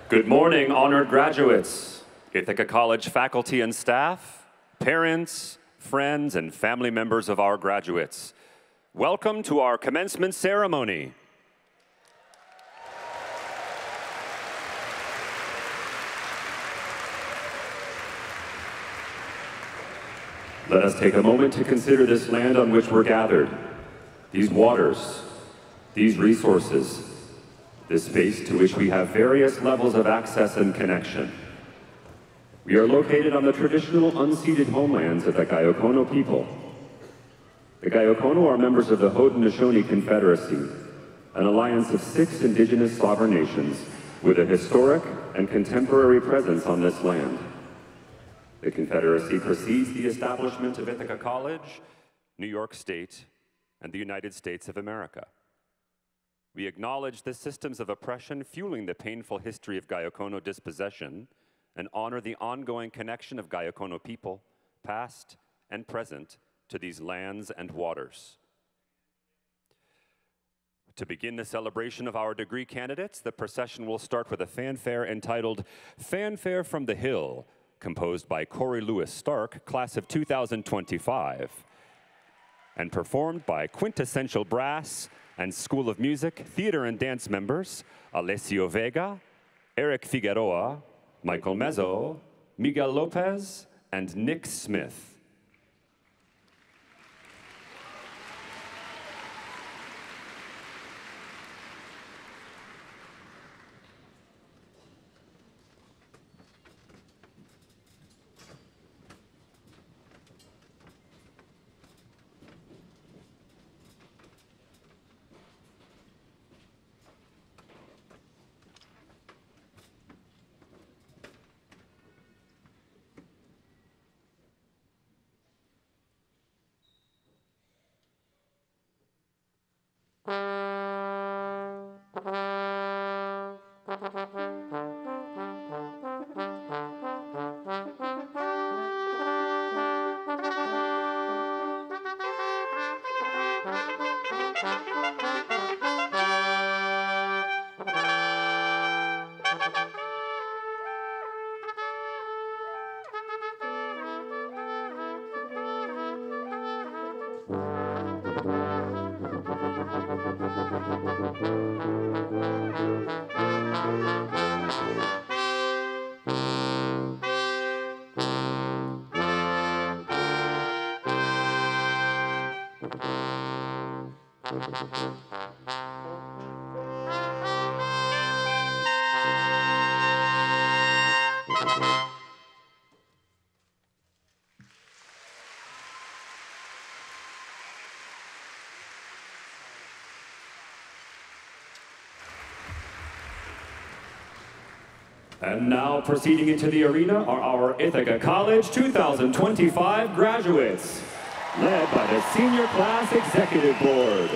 Good morning, honored graduates, Ithaca College faculty and staff, parents, friends, and family members of our graduates. Welcome to our commencement ceremony. Let us take a moment to consider this land on which we're gathered, these waters, these resources, this space to which we have various levels of access and connection. We are located on the traditional unceded homelands of the Gayokono people. The Gayokono are members of the Haudenosaunee Confederacy, an alliance of 6 indigenous sovereign nations with a historic and contemporary presence on this land. The Confederacy precedes the establishment of Ithaca College, New York State, and the United States of America. We acknowledge the systems of oppression fueling the painful history of Gayokono dispossession and honor the ongoing connection of Gayokono people, past and present, to these lands and waters. To begin the celebration of our degree candidates, the procession will start with a fanfare entitled Fanfare from the Hill, composed by Corey Lewis Stark, class of 2025, and performed by Quintessential Brass and School of Music, Theater and Dance members, Alessio Vega, Eric Figueroa, Michael Mezzo, Miguel Lopez, and Nick Smith. And now, proceeding into the arena are our Ithaca College 2025 graduates, led by the Senior Class Executive Board.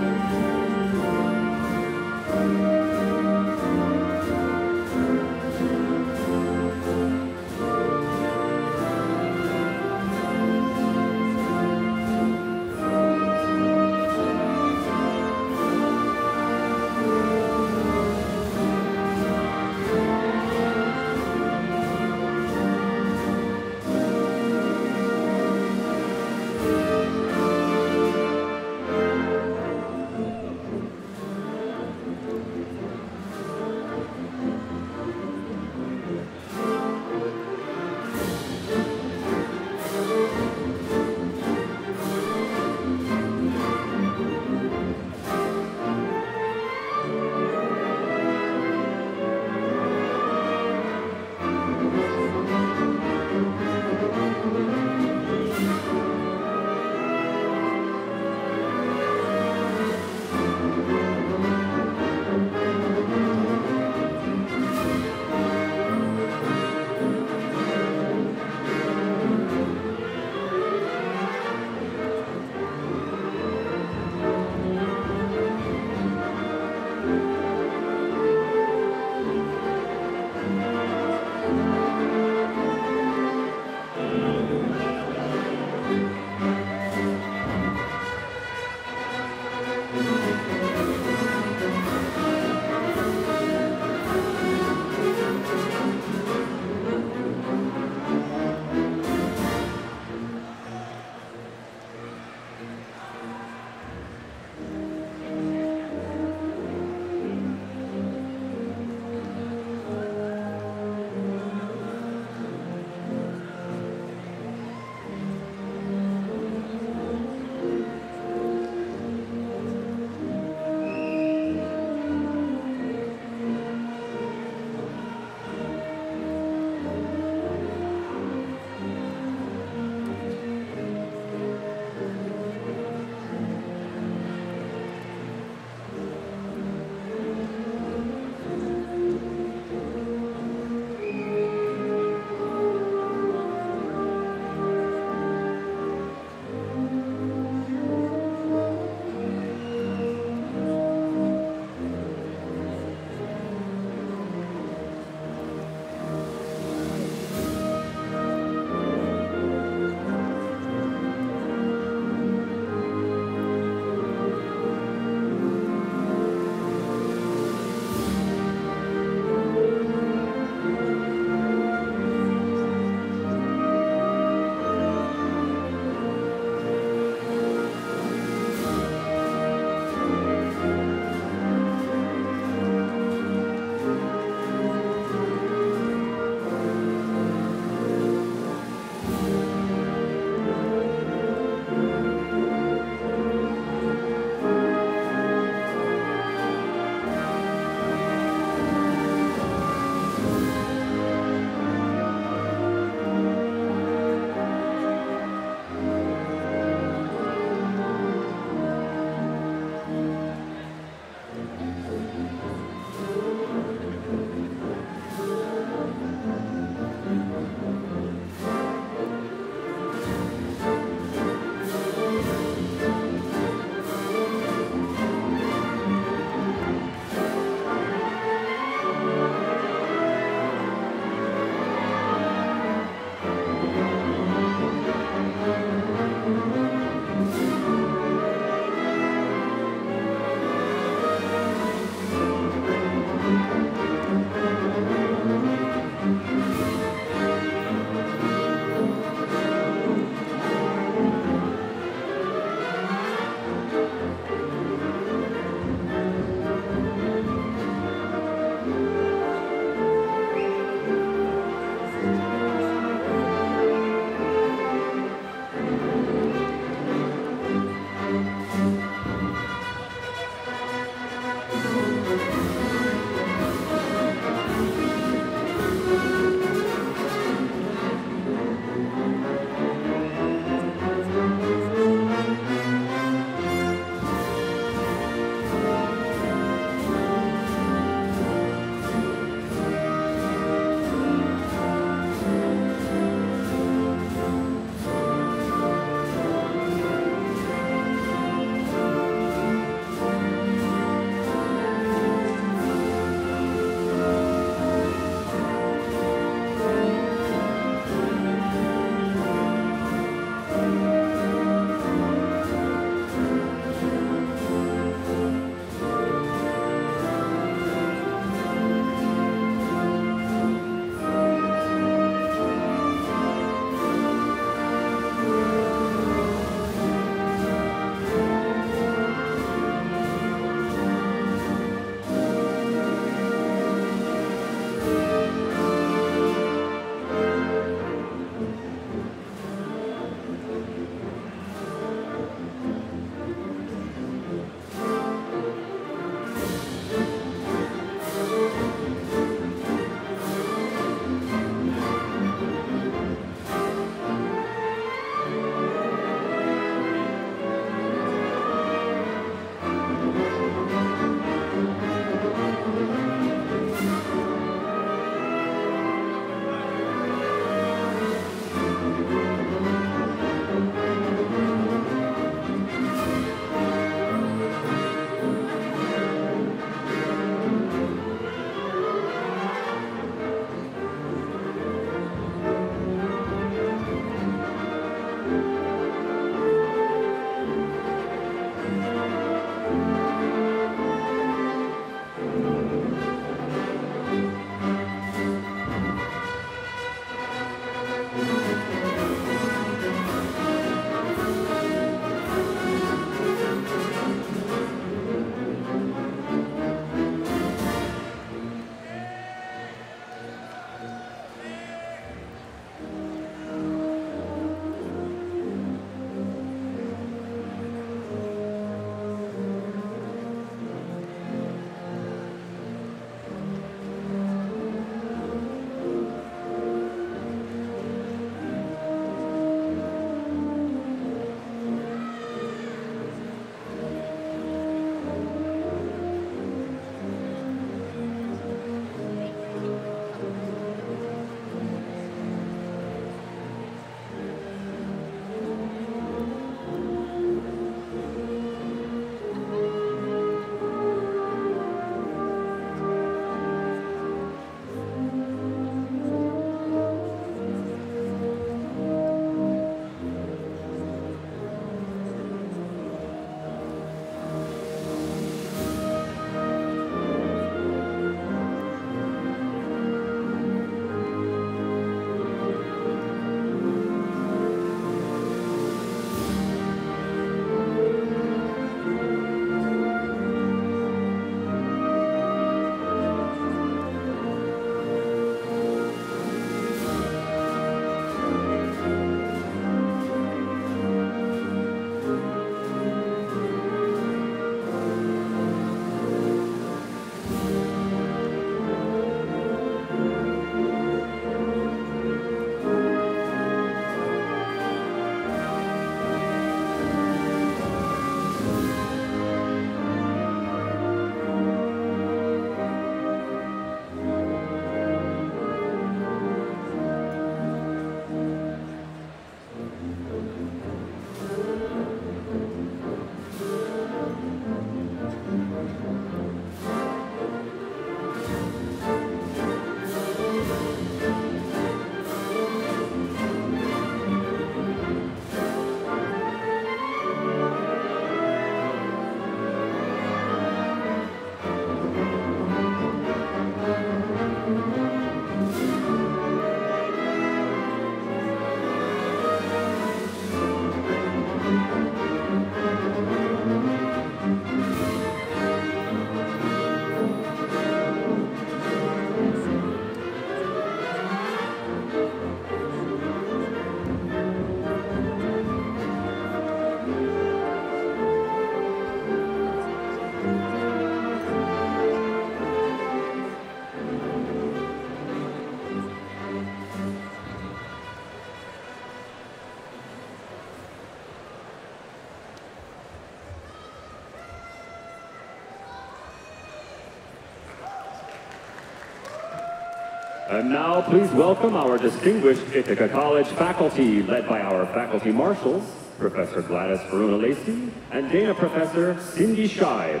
And now, please welcome our distinguished Ithaca College faculty, led by our faculty marshals, Professor Gladys Veruna-Lacey and Dana Professor Cindy Scheib.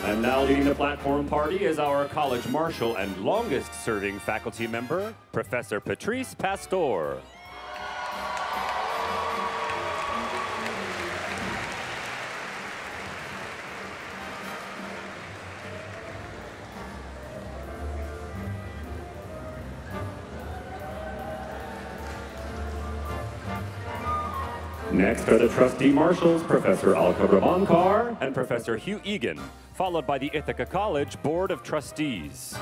And now leading the platform party is our college marshal and longest-serving faculty member, Professor Patrice Pastor. Next are the trustee marshals, Professor Alka Rabankar and Professor Hugh Egan, followed by the Ithaca College Board of Trustees.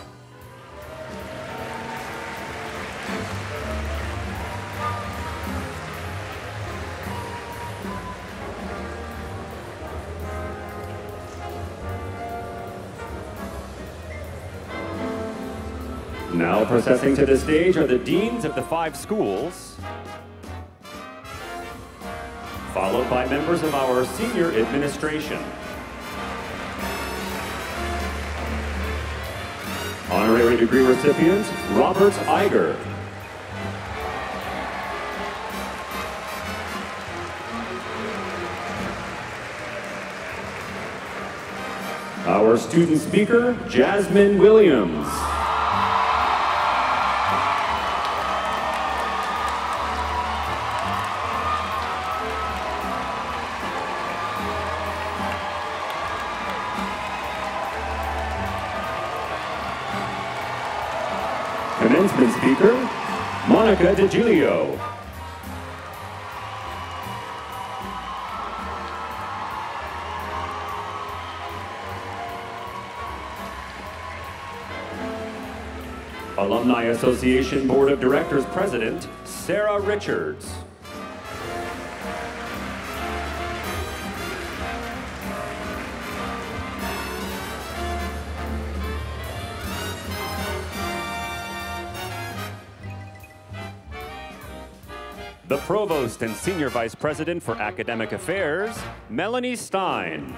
Now processing to the stage are the deans of the 5 schools, followed by members of our senior administration. Honorary degree recipient, Robert Iger. Our student speaker, Jasmine Williams. Commencement speaker, Monica DiGilio. Alumni Association Board of Directors President, Sarah Richards. The Provost and Senior Vice President for Academic Affairs, Melanie Stein.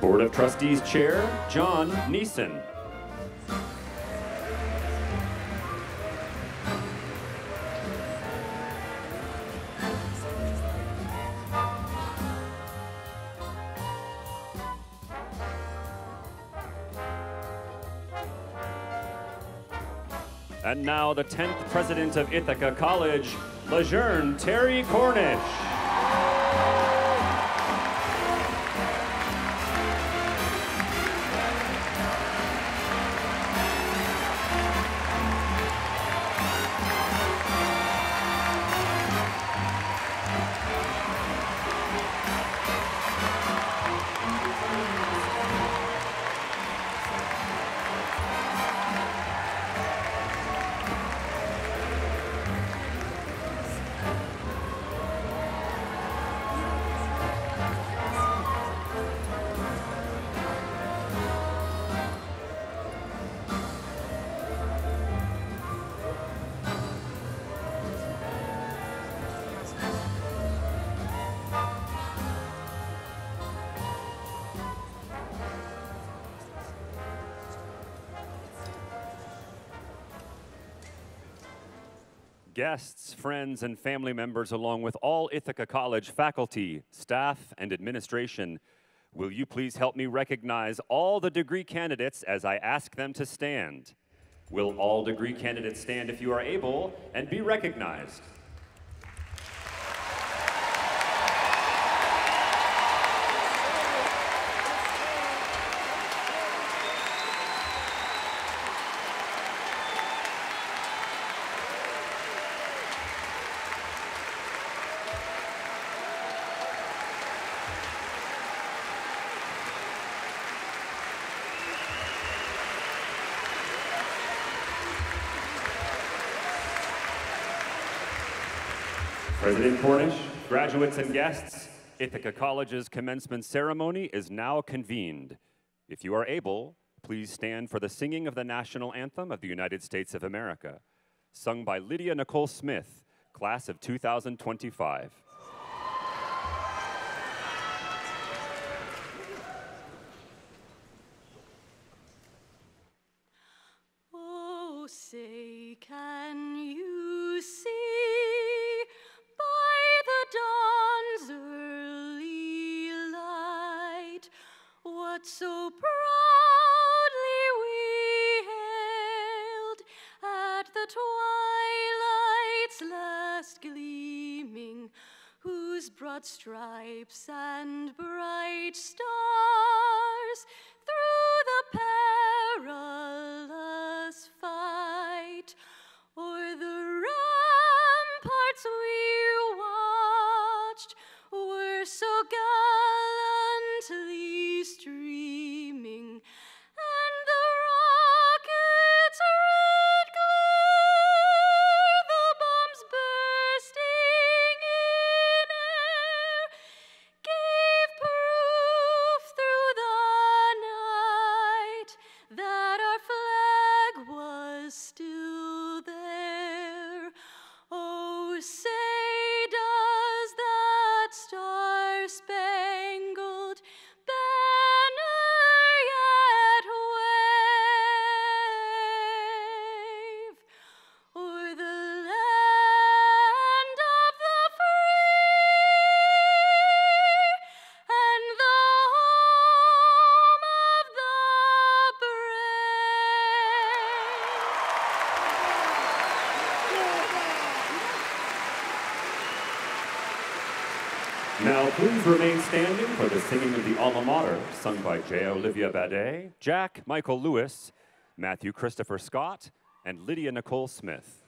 Board of Trustees Chair, John Neeson. And now the 10th President of Ithaca College, Lejeune Terry Cornish. Guests, friends, and family members, along with all Ithaca College faculty, staff, and administration, will you please help me recognize all the degree candidates as I ask them to stand? Will all degree candidates stand if you are able and be recognized? President Cornish, graduates and guests, Ithaca College's commencement ceremony is now convened. If you are able, please stand for the singing of the national anthem of the United States of America, sung by Lydia Nicole Smith, class of 2025. Oh, say, can you see dawn's early light what so proudly we hailed at the twilight's last gleaming, whose broad stripes and bright stars through the perilous fight o'er the ramparts we watched were so gallantly streaming, and the rockets' red glare, the bombs bursting in air, gave proof Now, please remain standing for the singing of the Alma Mater, sung by J. Olivia Badet, Jack Michael Lewis, Matthew Christopher Scott, and Lydia Nicole Smith.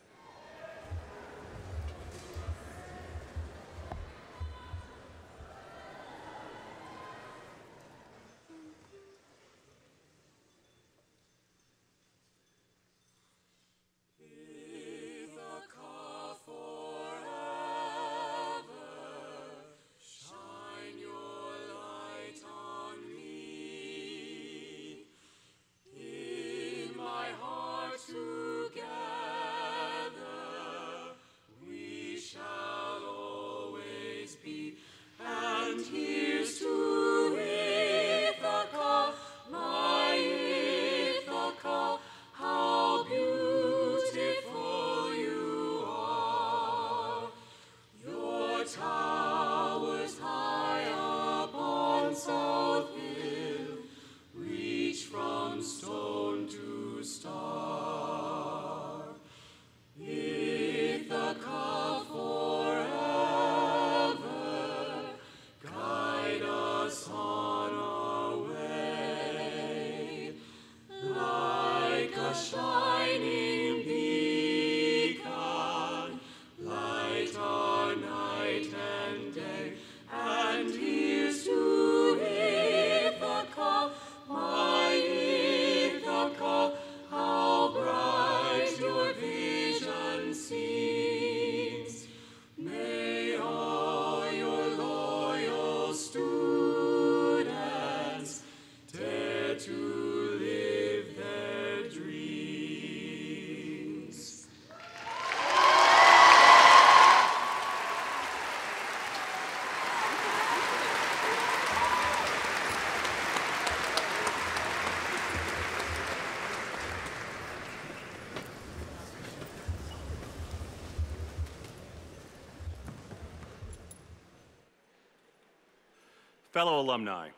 Fellow alumni,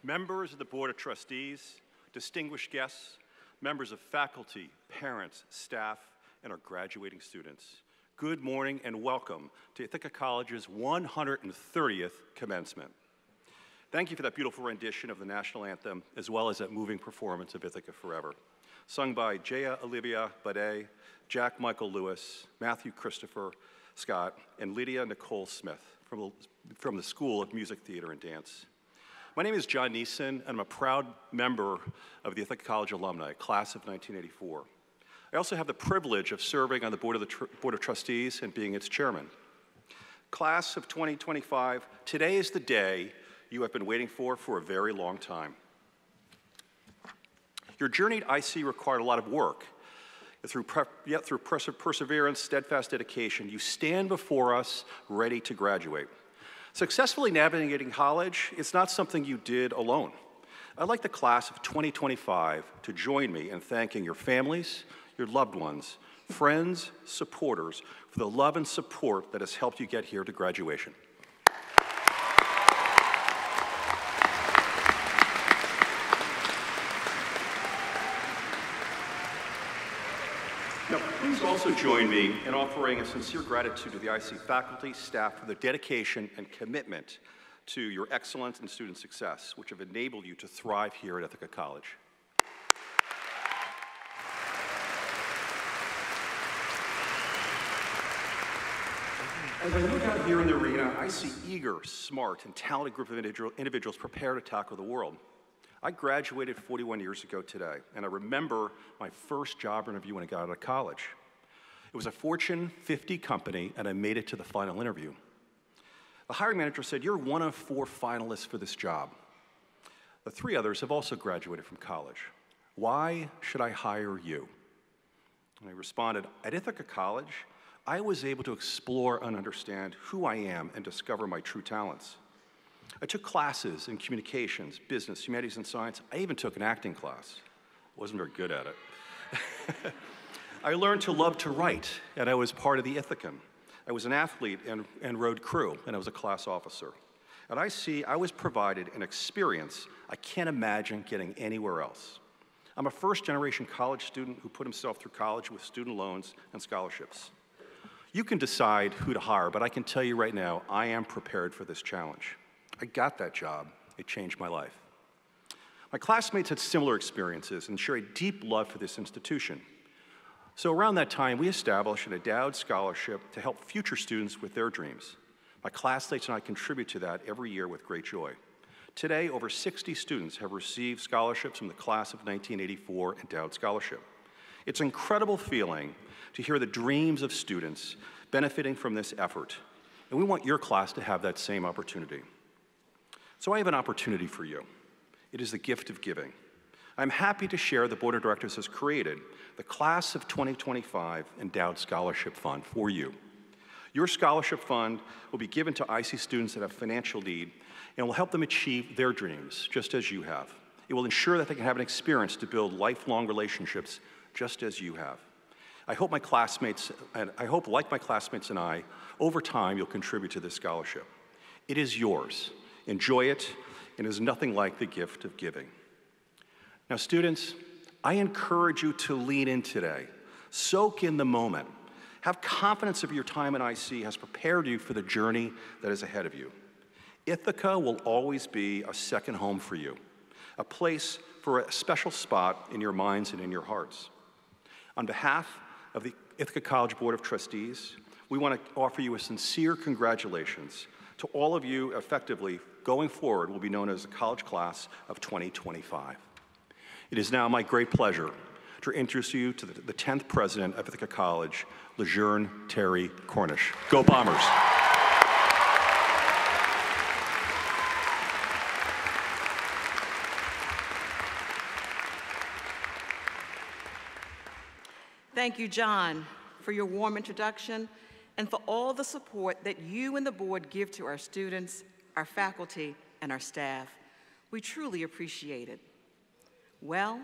members of the Board of Trustees, distinguished guests, members of faculty, parents, staff, and our graduating students, good morning and welcome to Ithaca College's 130th commencement. Thank you for that beautiful rendition of the national anthem, as well as that moving performance of Ithaca Forever, sung by J. Olivia Badet, Jack Michael Lewis, Matthew Christopher Scott, and Lydia Nicole Smith from the School of Music, Theater, and Dance. My name is John Neeson, and I'm a proud member of the Ithaca College alumni, class of 1984. I also have the privilege of serving on the Board of Trustees and being its chairman. Class of 2025, today is the day you have been waiting for a very long time. Your journey at IC required a lot of work. Yet through perseverance, steadfast dedication, you stand before us ready to graduate. Successfully navigating college, it's not something you did alone. I'd like the class of 2025 to join me in thanking your families, your loved ones, friends, supporters, for the love and support that has helped you get here to graduation. Now, please also join me in offering a sincere gratitude to the IC faculty, staff for their dedication and commitment to your excellence and student success, which have enabled you to thrive here at Ithaca College. As I look out here in the arena, I see eager, smart, and talented group of individuals prepared to tackle the world. I graduated 41 years ago today, and I remember my first job interview when I got out of college. It was a Fortune 50 company, and I made it to the final interview. The hiring manager said, "You're one of 4 finalists for this job. The 3 others have also graduated from college. Why should I hire you?" And I responded, "At Ithaca College, I was able to explore and understand who I am and discover my true talents. I took classes in communications, business, humanities, and science. I even took an acting class. Wasn't very good at it. I learned to love to write, and I was part of the Ithacan. I was an athlete and rode crew, and I was a class officer. At IC, I was provided an experience I can't imagine getting anywhere else. I'm a first-generation college student who put himself through college with student loans and scholarships. You can decide who to hire, but I can tell you right now, I am prepared for this challenge. I got that job. It changed my life. My classmates had similar experiences and share a deep love for this institution. So around that time, we established an endowed scholarship to help future students with their dreams. My classmates and I contribute to that every year with great joy. Today, over 60 students have received scholarships from the class of 1984 endowed scholarship. It's an incredible feeling to hear the dreams of students benefiting from this effort, and we want your class to have that same opportunity. So I have an opportunity for you. It is the gift of giving. I'm happy to share the Board of Directors has created the Class of 2025 Endowed Scholarship Fund for you. Your scholarship fund will be given to IC students that have financial need and will help them achieve their dreams, just as you have. It will ensure that they can have an experience to build lifelong relationships, just as you have. I hope, like my classmates and I, over time you'll contribute to this scholarship. It is yours. Enjoy it, and it is nothing like the gift of giving. Now, students, I encourage you to lean in today. Soak in the moment. Have confidence of your time in IC has prepared you for the journey that is ahead of you. Ithaca will always be a second home for you, a place for a special spot in your minds and in your hearts. On behalf of the Ithaca College Board of Trustees, we want to offer you a sincere congratulations to all of you. Effectively, going forward, will be known as the College Class of 2025. It is now my great pleasure to introduce you to the 10th President of Ithaca College, Lejeune Terry Cornish. Go Bombers! Thank you, John, for your warm introduction and for all the support that you and the board give to our students, our faculty, and our staff. We truly appreciate it. Well,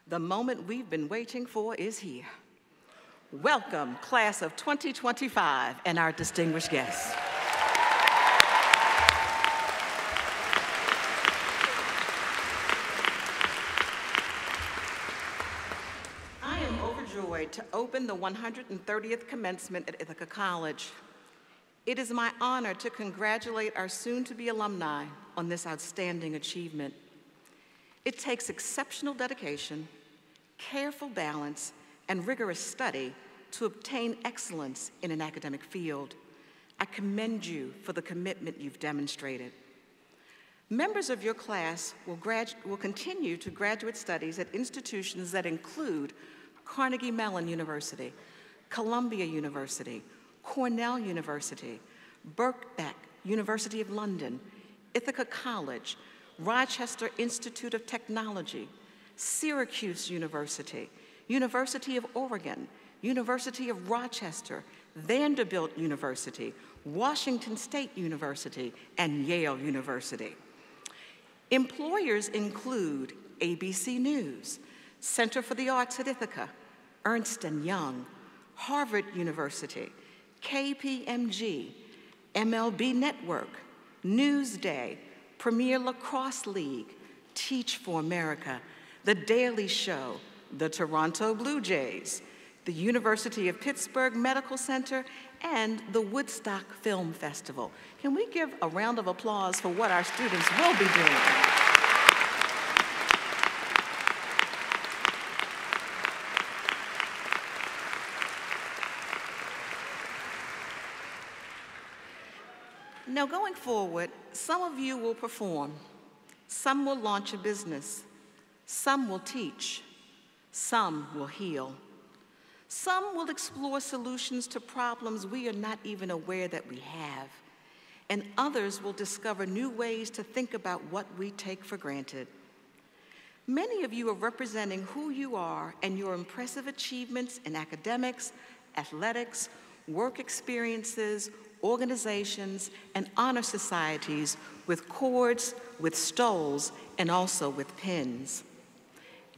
the moment we've been waiting for is here. Welcome, Class of 2025, and our distinguished guests. I am overjoyed to open the 130th commencement at Ithaca College. It is my honor to congratulate our soon-to-be alumni on this outstanding achievement. It takes exceptional dedication, careful balance, and rigorous study to obtain excellence in an academic field. I commend you for the commitment you've demonstrated. Members of your class will continue to graduate studies at institutions that include Carnegie Mellon University, Columbia University, Cornell University, Birkbeck, University of London, Ithaca College, Rochester Institute of Technology, Syracuse University, University of Oregon, University of Rochester, Vanderbilt University, Washington State University, and Yale University. Employers include ABC News, Center for the Arts at Ithaca, Ernst & Young, Harvard University, KPMG, MLB Network, Newsday, Premier Lacrosse League, Teach for America, The Daily Show, the Toronto Blue Jays, the University of Pittsburgh Medical Center, and the Woodstock Film Festival. Can we give a round of applause for what our students will be doing? Now, going forward, some of you will perform, some will launch a business, some will teach, some will heal. Some will explore solutions to problems we are not even aware that we have, and others will discover new ways to think about what we take for granted. Many of you are representing who you are and your impressive achievements in academics, athletics, work experiences, organizations, and honor societies with cords, with stoles, and also with pins.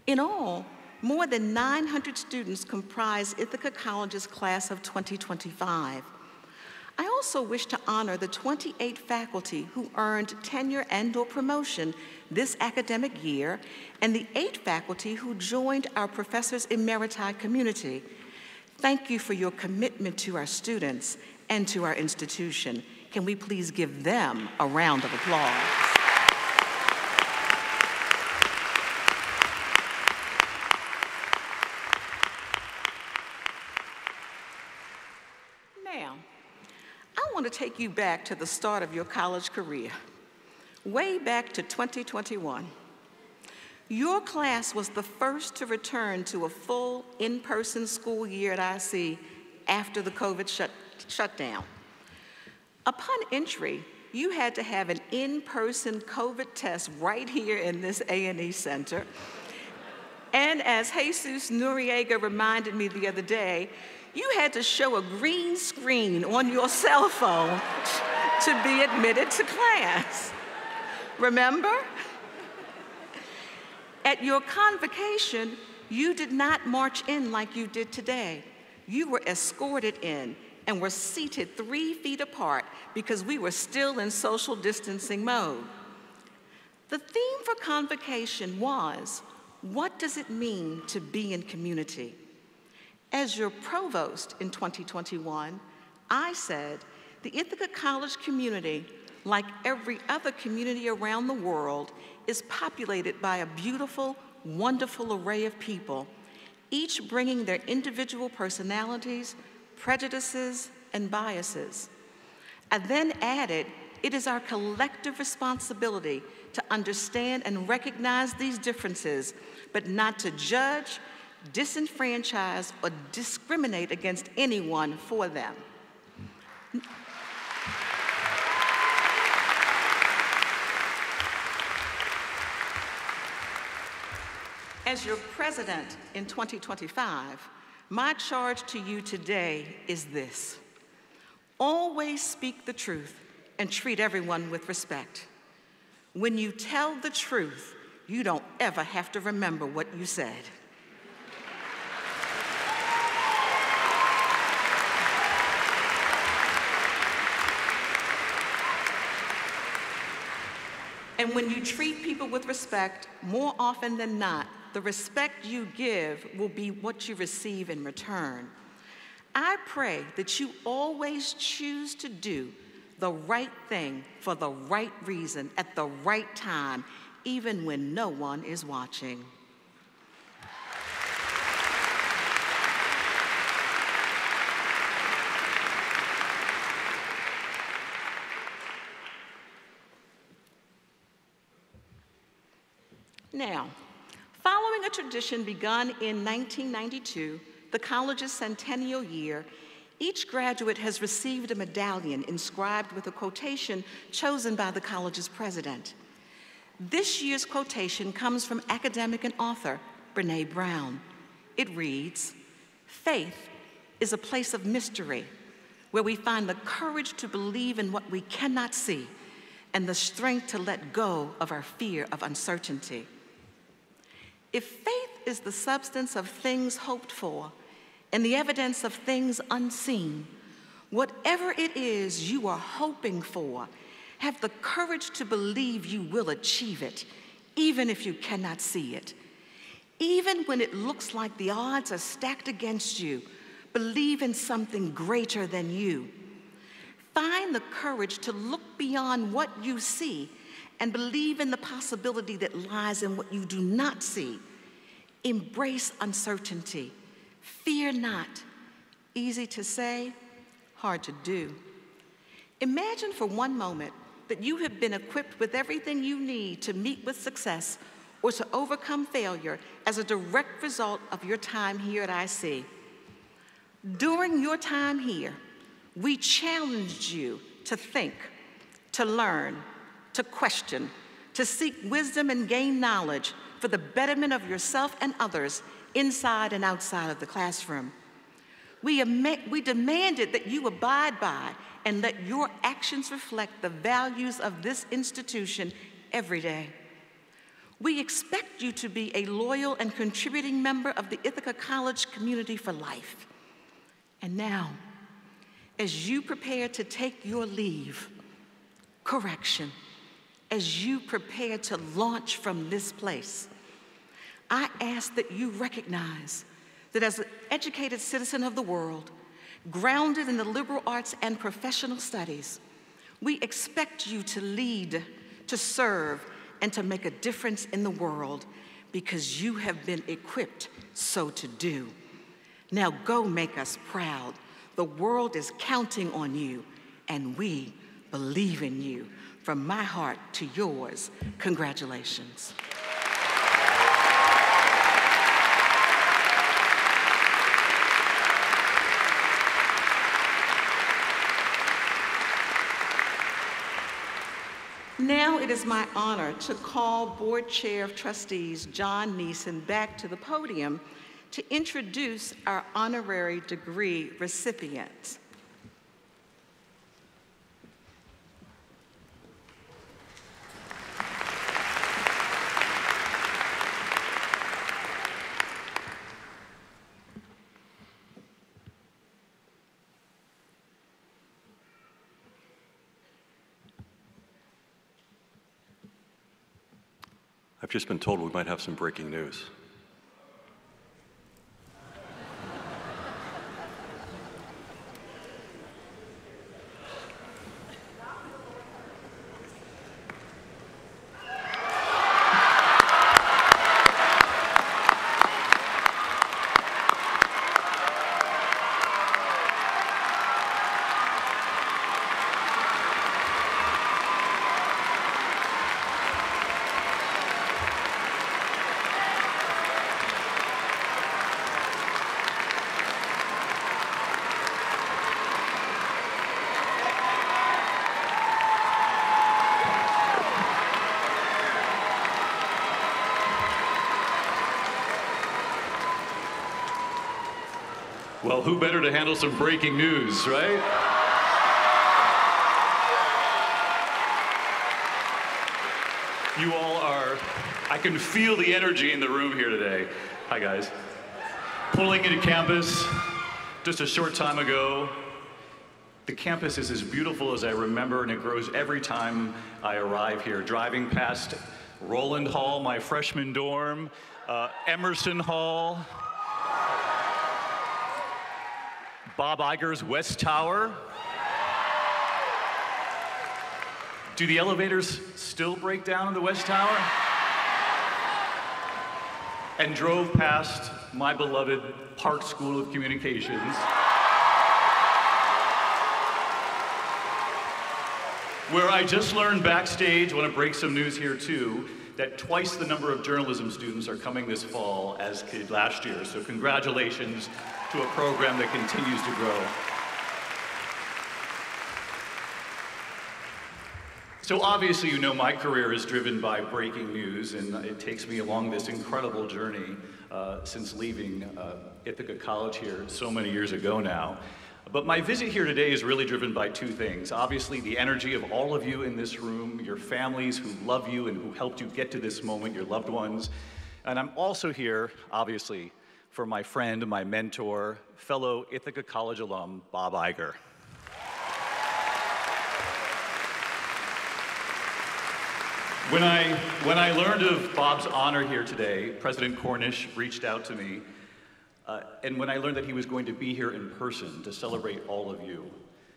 In all, more than 900 students comprise Ithaca College's class of 2025. I also wish to honor the 28 faculty who earned tenure and/or promotion this academic year, and the 8 faculty who joined our Professors Emeriti community. Thank you for your commitment to our students and to our institution. Can we please give them a round of applause? Now, I want to take you back to the start of your college career, way back to 2021. Your class was the first to return to a full in-person school year at IC after the COVID shutdown. Upon entry, you had to have an in-person COVID test right here in this A&E Center. And as Jesus Noriega reminded me the other day, you had to show a green screen on your cell phone to be admitted to class. Remember? At your convocation, you did not march in like you did today. You were escorted in and were seated 3 feet apart because we were still in social distancing mode. The theme for convocation was, what does it mean to be in community? As your provost in 2021, I said, the Ithaca College community, like every other community around the world, is populated by a beautiful, wonderful array of people, each bringing their individual personalities, prejudices, and biases. I then added, it is our collective responsibility to understand and recognize these differences, but not to judge, disenfranchise, or discriminate against anyone for them. As your president in 2025, my charge to you today is this: always speak the truth and treat everyone with respect. When you tell the truth, you don't ever have to remember what you said. And when you treat people with respect, more often than not, the respect you give will be what you receive in return. I pray that you always choose to do the right thing for the right reason at the right time, even when no one is watching. Now, following a tradition begun in 1992, the college's centennial year, each graduate has received a medallion inscribed with a quotation chosen by the college's president. This year's quotation comes from academic and author Brene Brown. It reads, "Faith is a place of mystery where we find the courage to believe in what we cannot see and the strength to let go of our fear of uncertainty." If faith is the substance of things hoped for and the evidence of things unseen, whatever it is you are hoping for, have the courage to believe you will achieve it, even if you cannot see it. Even when it looks like the odds are stacked against you, believe in something greater than you. Find the courage to look beyond what you see and believe in the possibility that lies in what you do not see. Embrace uncertainty. Fear not. Easy to say, hard to do. Imagine for one moment that you have been equipped with everything you need to meet with success or to overcome failure as a direct result of your time here at IC. During your time here, we challenged you to think, to learn, to question, to seek wisdom and gain knowledge for the betterment of yourself and others inside and outside of the classroom. We demanded that you abide by and let your actions reflect the values of this institution every day. We expect you to be a loyal and contributing member of the Ithaca College community for life. And now, as you prepare to take your leave, correction, as you prepare to launch from this place, I ask that you recognize that as an educated citizen of the world, grounded in the liberal arts and professional studies, we expect you to lead, to serve, and to make a difference in the world because you have been equipped so to do. Now go make us proud. The world is counting on you, and we believe in you. From my heart to yours, congratulations. Now it is my honor to call Board Chair of Trustees John Neeson back to the podium to introduce our honorary degree recipients. I've just been told we might have some breaking news. Well, who better to handle some breaking news, right? You all are, I can feel the energy in the room here today. Hi, guys. Pulling into campus just a short time ago. The campus is as beautiful as I remember, and it grows every time I arrive here. Driving past Roland Hall, my freshman dorm, Emerson Hall, Bob Iger's West Tower. Do the elevators still break down in the West Tower? And drove past my beloved Park School of Communications, where I just learned backstage, want to break some news here too, that twice the number of journalism students are coming this fall as did last year. So congratulations to a program that continues to grow. So obviously, you know, my career is driven by breaking news, and it takes me along this incredible journey since leaving Ithaca College here so many years ago now. But my visit here today is really driven by two things. Obviously, the energy of all of you in this room, your families who love you and who helped you get to this moment, your loved ones. And I'm also here, obviously, for my friend, my mentor, fellow Ithaca College alum, Bob Iger. When I learned of Bob's honor here today, President Cornish reached out to me, and when I learned that he was going to be here in person to celebrate all of you,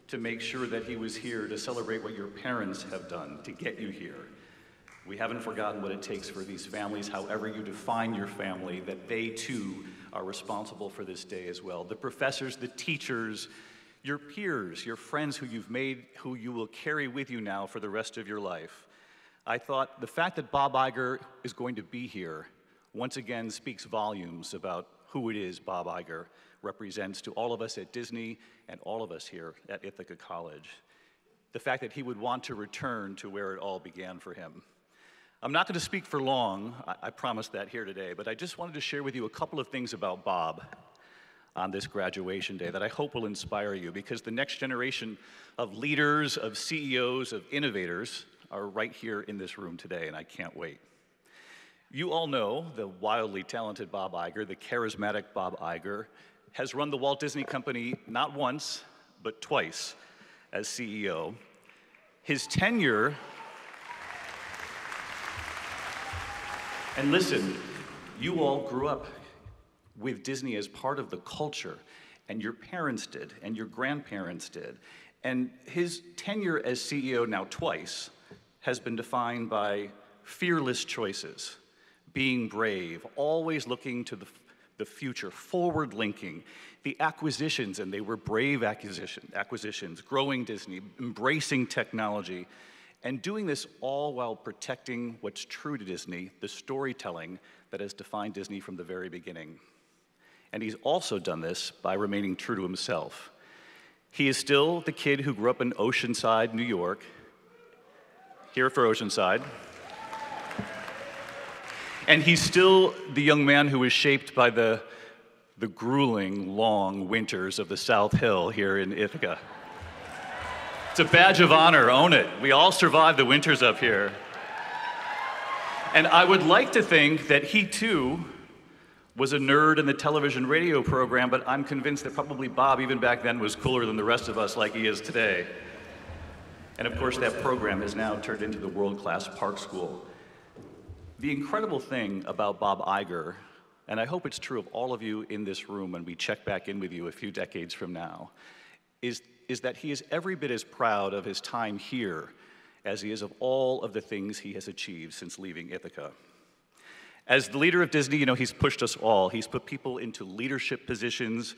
to make sure that he was here to celebrate what your parents have done to get you here. We haven't forgotten what it takes for these families, however you define your family, that they too are responsible for this day as well. The professors, the teachers, your peers, your friends who you've made, who you will carry with you now for the rest of your life. I thought the fact that Bob Iger is going to be here once again speaks volumes about who it is Bob Iger represents to all of us at Disney and all of us here at Ithaca College. The fact that he would want to return to where it all began for him. I'm not going to speak for long, I promise that here today, but I just wanted to share with you a couple of things about Bob on this graduation day that I hope will inspire you, because the next generation of leaders, of CEOs, of innovators are right here in this room today, and I can't wait. You all know the wildly talented Bob Iger, the charismatic Bob Iger, has run the Walt Disney Company not once, but twice as CEO. His tenure, and listen, you all grew up with Disney as part of the culture, and your parents did, and your grandparents did. And his tenure as CEO now twice has been defined by fearless choices, being brave, always looking to the future, forward-linking, the acquisitions, and they were brave acquisitions, growing Disney, embracing technology, and doing this all while protecting what's true to Disney, the storytelling that has defined Disney from the very beginning. And he's also done this by remaining true to himself. He is still the kid who grew up in Oceanside, New York. Here for Oceanside. And he's still the young man who was shaped by the grueling, long winters of the South Hill here in Ithaca. It's a badge of honor, own it. We all survived the winters up here. And I would like to think that he too was a nerd in the television radio program, but I'm convinced that probably Bob, even back then, was cooler than the rest of us like he is today. And of course, that program has now turned into the world-class Park School. The incredible thing about Bob Iger, and I hope it's true of all of you in this room when we check back in with you a few decades from now, is that he is every bit as proud of his time here as he is of all of the things he has achieved since leaving Ithaca. As the leader of Disney, he's pushed us all. He's put people into leadership positions,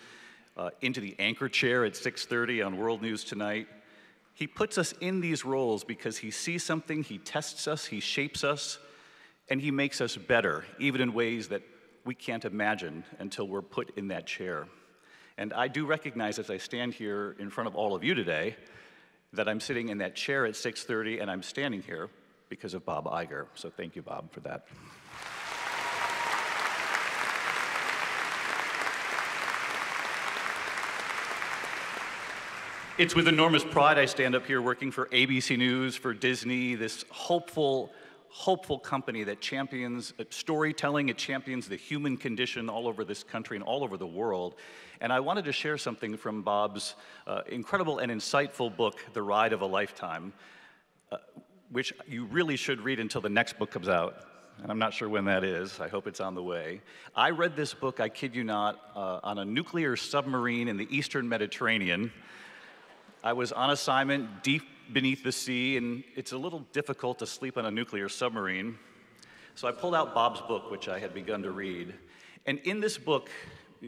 into the anchor chair at 6:30 on World News Tonight. He puts us in these roles because he sees something, he tests us, he shapes us, and he makes us better, even in ways that we can't imagine until we're put in that chair. And I do recognize as I stand here in front of all of you today that I'm sitting in that chair at 6:30 and I'm standing here because of Bob Iger. So thank you, Bob, for that. It's with enormous pride I stand up here working for ABC News, for Disney, this hopeful company that champions storytelling, it champions the human condition all over this country and all over the world. And I wanted to share something from Bob's incredible and insightful book, The Ride of a Lifetime, which you really should read until the next book comes out. And I'm not sure when that is. I hope it's on the way. I read this book, I kid you not, on a nuclear submarine in the Eastern Mediterranean. I was on assignment deep beneath the sea, and it's a little difficult to sleep on a nuclear submarine. So I pulled out Bob's book, which I had begun to read. And in this book,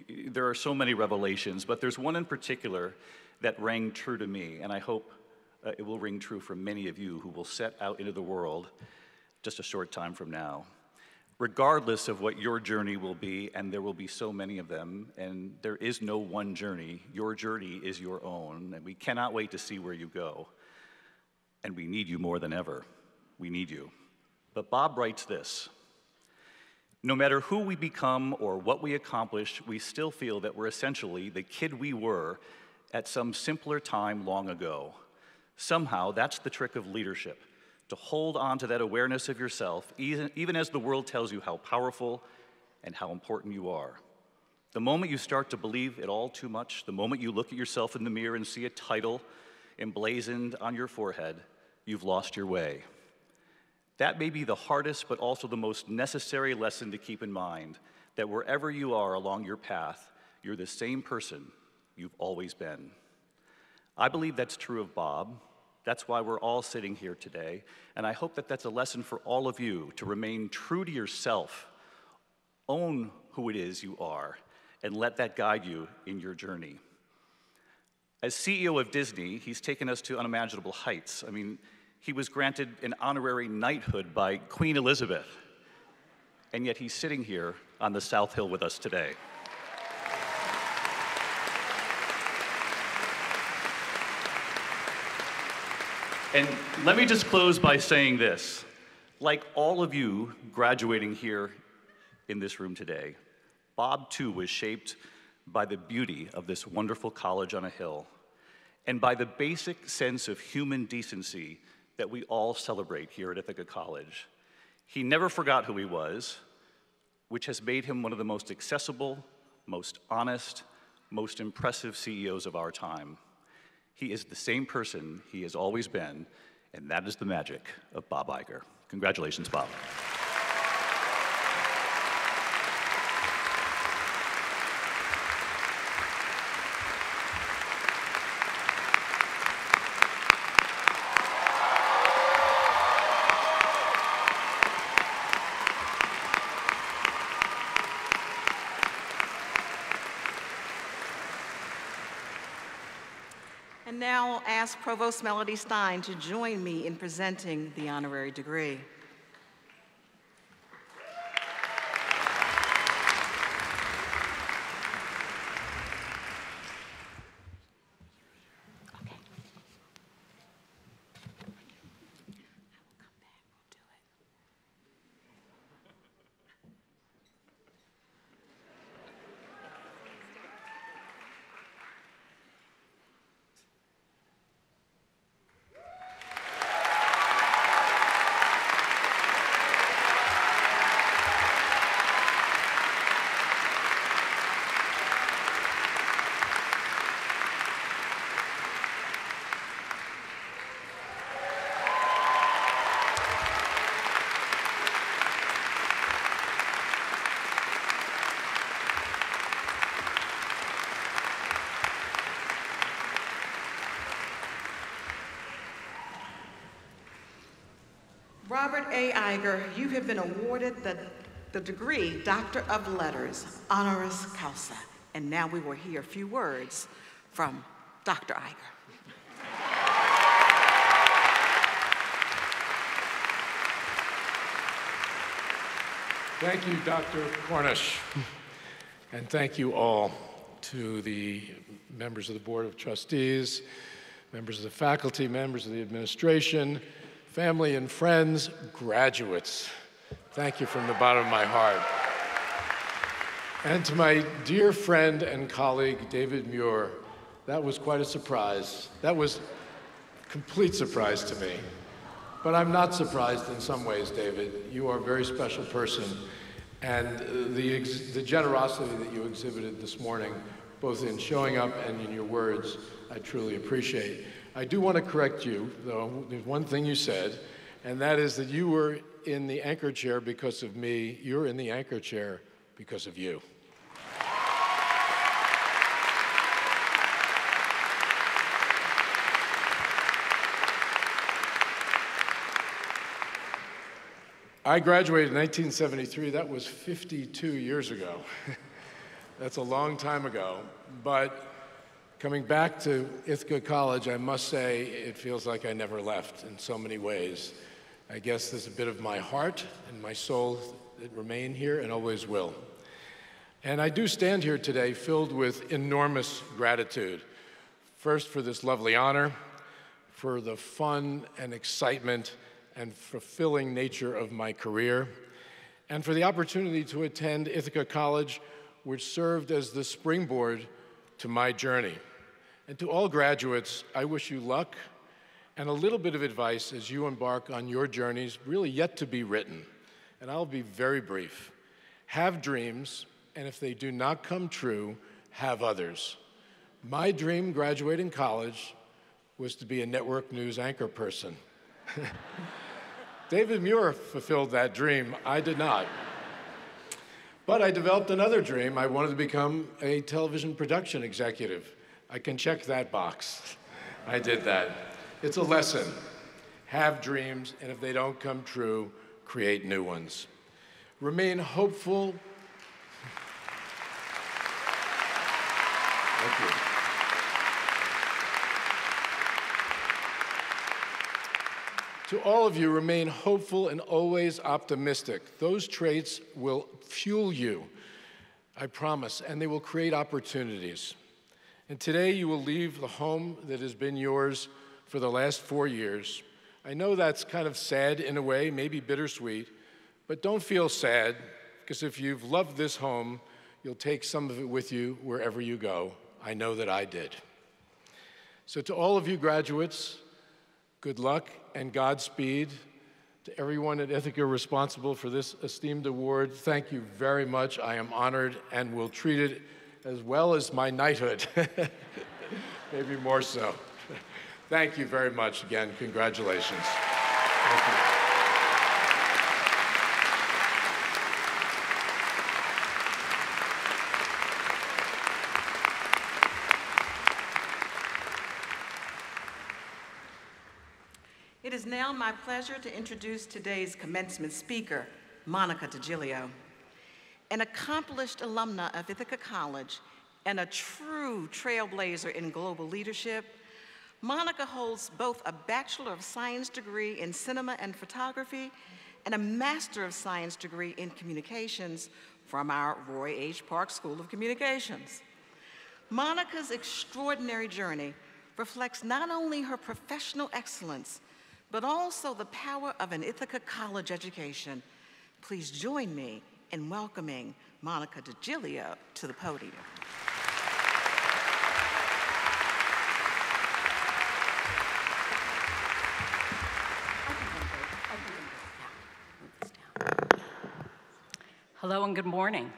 there are so many revelations, but there's one in particular that rang true to me, and I hope it will ring true for many of you who will set out into the world just a short time from now. Regardless of what your journey will be, and there will be so many of them, and there is no one journey, your journey is your own, and we cannot wait to see where you go. And we need you more than ever. We need you. But Bob writes this: no matter who we become or what we accomplish, we still feel that we're essentially the kid we were at some simpler time long ago. Somehow, that's the trick of leadership, to hold on to that awareness of yourself, even as the world tells you how powerful and how important you are. The moment you start to believe it all too much, the moment you look at yourself in the mirror and see a title emblazoned on your forehead, you've lost your way. That may be the hardest, but also the most necessary lesson to keep in mind, that wherever you are along your path, you're the same person you've always been. I believe that's true of Bob. That's why we're all sitting here today, and I hope that that's a lesson for all of you, to remain true to yourself, own who it is you are, and let that guide you in your journey. As CEO of Disney, he's taken us to unimaginable heights. I mean, he was granted an honorary knighthood by Queen Elizabeth, and yet he's sitting here on the South Hill with us today. And let me just close by saying this. Like all of you graduating here in this room today, Bob too was shaped by the beauty of this wonderful college on a hill, and by the basic sense of human decency that we all celebrate here at Ithaca College. He never forgot who he was, which has made him one of the most accessible, most honest, most impressive CEOs of our time. He is the same person he has always been, and that is the magic of Bob Iger. Congratulations, Bob. And now I'll ask Provost Melody Stein to join me in presenting the honorary degree. Robert A. Iger, you have been awarded the degree Doctor of Letters, honoris causa. And now we will hear a few words from Dr. Iger. Thank you, Dr. Cornish. And thank you all to the members of the Board of Trustees, members of the faculty, members of the administration, family and friends, graduates. Thank you from the bottom of my heart. And to my dear friend and colleague, David Muir, that was quite a surprise. That was a complete surprise to me. But I'm not surprised in some ways, David. You are a very special person. And the generosity that you exhibited this morning, both in showing up and in your words, I truly appreciate. I do want to correct you, though. There's one thing you said, and that is that you were in the anchor chair because of me. You're in the anchor chair because of you. I graduated in 1973. That was 52 years ago. That's a long time ago. But coming back to Ithaca College, I must say it feels like I never left in so many ways. I guess there's a bit of my heart and my soul that remain here and always will. And I do stand here today filled with enormous gratitude. First, for this lovely honor, for the fun and excitement and fulfilling nature of my career, and for the opportunity to attend Ithaca College, which served as the springboard to my journey. And to all graduates, I wish you luck and a little bit of advice as you embark on your journeys, really yet to be written. And I'll be very brief. Have dreams, and if they do not come true, have others. My dream graduating college was to be a network news anchor person. David Muir fulfilled that dream. I did not. But I developed another dream. I wanted to become a television production executive. I can check that box. I did that. It's a lesson. Have dreams, and if they don't come true, create new ones. Remain hopeful. Thank you. To all of you, remain hopeful and always optimistic. Those traits will fuel you, I promise, and they will create opportunities. And today you will leave the home that has been yours for the last 4 years. I know that's kind of sad in a way, maybe bittersweet, but don't feel sad, because if you've loved this home, you'll take some of it with you wherever you go. I know that I did. So to all of you graduates, good luck and Godspeed. To everyone at Ithaca responsible for this esteemed award, thank you very much. I am honored and will treat it as well as my knighthood, maybe more so. Thank you very much again. Congratulations. Thank you. It is now my pleasure to introduce today's commencement speaker, Monica DiGilio. An accomplished alumna of Ithaca College and a true trailblazer in global leadership, Monica holds both a Bachelor of Science degree in Cinema and Photography and a Master of Science degree in Communications from our Roy H. Park School of Communications. Monica's extraordinary journey reflects not only her professional excellence, but also the power of an Ithaca College education. Please join me in welcoming Monica DiGilio to the podium. Hello and good morning.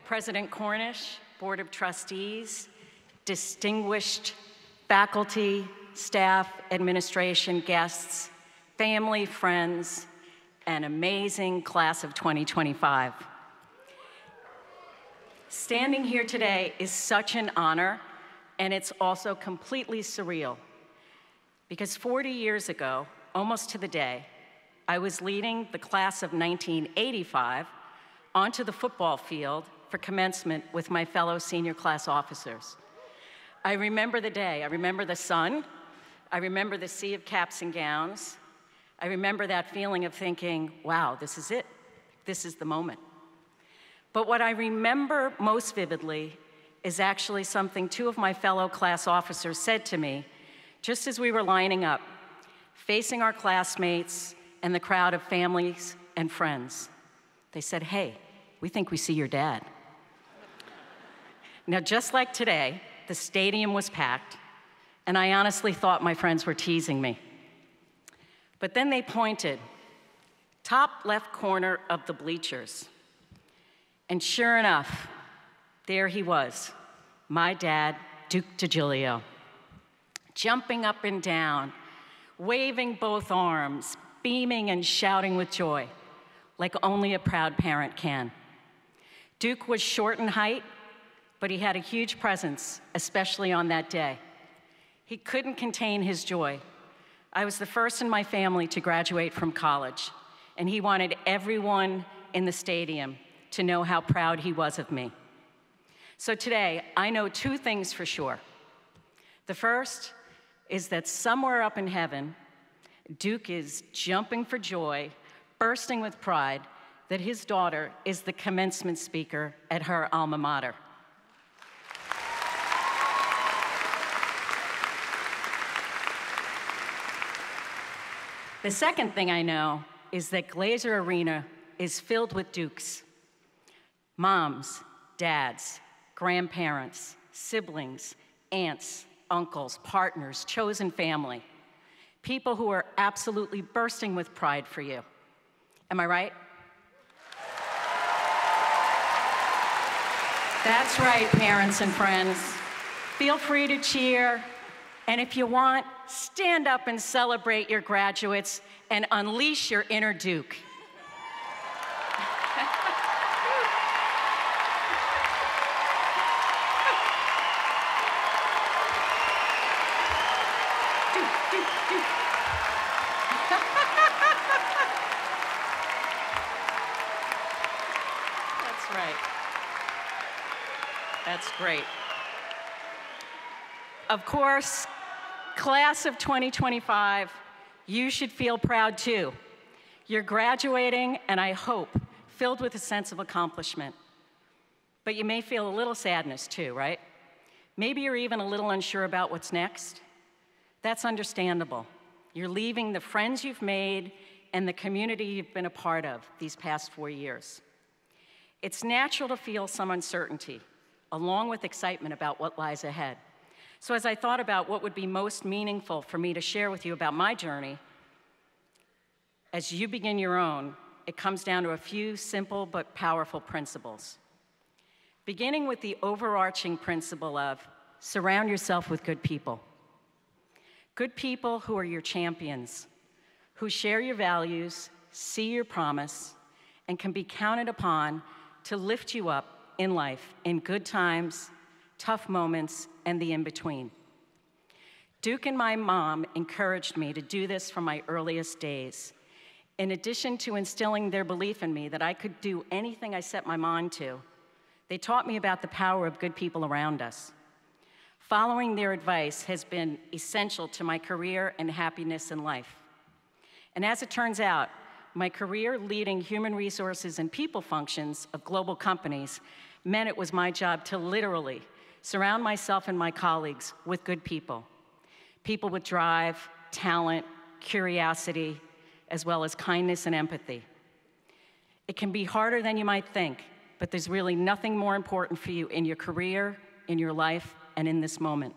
President Cornish, Board of Trustees, distinguished faculty, staff, administration, guests, family, friends, and amazing class of 2025. Standing here today is such an honor, and it's also completely surreal, because 40 years ago, almost to the day, I was leading the class of 1985 onto the football field for commencement with my fellow senior class officers. I remember the day. I remember the sun. I remember the sea of caps and gowns. I remember that feeling of thinking, wow, this is it. This is the moment. But what I remember most vividly is actually something two of my fellow class officers said to me just as we were lining up, facing our classmates and the crowd of families and friends. They said, hey, we think we see your dad. Now, just like today, the stadium was packed, and I honestly thought my friends were teasing me. But then they pointed, top left corner of the bleachers. And sure enough, there he was, my dad, Duke DiGilio, jumping up and down, waving both arms, beaming and shouting with joy, like only a proud parent can. Duke was short in height, but he had a huge presence, especially on that day. He couldn't contain his joy. I was the first in my family to graduate from college, and he wanted everyone in the stadium to know how proud he was of me. So today, I know two things for sure. The first is that somewhere up in heaven, Duke is jumping for joy, bursting with pride that his daughter is the commencement speaker at her alma mater. The second thing I know is that Glazer Arena is filled with Dukes. Moms, dads, grandparents, siblings, aunts, uncles, partners, chosen family. People who are absolutely bursting with pride for you. Am I right? That's right, parents and friends. Feel free to cheer, and if you want, stand up and celebrate your graduates and unleash your inner Duke. That's right. That's great. Of course, class of 2025, you should feel proud too. You're graduating, and I hope, filled with a sense of accomplishment. But you may feel a little sadness too, right? Maybe you're even a little unsure about what's next. That's understandable. You're leaving the friends you've made and the community you've been a part of these past 4 years. It's natural to feel some uncertainty, along with excitement about what lies ahead. So as I thought about what would be most meaningful for me to share with you about my journey, as you begin your own, it comes down to a few simple but powerful principles. Beginning with the overarching principle of surround yourself with good people. Good people who are your champions, who share your values, see your promise, and can be counted upon to lift you up in life, in good times, tough moments, and the in-between. Duke and my mom encouraged me to do this from my earliest days. In addition to instilling their belief in me that I could do anything I set my mind to, they taught me about the power of good people around us. Following their advice has been essential to my career and happiness in life. And as it turns out, my career leading human resources and people functions of global companies meant it was my job to literally surround myself and my colleagues with good people. People with drive, talent, curiosity, as well as kindness and empathy. It can be harder than you might think, but there's really nothing more important for you in your career, in your life, and in this moment.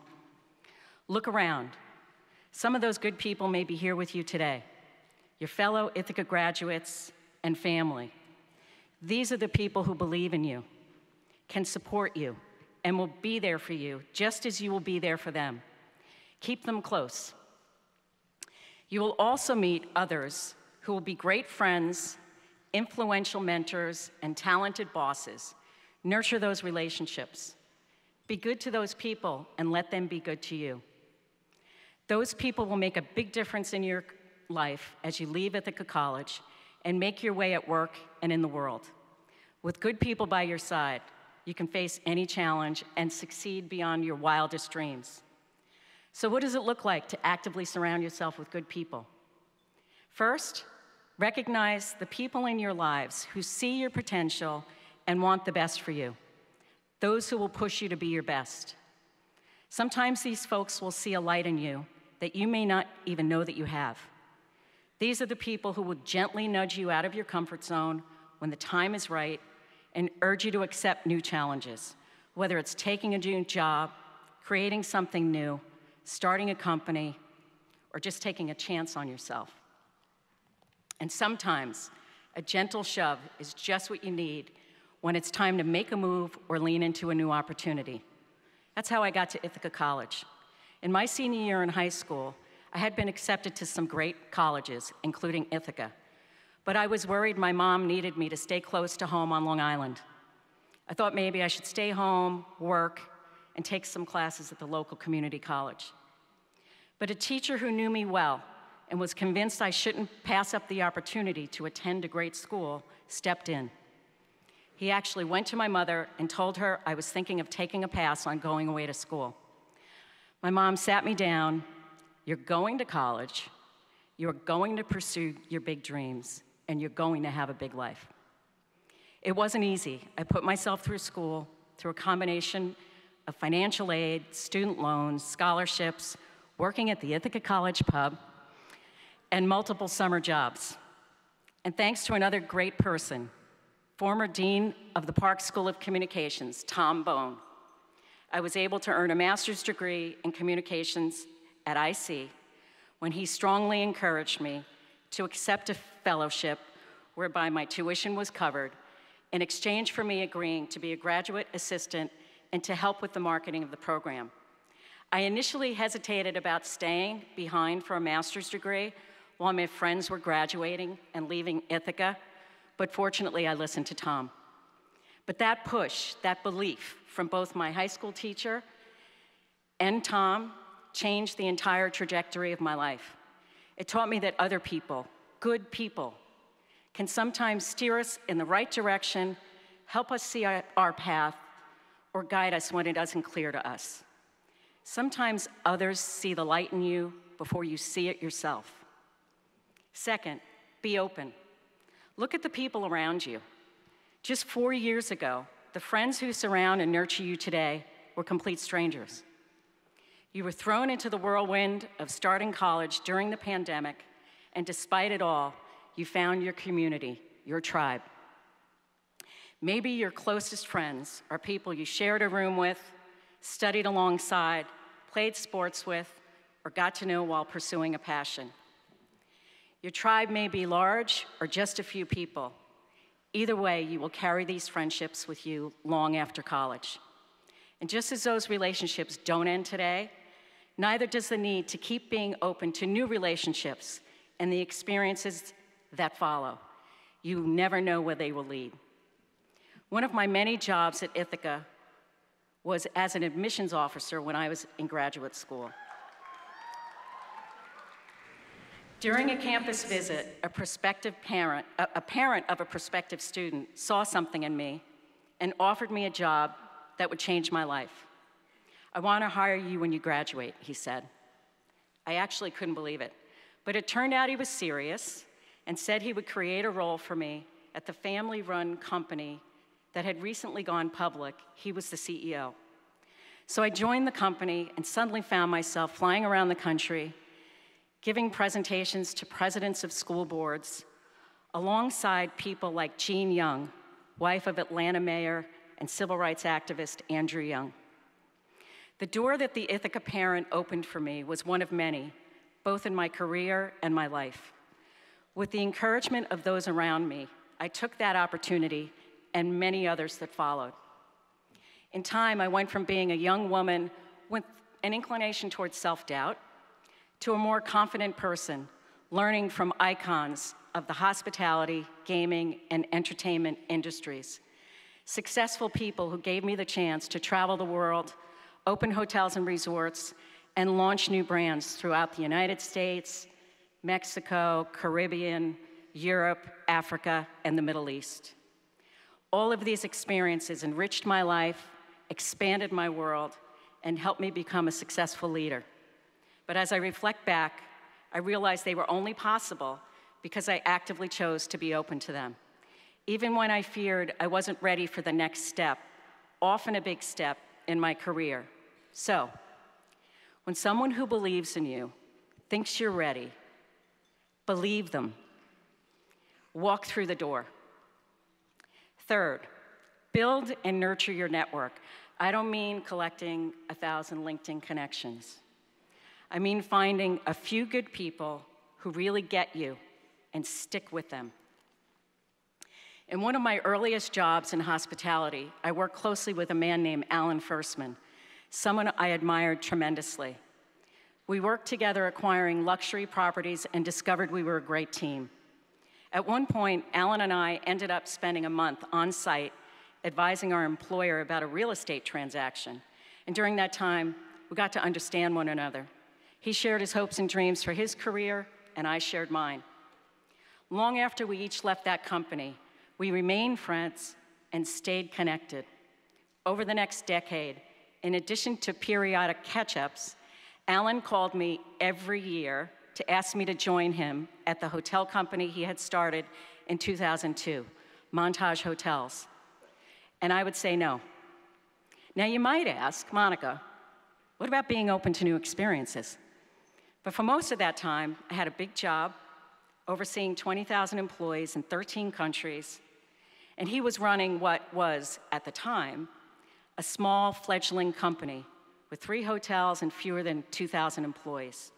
Look around. Some of those good people may be here with you today, your fellow Ithaca graduates and family. These are the people who believe in you, can support you, and will be there for you just as you will be there for them. Keep them close. You will also meet others who will be great friends, influential mentors, and talented bosses. Nurture those relationships. Be good to those people and let them be good to you. Those people will make a big difference in your life as you leave Ithaca College and make your way at work and in the world. With good people by your side, you can face any challenge and succeed beyond your wildest dreams. So what does it look like to actively surround yourself with good people? First, recognize the people in your lives who see your potential and want the best for you, those who will push you to be your best. Sometimes these folks will see a light in you that you may not even know that you have. These are the people who will gently nudge you out of your comfort zone when the time is right and urge you to accept new challenges, whether it's taking a new job, creating something new, starting a company, or just taking a chance on yourself. And sometimes a gentle shove is just what you need when it's time to make a move or lean into a new opportunity. That's how I got to Ithaca College. In my senior year in high school, I had been accepted to some great colleges, including Ithaca, but I was worried my mom needed me to stay close to home on Long Island. I thought maybe I should stay home, work, and take some classes at the local community college. But a teacher who knew me well and was convinced I shouldn't pass up the opportunity to attend a great school stepped in. He actually went to my mother and told her I was thinking of taking a pass on going away to school. My mom sat me down. You're going to college, you're going to pursue your big dreams, and you're going to have a big life. It wasn't easy. I put myself through school, through a combination of financial aid, student loans, scholarships, working at the Ithaca College pub, and multiple summer jobs. And thanks to another great person, former Dean of the Park School of Communications, Tom Bone, I was able to earn a master's degree in communications at IC when he strongly encouraged me to accept a fellowship whereby my tuition was covered in exchange for me agreeing to be a graduate assistant and to help with the marketing of the program. I initially hesitated about staying behind for a master's degree while my friends were graduating and leaving Ithaca, but fortunately I listened to Tom. But that push, that belief from both my high school teacher and Tom changed the entire trajectory of my life. It taught me that other people, good people, can sometimes steer us in the right direction, help us see our path, or guide us when it isn't clear to us. Sometimes others see the light in you before you see it yourself. Second, be open. Look at the people around you. Just 4 years ago, the friends who surround and nurture you today were complete strangers. You were thrown into the whirlwind of starting college during the pandemic, and despite it all, you found your community, your tribe. Maybe your closest friends are people you shared a room with, studied alongside, played sports with, or got to know while pursuing a passion. Your tribe may be large or just a few people. Either way, you will carry these friendships with you long after college. And just as those relationships don't end today, neither does the need to keep being open to new relationships and the experiences that follow. You never know where they will lead. One of my many jobs at Ithaca was as an admissions officer when I was in graduate school. During a campus visit, a parent of a prospective student saw something in me and offered me a job that would change my life. "I want to hire you when you graduate," he said. I actually couldn't believe it, but it turned out he was serious and said he would create a role for me at the family-run company that had recently gone public. He was the CEO. So I joined the company and suddenly found myself flying around the country, giving presentations to presidents of school boards, alongside people like Jean Young, wife of Atlanta mayor and civil rights activist Andrew Young. The door that the Ithaca parent opened for me was one of many, both in my career and my life. With the encouragement of those around me, I took that opportunity and many others that followed. In time, I went from being a young woman with an inclination towards self-doubt to a more confident person, learning from icons of the hospitality, gaming, and entertainment industries. Successful people who gave me the chance to travel the world, open hotels and resorts, and launch new brands throughout the United States, Mexico, Caribbean, Europe, Africa, and the Middle East. All of these experiences enriched my life, expanded my world, and helped me become a successful leader. But as I reflect back, I realized they were only possible because I actively chose to be open to them. Even when I feared I wasn't ready for the next step, often a big step in my career. So, when someone who believes in you thinks you're ready, believe them. Walk through the door. Third, build and nurture your network. I don't mean collecting 1,000 LinkedIn connections. I mean finding a few good people who really get you and stick with them. In one of my earliest jobs in hospitality, I worked closely with a man named Alan Firstman, someone I admired tremendously. We worked together acquiring luxury properties and discovered we were a great team. At one point, Alan and I ended up spending a month on site advising our employer about a real estate transaction. And during that time, we got to understand one another. He shared his hopes and dreams for his career, and I shared mine. Long after we each left that company, we remained friends and stayed connected. Over the next decade, in addition to periodic catch-ups, Alan called me every year to ask me to join him at the hotel company he had started in 2002, Montage Hotels. And I would say no. Now you might ask, Monica, what about being open to new experiences? But for most of that time, I had a big job, overseeing 20,000 employees in 13 countries, and he was running what was, at the time, a small fledgling company with 3 hotels and fewer than 2,000 employees.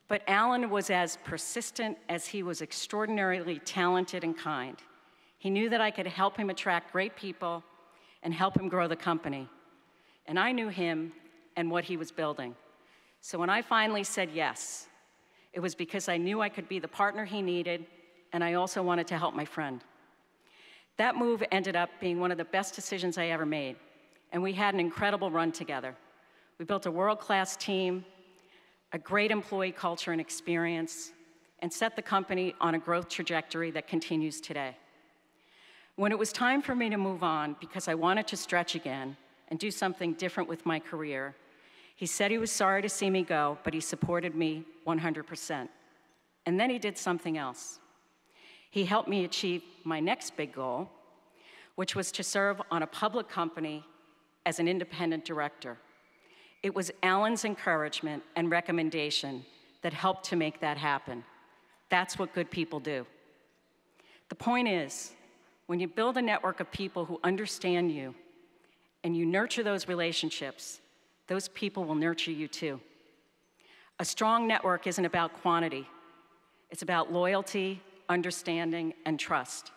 But Alan was as persistent as he was extraordinarily talented and kind. He knew that I could help him attract great people and help him grow the company. And I knew him and what he was building. So when I finally said yes, it was because I knew I could be the partner he needed, and I also wanted to help my friend. That move ended up being one of the best decisions I ever made, and we had an incredible run together. We built a world-class team, a great employee culture and experience, and set the company on a growth trajectory that continues today. When it was time for me to move on because I wanted to stretch again and do something different with my career, he said he was sorry to see me go, but he supported me 100%. And then he did something else. He helped me achieve my next big goal, which was to serve on a public company as an independent director. It was Alan's encouragement and recommendation that helped to make that happen. That's what good people do. The point is, when you build a network of people who understand you and you nurture those relationships, those people will nurture you too. A strong network isn't about quantity. It's about loyalty, understanding, and trust.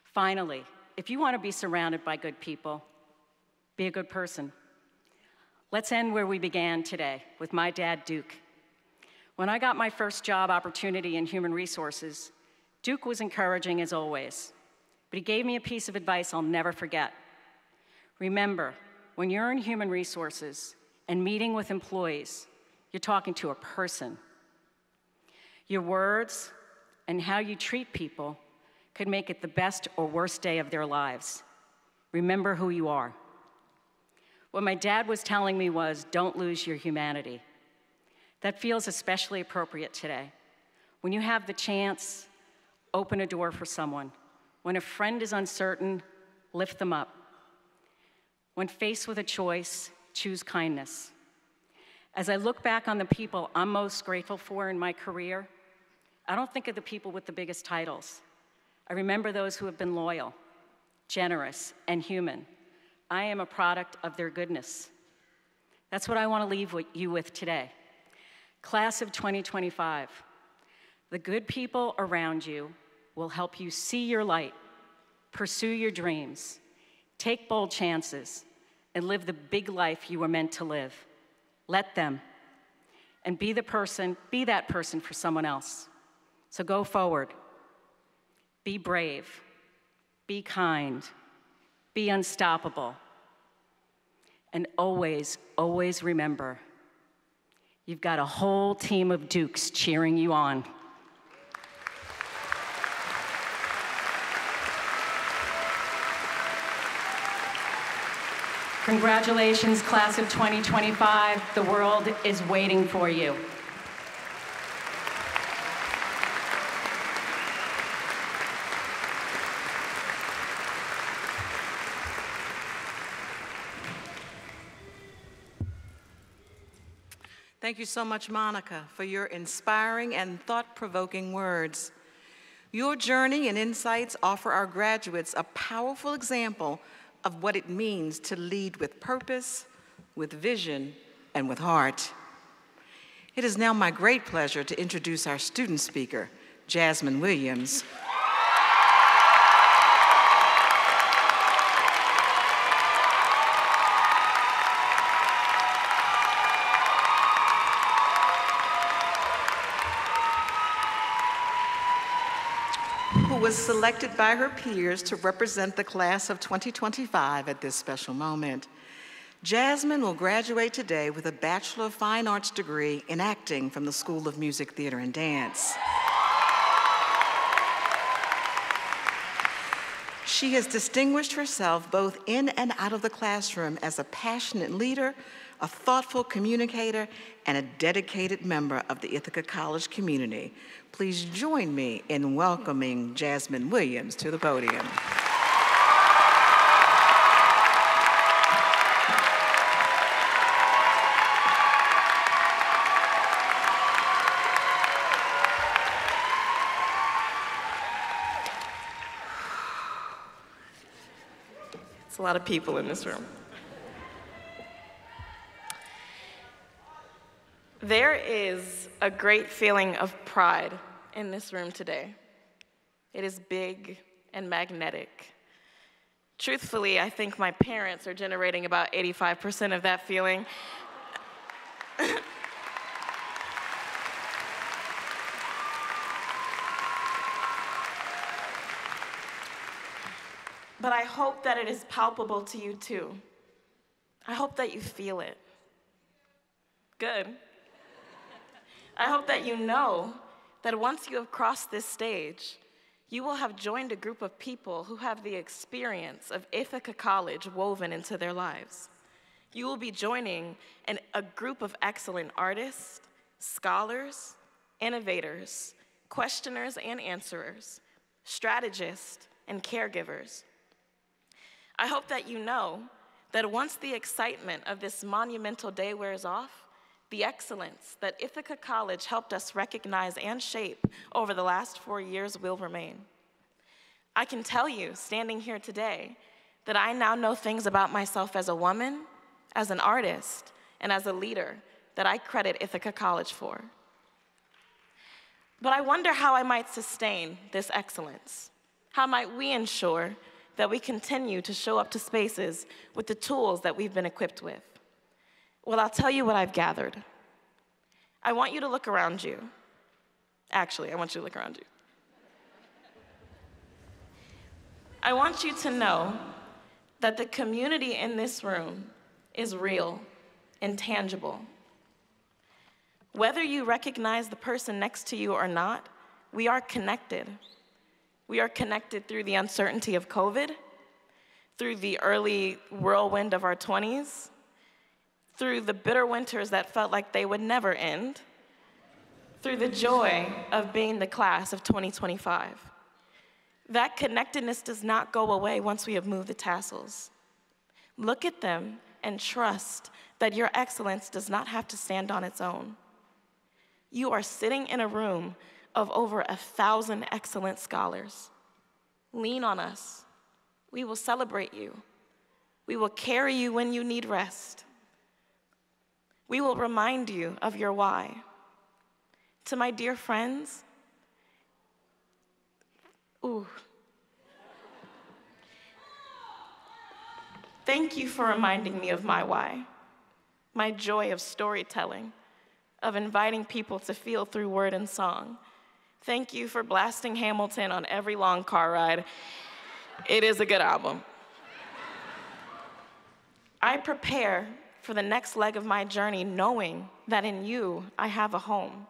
Finally, if you want to be surrounded by good people, be a good person. Let's end where we began today, with my dad, Duke. When I got my first job opportunity in human resources, Duke was encouraging as always, but he gave me a piece of advice I'll never forget. Remember, when you're in human resources and meeting with employees, you're talking to a person. Your words and how you treat people could make it the best or worst day of their lives. Remember who you are. What my dad was telling me was, don't lose your humanity. That feels especially appropriate today. When you have the chance, open a door for someone. When a friend is uncertain, lift them up. When faced with a choice, choose kindness. As I look back on the people I'm most grateful for in my career, I don't think of the people with the biggest titles. I remember those who have been loyal, generous, and human. I am a product of their goodness. That's what I want to leave you with today. Class of 2025, the good people around you will help you see your light, pursue your dreams, take bold chances, and live the big life you were meant to live. Let them, and be that person for someone else. So go forward, be brave, be kind, be unstoppable, and always, always remember, you've got a whole team of Dukes cheering you on. Congratulations, class of 2025. The world is waiting for you. Thank you so much, Monica, for your inspiring and thought-provoking words. Your journey and insights offer our graduates a powerful example of what it means to lead with purpose, with vision, and with heart. It is now my great pleasure to introduce our student speaker, Jasmine Williams. Who was selected by her peers to represent the class of 2025 at this special moment. Jasmine will graduate today with a Bachelor of Fine Arts degree in acting from the School of Music, Theater, and Dance. She has distinguished herself both in and out of the classroom as a passionate leader, a thoughtful communicator, and a dedicated member of the Ithaca College community. Please join me in welcoming Jasmine Williams to the podium. It's a lot of people in this room. There is a great feeling of pride in this room today. It is big and magnetic. Truthfully, I think my parents are generating about 85% of that feeling. But I hope that it is palpable to you too. I hope that you feel it. Good. I hope that you know that once you have crossed this stage, you will have joined a group of people who have the experience of Ithaca College woven into their lives. You will be joining a group of excellent artists, scholars, innovators, questioners and answerers, strategists, and caregivers. I hope that you know that once the excitement of this monumental day wears off, the excellence that Ithaca College helped us recognize and shape over the last 4 years will remain. I can tell you, standing here today, that I now know things about myself as a woman, as an artist, and as a leader that I credit Ithaca College for. But I wonder how I might sustain this excellence. How might we ensure that we continue to show up to spaces with the tools that we've been equipped with? Well, I'll tell you what I've gathered. I want you to look around you. Actually, I want you to look around you. I want you to know that the community in this room is real and tangible. Whether you recognize the person next to you or not, we are connected. We are connected through the uncertainty of COVID, through the early whirlwind of our 20s, through the bitter winters that felt like they would never end, through the joy of being the class of 2025. That connectedness does not go away once we have moved the tassels. Look at them and trust that your excellence does not have to stand on its own. You are sitting in a room of over 1,000 excellent scholars. Lean on us. We will celebrate you. We will carry you when you need rest. We will remind you of your why. To my dear friends, thank you for reminding me of my why, my joy of storytelling, of inviting people to feel through word and song. Thank you for blasting Hamilton on every long car ride. It is a good album. I prepare for the next leg of my journey knowing that in you I have a home.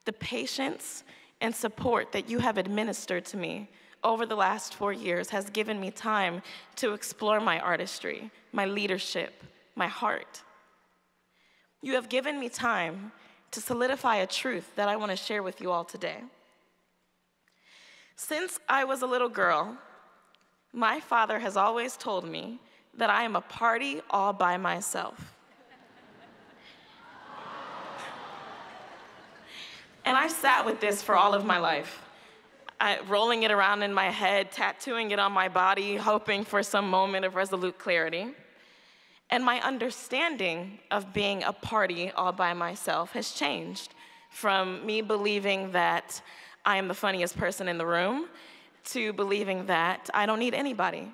The patience and support that you have administered to me over the last 4 years has given me time to explore my artistry, my leadership, my heart. You have given me time to solidify a truth that I want to share with you all today. Since I was a little girl, my father has always told me that I am a party all by myself. And I've sat with this for all of my life, rolling it around in my head, tattooing it on my body, hoping for some moment of resolute clarity. And my understanding of being a party all by myself has changed from me believing that I am the funniest person in the room to believing that I don't need anybody.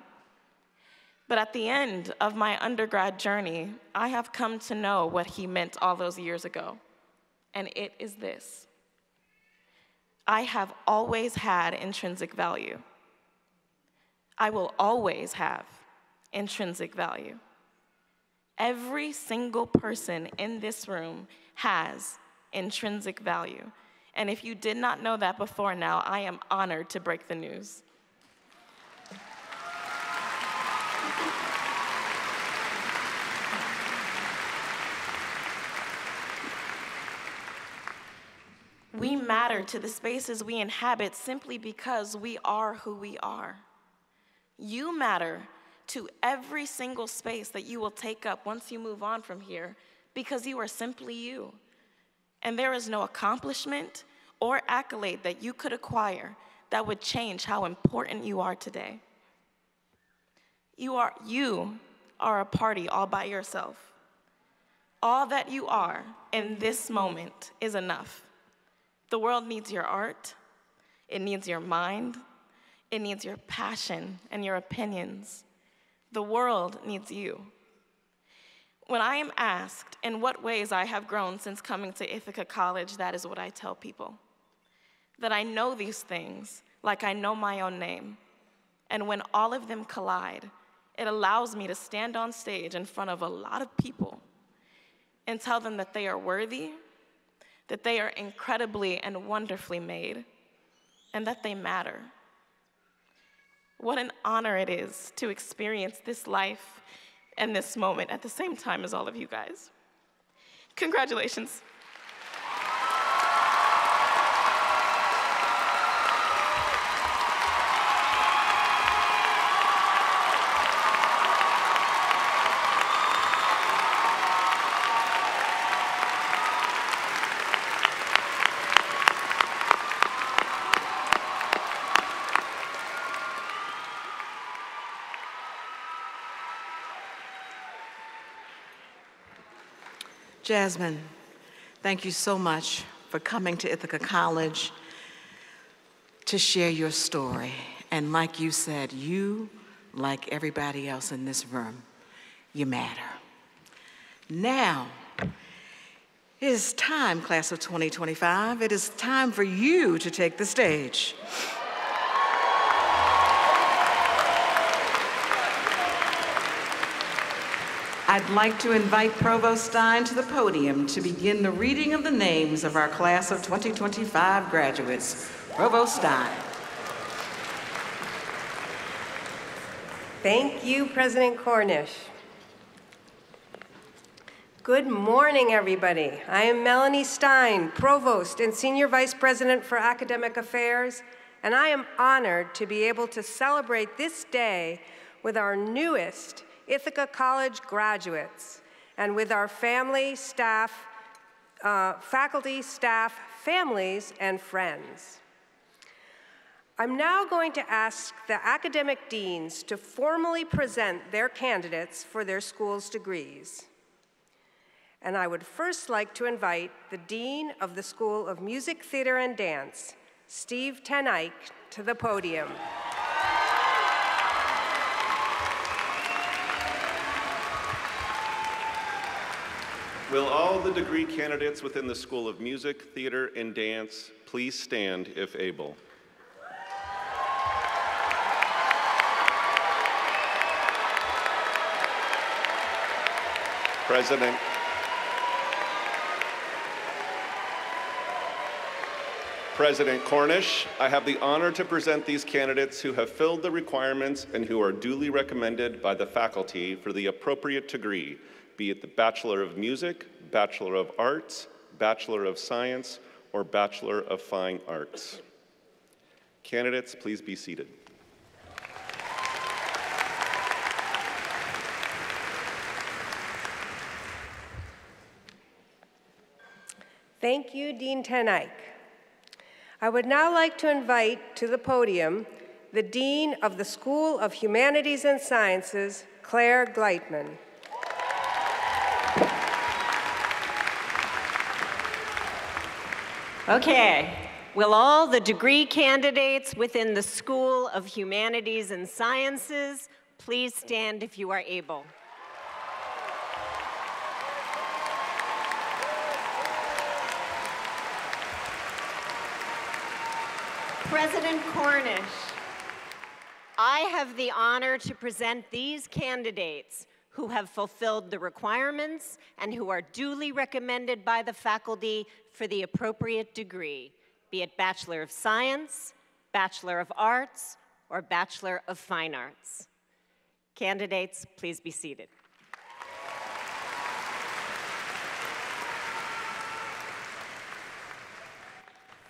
But at the end of my undergrad journey, I have come to know what he meant all those years ago, and it is this. I have always had intrinsic value. I will always have intrinsic value. Every single person in this room has intrinsic value. And if you did not know that before now, I am honored to break the news. We matter to the spaces we inhabit simply because we are who we are. You matter to every single space that you will take up once you move on from here because you are simply you. And there is no accomplishment or accolade that you could acquire that would change how important you are today. You are a party all by yourself. All that you are in this moment is enough. The world needs your art, it needs your mind, it needs your passion and your opinions. The world needs you. When I am asked in what ways I have grown since coming to Ithaca College, that is what I tell people. That I know these things like I know my own name. And when all of them collide, it allows me to stand on stage in front of a lot of people and tell them that they are worthy, that they are incredibly and wonderfully made, and that they matter. What an honor it is to experience this life and this moment at the same time as all of you guys. Congratulations. Jasmine, thank you so much for coming to Ithaca College to share your story. And like you said, you, like everybody else in this room, you matter. Now, it is time, class of 2025, it is time for you to take the stage. I'd like to invite Provost Stein to the podium to begin the reading of the names of our class of 2025 graduates. Provost Stein. Thank you, President Cornish. Good morning, everybody. I am Melanie Stein, Provost and Senior Vice President for Academic Affairs, and I am honored to be able to celebrate this day with our newest Ithaca College graduates and with our family, staff, faculty, staff, families, and friends. I'm now going to ask the academic deans to formally present their candidates for their school's degrees. And I would first like to invite the Dean of the School of Music, Theater, and Dance, Steve Ten Eyck, to the podium. Will all the degree candidates within the School of Music, Theater, and Dance please stand if able? President Cornish, I have the honor to present these candidates who have filled the requirements and who are duly recommended by the faculty for the appropriate degree, be it the Bachelor of Music, Bachelor of Arts, Bachelor of Science, or Bachelor of Fine Arts. Candidates, please be seated. Thank you, Dean Ten Eyck. I would now like to invite to the podium the Dean of the School of Humanities and Sciences, Claire Gleitman. Okay, will all the degree candidates within the School of Humanities and Sciences please stand if you are able? President Cornish, I have the honor to present these candidates who have fulfilled the requirements and who are duly recommended by the faculty for the appropriate degree, be it Bachelor of Science, Bachelor of Arts, or Bachelor of Fine Arts. Candidates, please be seated.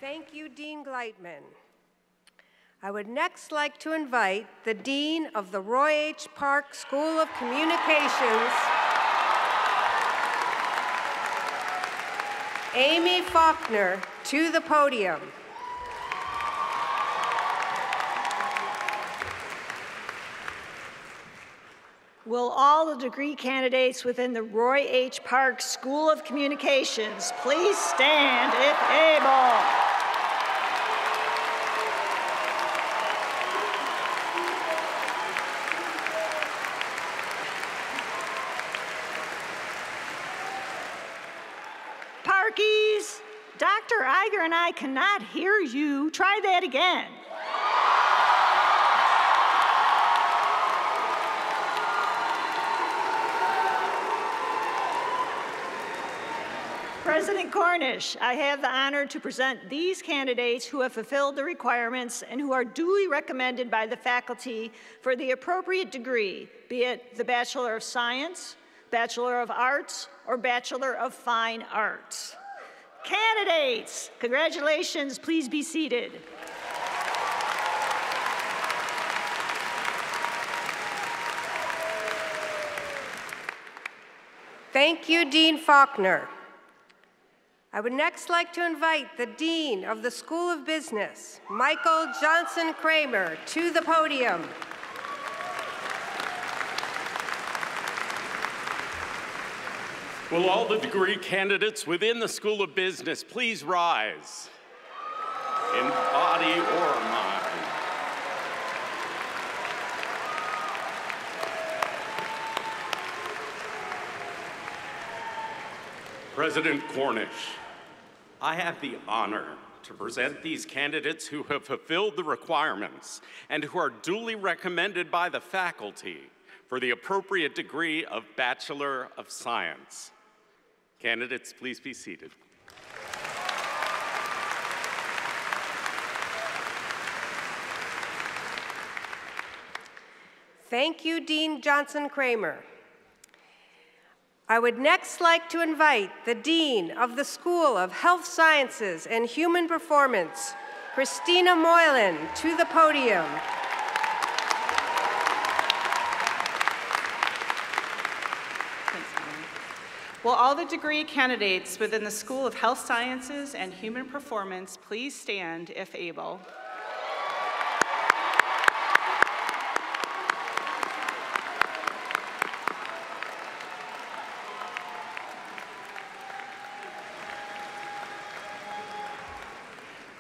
Thank you, Dean Gleitman. I would next like to invite the Dean of the Roy H. Park School of Communications, Amy Faulkner, to the podium. Will all the degree candidates within the Roy H. Park School of Communications please stand if able? Parkies, Dr. Iger and I cannot hear you. Try that again. President Cornish, I have the honor to present these candidates who have fulfilled the requirements and who are duly recommended by the faculty for the appropriate degree, be it the Bachelor of Science, Bachelor of Arts, or Bachelor of Fine Arts. Candidates, congratulations, please be seated. Thank you, Dean Faulkner. I would next like to invite the Dean of the School of Business, Michael Johnson Kramer, to the podium. Will all the degree candidates within the School of Business please rise in body or mind? President Cornish, I have the honor to present these candidates who have fulfilled the requirements and who are duly recommended by the faculty for the appropriate degree of Bachelor of Science. Candidates, please be seated. Thank you, Dean Johnson Kramer. I would next like to invite the Dean of the School of Health Sciences and Human Performance, Christina Moylan, to the podium. Will all the degree candidates within the School of Health Sciences and Human Performance please stand if able?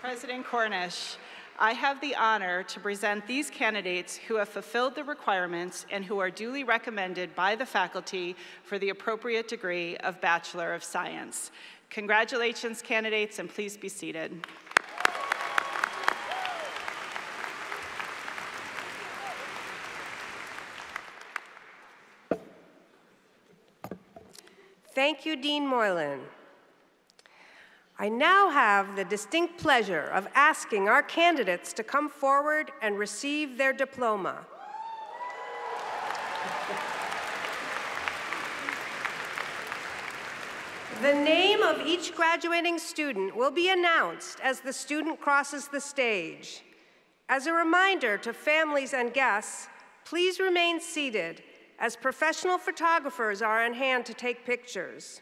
President Cornish, I have the honor to present these candidates who have fulfilled the requirements and who are duly recommended by the faculty for the appropriate degree of Bachelor of Science. Congratulations, candidates, and please be seated. Thank you, Dean Moylan. I now have the distinct pleasure of asking our candidates to come forward and receive their diploma. The name of each graduating student will be announced as the student crosses the stage. As a reminder to families and guests, please remain seated as professional photographers are on hand to take pictures.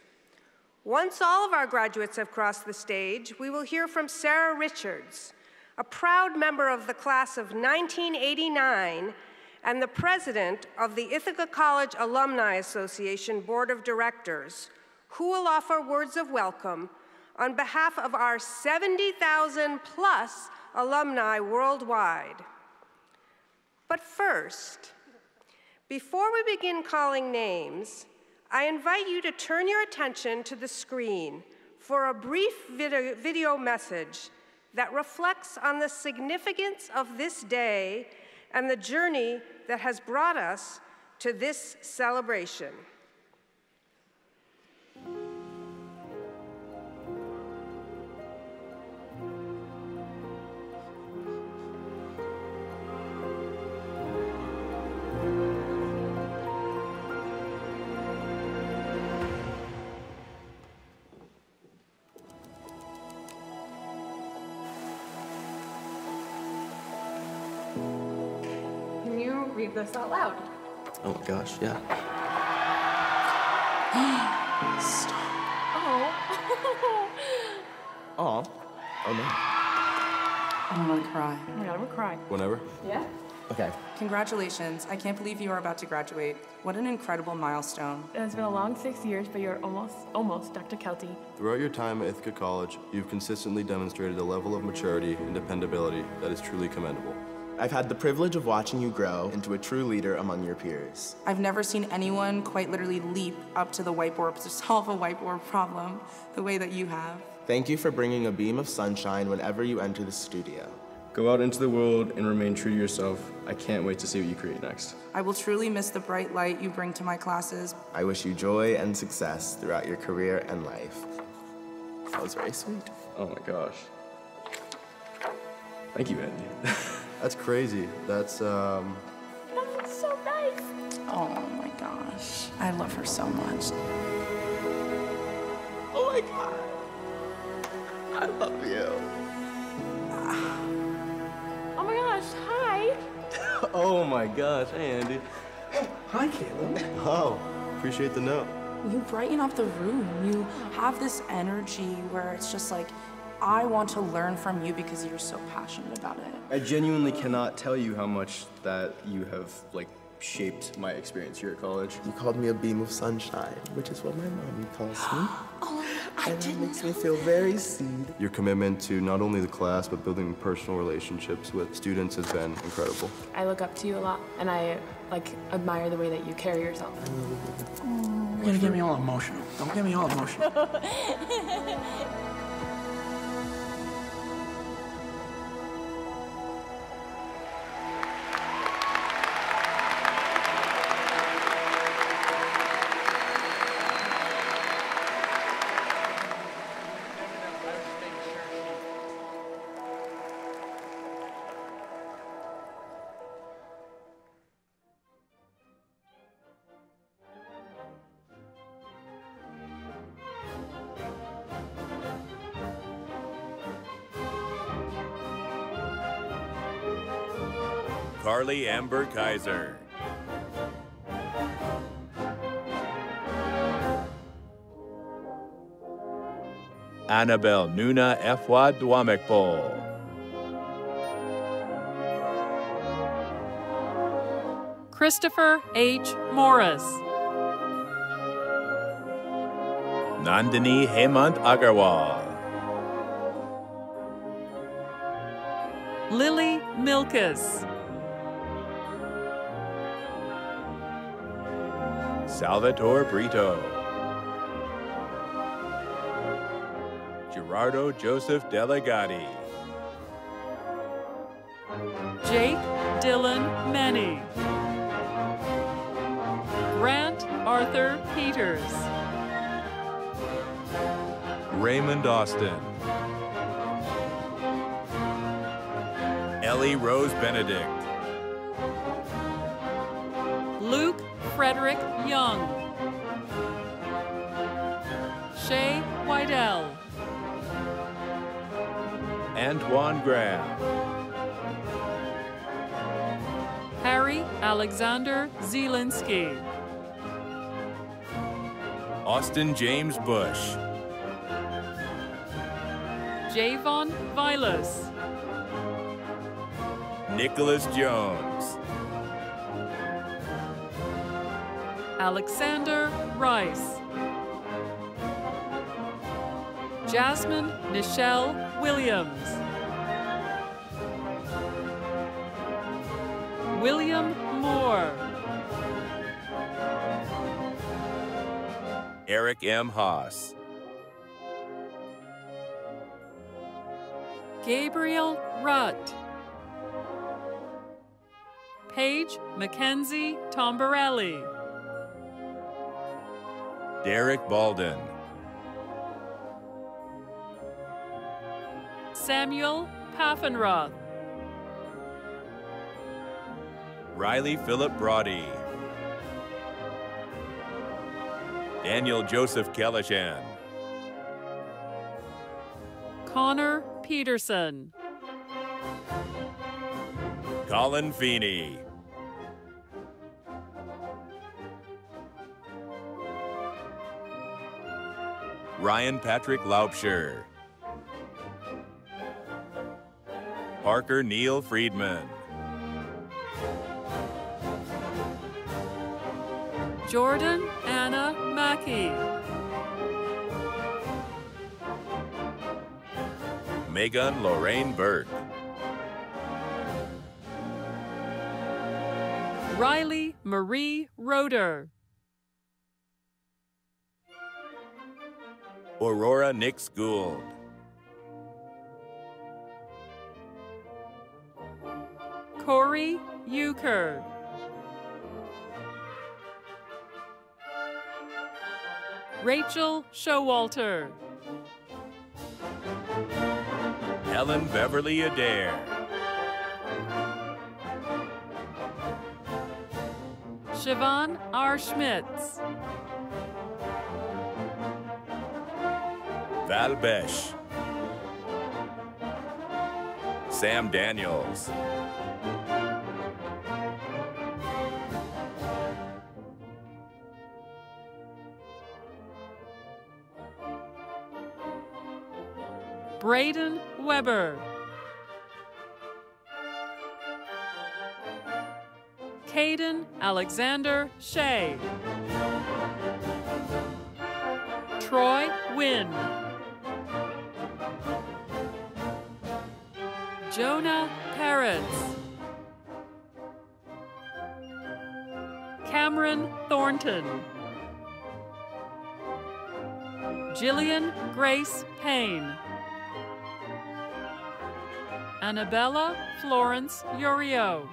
Once all of our graduates have crossed the stage, we will hear from Sarah Richards, a proud member of the class of 1989 and the president of the Ithaca College Alumni Association Board of Directors, who will offer words of welcome on behalf of our 70,000 plus alumni worldwide. But first, before we begin calling names, I invite you to turn your attention to the screen for a brief video message that reflects on the significance of this day and the journey that has brought us to this celebration. Read this out loud. Oh my gosh, yeah. Stop. Oh. Aw. Oh no. I'm gonna cry. Oh my god, I'm gonna cry. Whenever? Yeah? Okay. Congratulations. I can't believe you are about to graduate. What an incredible milestone. It's been a long 6 years, but you're almost Dr. Kelty. Throughout your time at Ithaca College, you've consistently demonstrated a level of maturity and dependability that is truly commendable. I've had the privilege of watching you grow into a true leader among your peers. I've never seen anyone quite literally leap up to the whiteboard to solve a whiteboard problem the way that you have. Thank you for bringing a beam of sunshine whenever you enter the studio. Go out into the world and remain true to yourself. I can't wait to see what you create next. I will truly miss the bright light you bring to my classes. I wish you joy and success throughout your career and life. That was very sweet. Oh my gosh. Thank you, Andy. That's crazy. That's That was so nice. Oh my gosh. I love her so much. Oh my god. I love you. Oh my gosh, hi. Oh my gosh, hey Andy. Hi, Caleb. Oh, appreciate the note. You brighten up the room. You have this energy where it's just like, I want to learn from you because you're so passionate about it. I genuinely cannot tell you how much that you have, shaped my experience here at college. You called me a beam of sunshine, which is what my mommy calls me. Oh, and that makes me feel very seen. Your commitment to not only the class, but building personal relationships with students has been incredible. I look up to you a lot, and I, admire the way that you carry yourself. You're gonna get me all emotional. Don't get me all emotional. Carly Amber Kaiser. Annabelle Nuna Efwa Dwamekpol. Christopher H. Morris. Nandini Hemant Agarwal. Lily Milkus. Salvatore Brito. Gerardo Joseph Delegati. Jake Dylan Menny. Grant Arthur Peters. Raymond Austin. Ellie Rose Benedict. Luke Frederick Young. Shay Wydell. Antoine Graham. Harry Alexander Zielinski. Austin James Bush. Javon Vilas. Nicholas Jones. Alexander Rice. Jasmine Nichelle Williams. William Moore. Eric M. Haas. Gabriel Rutt. Paige Mackenzie Tombarelli. Derek Balden. Samuel Paffenroth. Riley Philip Brody. Daniel Joseph Kellishan. Connor Peterson. Colin Feeney. Ryan Patrick Laupscher. Parker Neil Friedman. Jordan Anna Mackey. Megan Lorraine Burke. Riley Marie Roeder. Aurora Nix Gould. Corey Euchre. Rachel Showalter. Helen Beverly Adair. Siobhan R. Schmitz. Val Besh. Sam Daniels. Braden Weber. Caden Alexander Shea. Troy Wynn. Jonah Peretz. Cameron Thornton. Jillian Grace Payne. Annabella Florence Urio.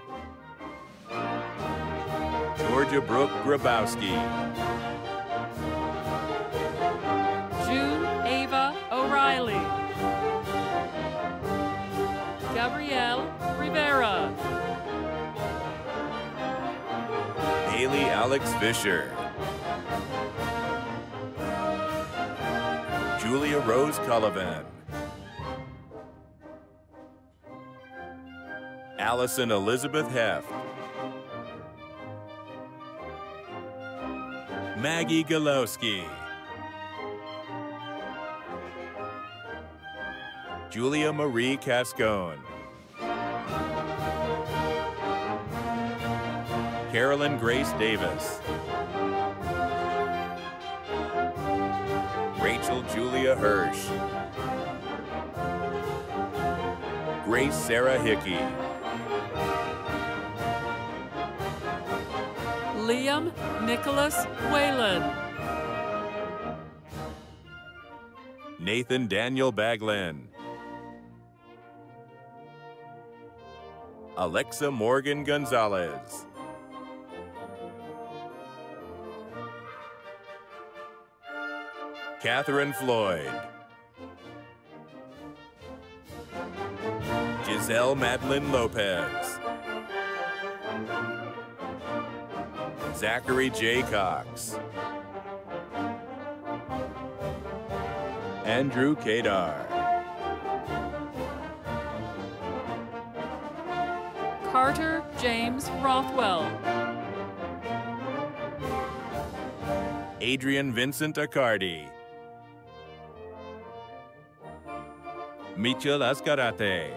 Georgia Brooke Grabowski. June Ava O'Reilly. Gabrielle Rivera. Haley Alex Fisher. Julia Rose Cullivan. Allison Elizabeth Heft. Maggie Galowski. Julia Marie Cascone. Carolyn Grace Davis. Rachel Julia Hirsch. Grace Sarah Hickey. Liam Nicholas Whalen. Nathan Daniel Baglin. Alexa Morgan Gonzalez. Catherine Floyd. Giselle Madeline Lopez. Zachary J. Cox. Andrew Kadar. Carter James Rothwell. Adrian Vincent Accardi. Mitchell Ascarate.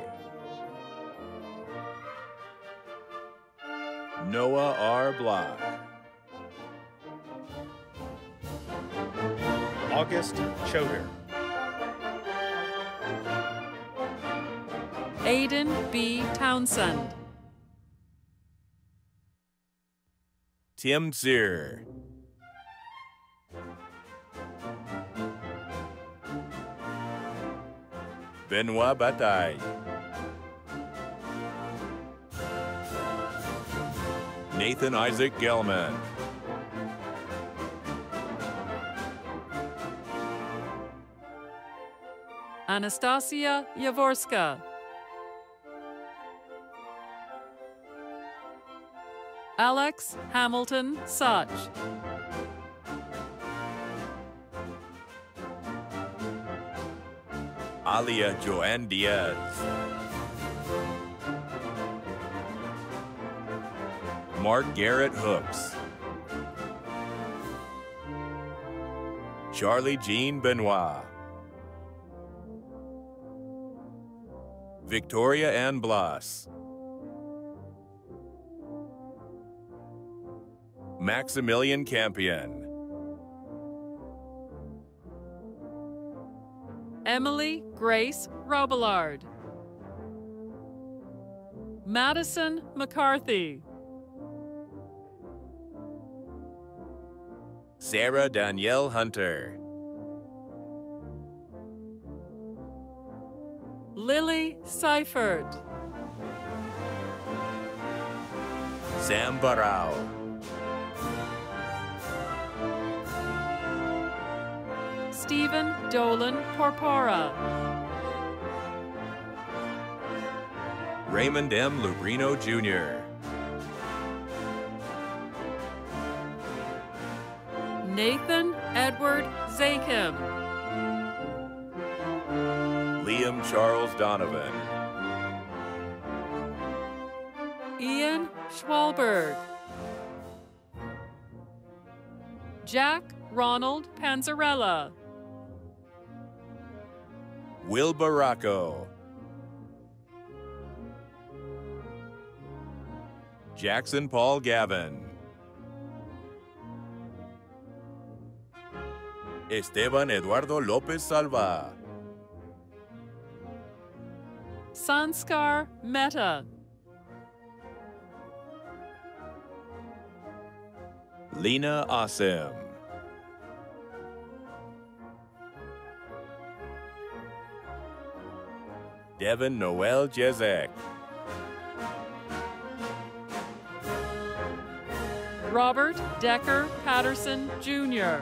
Noah R. Block. August Choder. Aiden B. Townsend. Tim Zier. Benoit Bataille. Nathan Isaac Gelman. Anastasia Yavorska. Alex Hamilton Such. Alia Joanne Diaz. Mark Garrett Hooks. Charlie Jean Benoit. Victoria Ann Bloss. Maximilian Campion. Emily Grace Robillard. Madison McCarthy. Sarah Danielle Hunter. Lily Seifert. Sam Barao. Stephen Dolan Porpora. Raymond M. Lubrino Jr. Nathan Edward Zakim. Liam Charles Donovan. Ian Schwalberg. Jack Ronald Panzarella. Will Baracco. Jackson Paul Gavin. Esteban Eduardo Lopez Salva. Sanskar Mehta. Lena Asim. Devin Noel Jezek. Robert Decker Patterson Jr.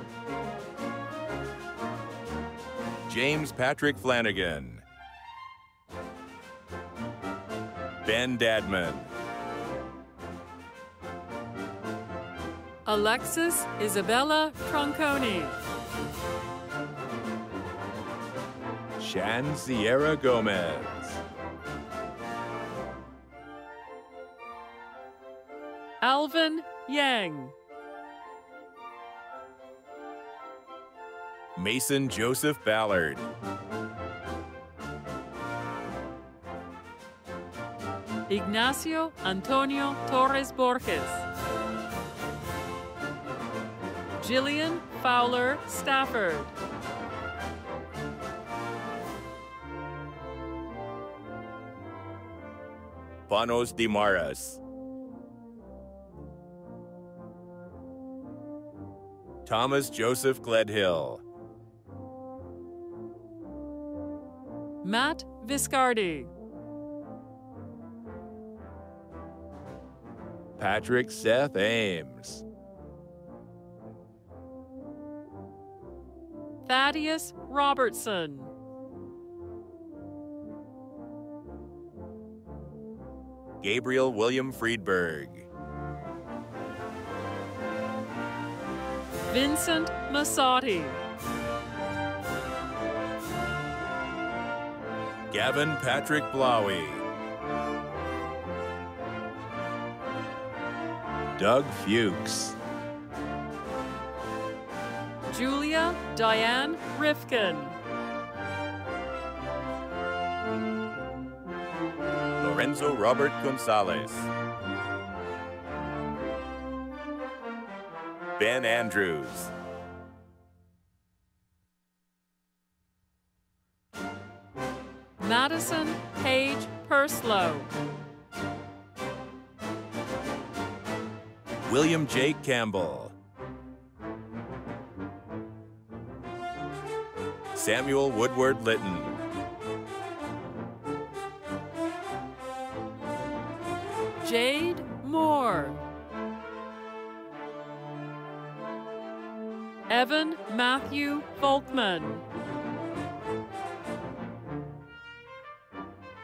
James Patrick Flanagan. Ben Dadman. Alexis Isabella Tronconi. Shan Sierra Gomez. Alvin Yang. Mason Joseph Ballard. Ignacio Antonio Torres Borges. Jillian Fowler Stafford. Panos Dimaras. Thomas Joseph Gledhill. Matt Viscardi. Patrick Seth Ames. Thaddeus Robertson. Gabriel William Friedberg. Vincent Massotti. Gavin Patrick Blowy. Doug Fuchs. Julia Diane Rifkin. Lorenzo Robert Gonzalez. Ben Andrews. Madison Page Purslow. William Jake Campbell. Samuel Woodward Litton. Jade Moore. Evan Matthew Volkman.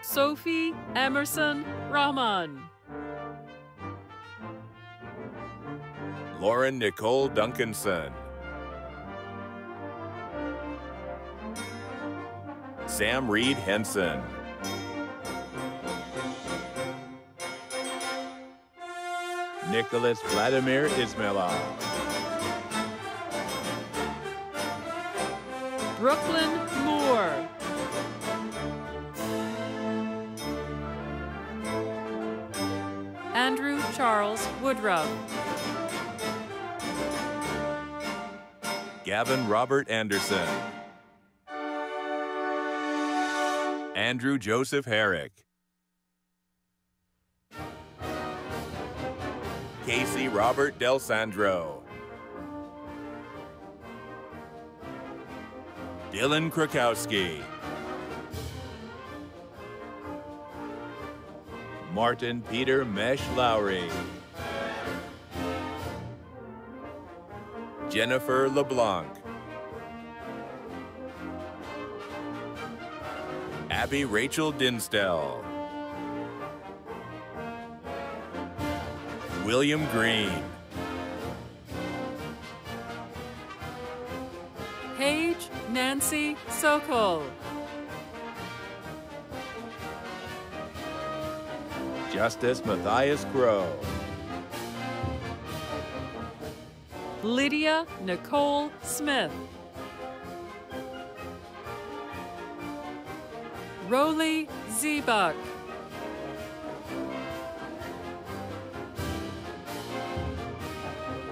Sophie Emerson Rahman. Lauren Nicole Duncanson. Sam Reed Henson. Nicholas Vladimir Ismailov. Brooklyn Moore. Andrew Charles Woodruff. Gavin Robert Anderson. Andrew Joseph Herrick. Casey Robert Del Sandro. Dylan Krakowski. Martin Peter Mesh Lowry. Jennifer LeBlanc. Abby Rachel Dinsdale. William Green. Paige Nancy Sokol. Justice Matthias Crow. Lydia Nicole Smith. Roly Zebuck.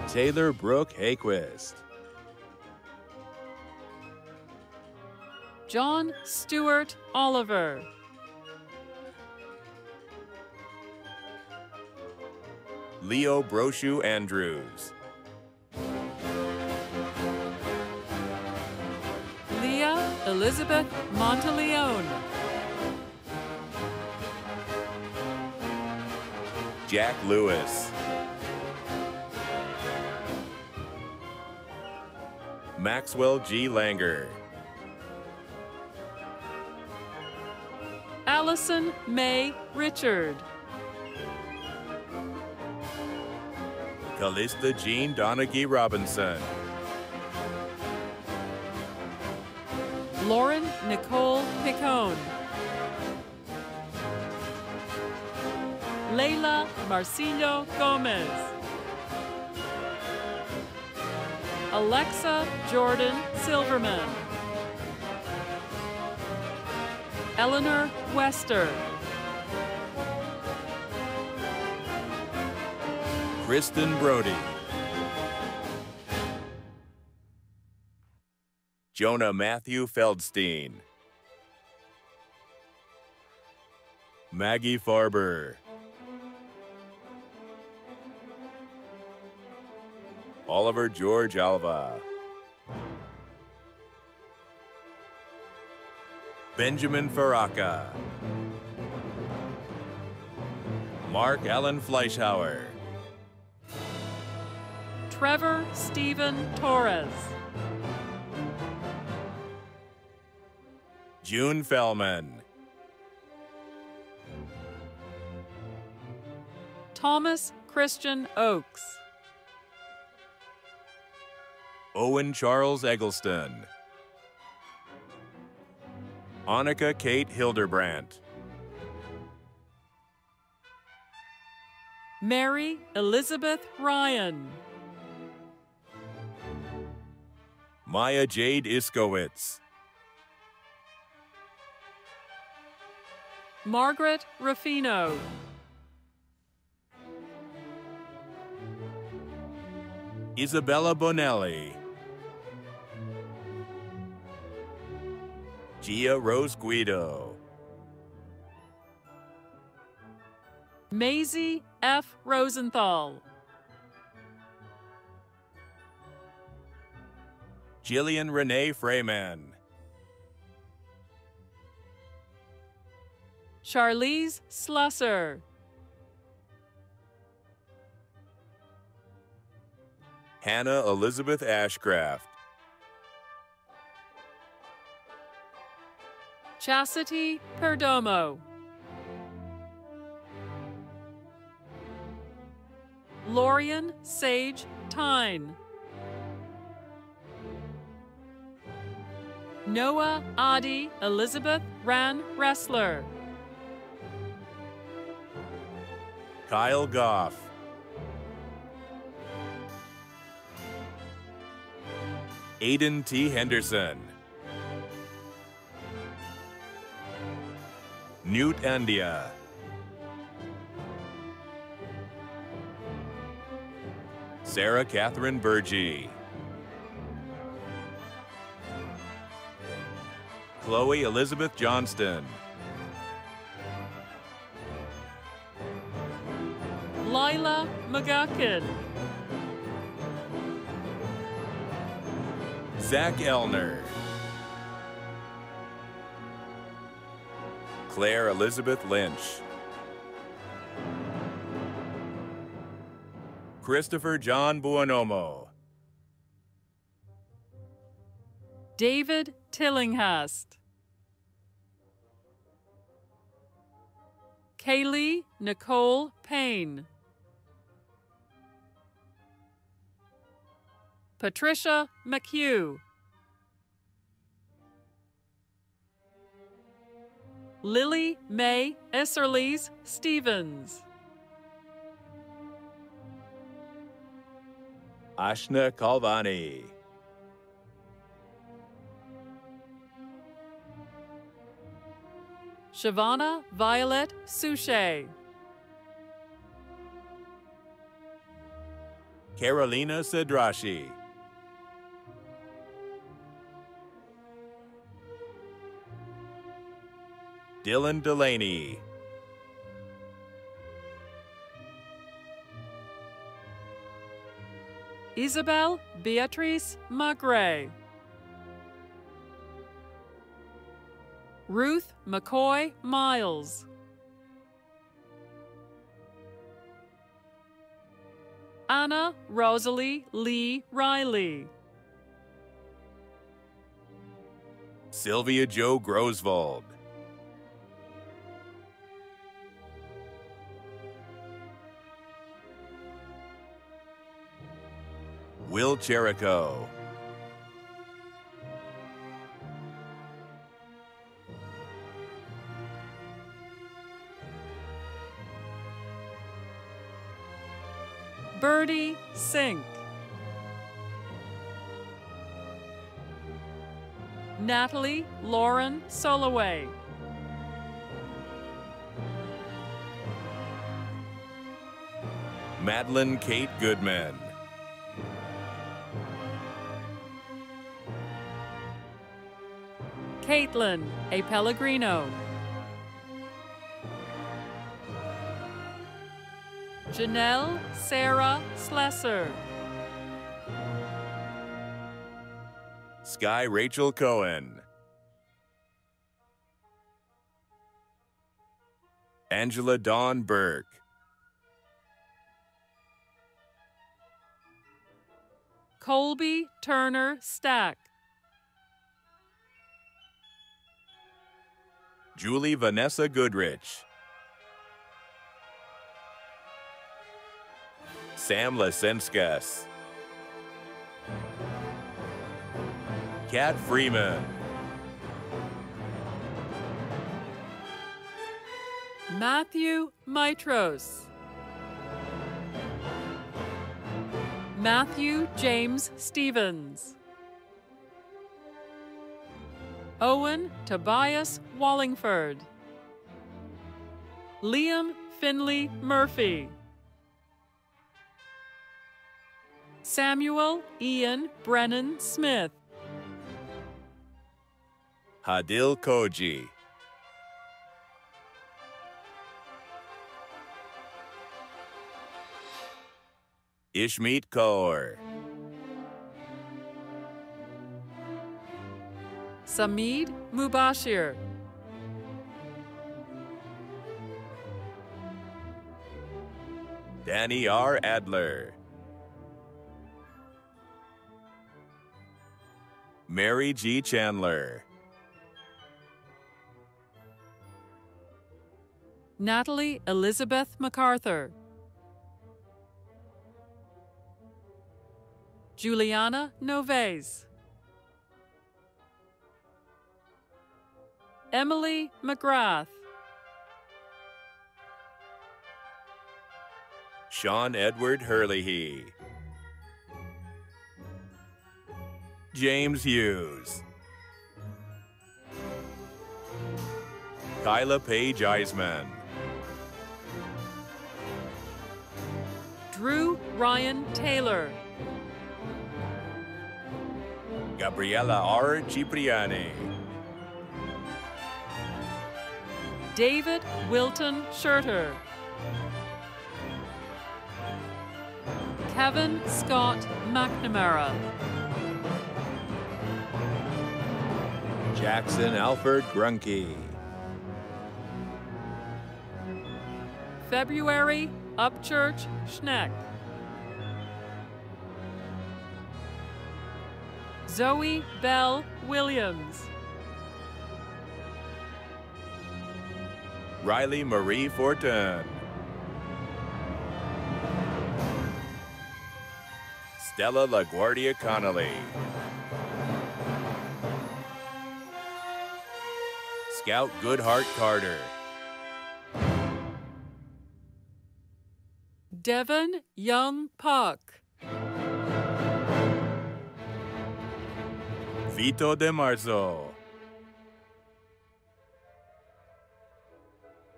Taylor Brooke Hayquist. John Stewart Oliver. Leo Brochu Andrews. Leah Elizabeth Monteleone. Jack Lewis. Maxwell G. Langer. Allison May Richard. Callista Jean Donaghy Robinson. Lauren Nicole Picone. Leila Marcino Gomez. Alexa Jordan Silverman. Eleanor Wester. Kristen Brody. Jonah Matthew Feldstein. Maggie Farber. Oliver George Alva. Benjamin Faraka. Mark Allen Fleischhauer. Trevor Stephen Torres. June Fellman. Thomas Christian Oakes. Owen Charles Eggleston. Annika Kate Hildebrandt. Mary Elizabeth Ryan. Maya Jade Iskowitz. Margaret Ruffino. Isabella Bonelli. Gia Rose Guido. Maisie F. Rosenthal. Jillian Renee Freeman. Charlize Slusser. Hannah Elizabeth Ashcraft. Chastity Perdomo. Lorian Sage Tyne. Noah Adi Elizabeth Ran Wrestler. Kyle Goff. Aiden T. Henderson. Newt Andia. Sarah Catherine Burgee. Chloe Elizabeth Johnston. Lila McGuckin. Zach Elner. Claire Elizabeth Lynch. Christopher John Buonomo. David Tillinghast. Kaylee Nicole Payne. Patricia McHugh. Lily Mae Esserlies Stevens. Ashna Kalvani. Shavana Violet Suchet. Carolina Sedrashi. Dylan Delaney. Isabel Beatrice Magray. Ruth McCoy Miles. Anna Rosalie Lee Riley. Sylvia Jo Grosvold. Will Cherico. Birdie Sink. Natalie Lauren Soloway. Madeline Kate Goodman. Caitlin A. Pellegrino. Janelle Sarah Slesser. Sky Rachel Cohen. Angela Dawn Burke. Colby Turner Stack. Julie Vanessa Goodrich. Sam Lasenskas. Kat Freeman. Matthew Mitros. Matthew James Stevens. Owen Tobias Wallingford. Liam Finley Murphy. Samuel Ian Brennan Smith. Hadil Koji. Ishmeet Kaur. Samid Mubashir. Danny R. Adler. Mary G. Chandler. Natalie Elizabeth MacArthur. Juliana Noves. Emily McGrath. Sean Edward Hurley. James Hughes. Kyla Page Eisman. Drew Ryan Taylor. Gabriela R. Cipriani. David Wilton Scherter. Kevin Scott McNamara. Jackson Alfred Grunke. February Upchurch Schneck. Zoe Bell Williams. Riley Marie Fortin. Stella LaGuardia Connolly. Scout Goodhart Carter. Devon Young Puck. Vito De Marzo.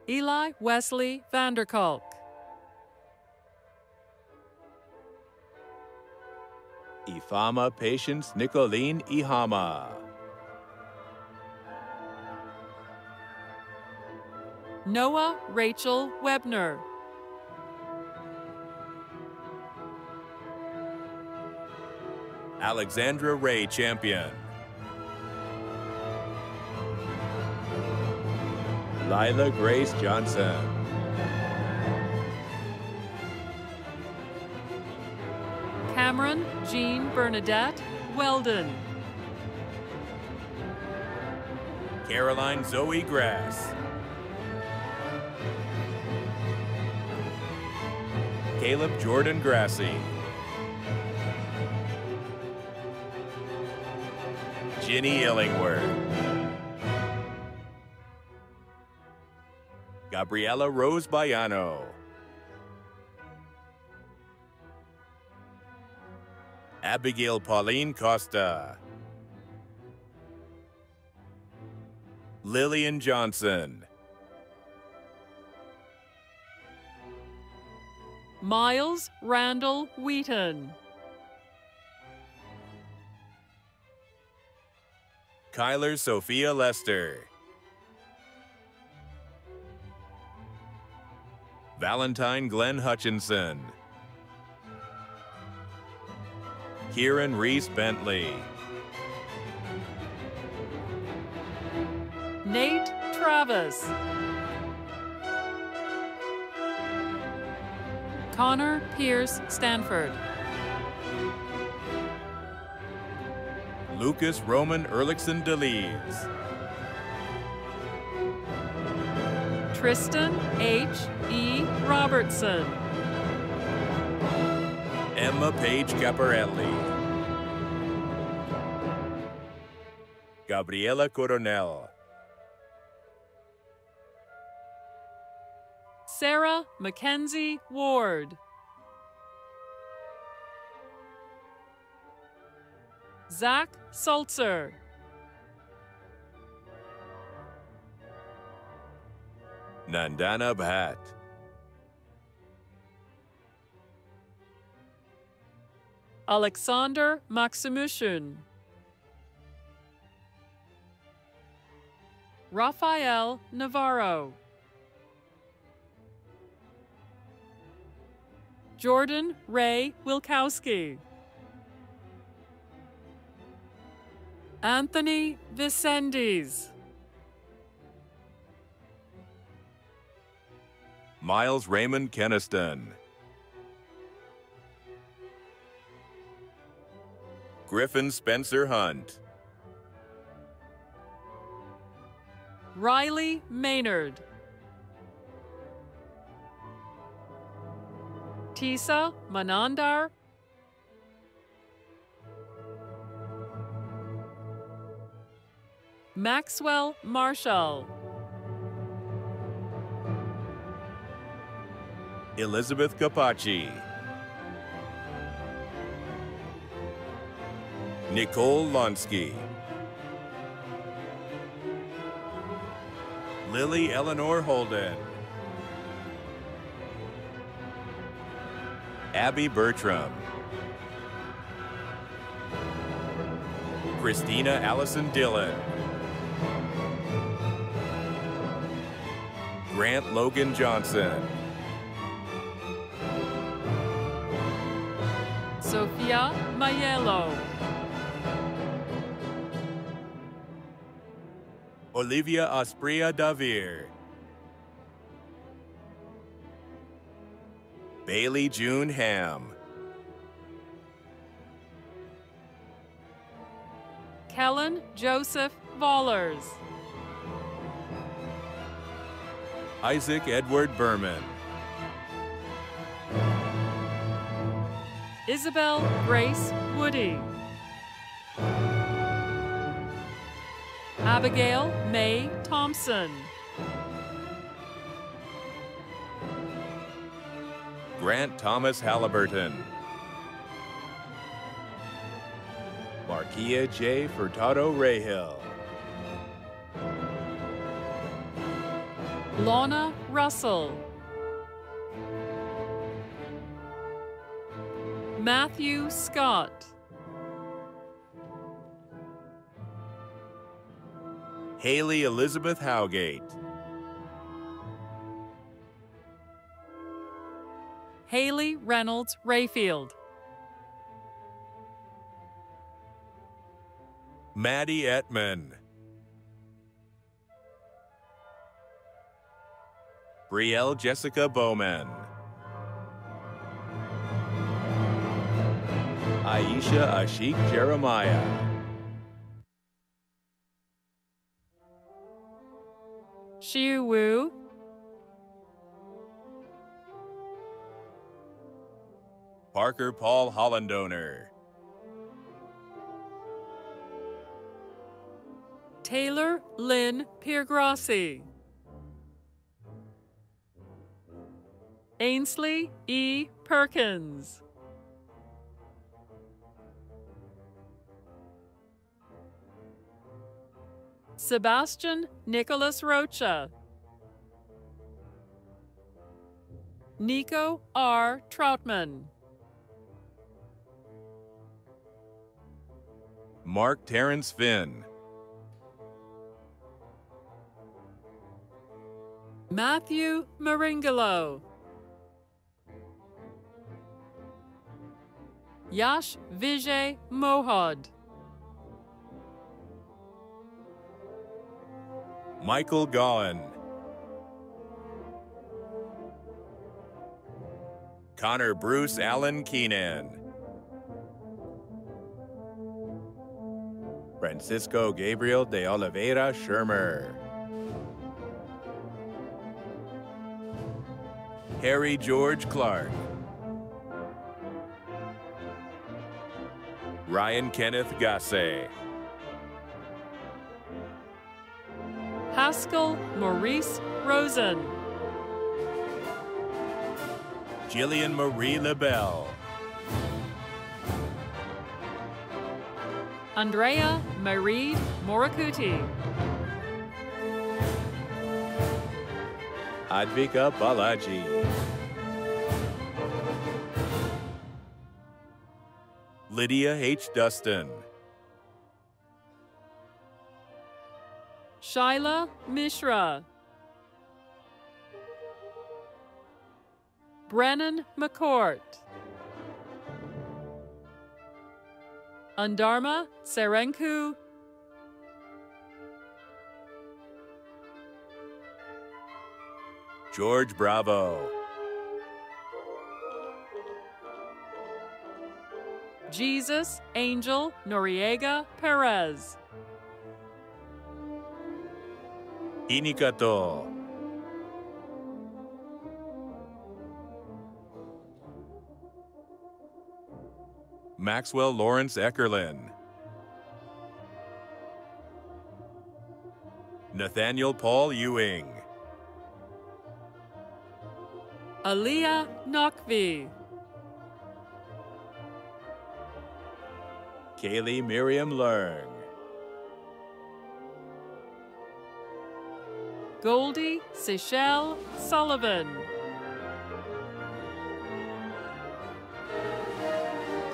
Eli Wesley Vanderkalk. Ifama Patience Nicolene Ihama. Noah Rachel Webner. Alexandra Ray Champion. Lila Grace Johnson. Cameron Jean Bernadette Weldon. Caroline Zoe Grass. Caleb Jordan Grassi. Ginny Illingworth. Gabriela Rose Bayano. Abigail Pauline Costa. Lillian Johnson. Miles Randall Wheaton. Kyler Sophia Lester. Valentine Glenn Hutchinson. Kieran Reese Bentley. Nate Travis. Connor Pierce Stanford. Lucas Roman Erlickson DeLees. Tristan H. E. Robertson. Emma Page Caparelli. Gabriela Coronel. Sarah Mackenzie Ward. Zach Sulzer. Nandana Bhatt. Alexander Maximushun. Rafael Navarro. Jordan Ray Wilkowski. Anthony Vicendes. Miles Raymond Keniston. Griffin Spencer Hunt. Riley Maynard. Tisa Manandar. Maxwell Marshall. Elizabeth Capaci. Nicole Lonsky. Lily Eleanor Holden. Abby Bertram. Christina Allison Dillon. Grant Logan Johnson. Sofia Mayelo. Olivia Aspria Davir. Bailey June Ham. Kellen Joseph Vollers. Isaac Edward Berman. Isabel Grace Woody. Abigail Mae Thompson. Grant Thomas Halliburton. Marquia J. Furtado Rahill. Lorna Russell. Matthew Scott. Haley Elizabeth Howgate. Haley Reynolds Rayfield. Maddie Ettman. Brielle Jessica Bowman. Aisha Ashik Jeremiah. Xiu Wu. Parker Paul Hollandoner. Taylor Lynn Piergrossi. Ainsley E. Perkins. Sebastian Nicholas Rocha. Nico R. Troutman. Mark Terrence Finn. Matthew Maringalo. Yash Vijay Mohad. Michael Gaughan. Connor Bruce Allen Keenan. Francisco Gabriel de Oliveira Shermer. Harry George Clark. Ryan Kenneth Gasse. Haskell Maurice Rosen. Jillian Marie LaBelle. Andrea Marie Morakuti. Advika Balaji. Lydia H. Dustin. Shaila Mishra. Brennan McCourt. Andarma Serenku. George Bravo. Jesus Angel Noriega Perez. Inikato. Maxwell Lawrence Eckerlin. Nathaniel Paul Ewing. Aliyah Nakvi. Kaylee Miriam Leung. Goldie Seychelle Sullivan.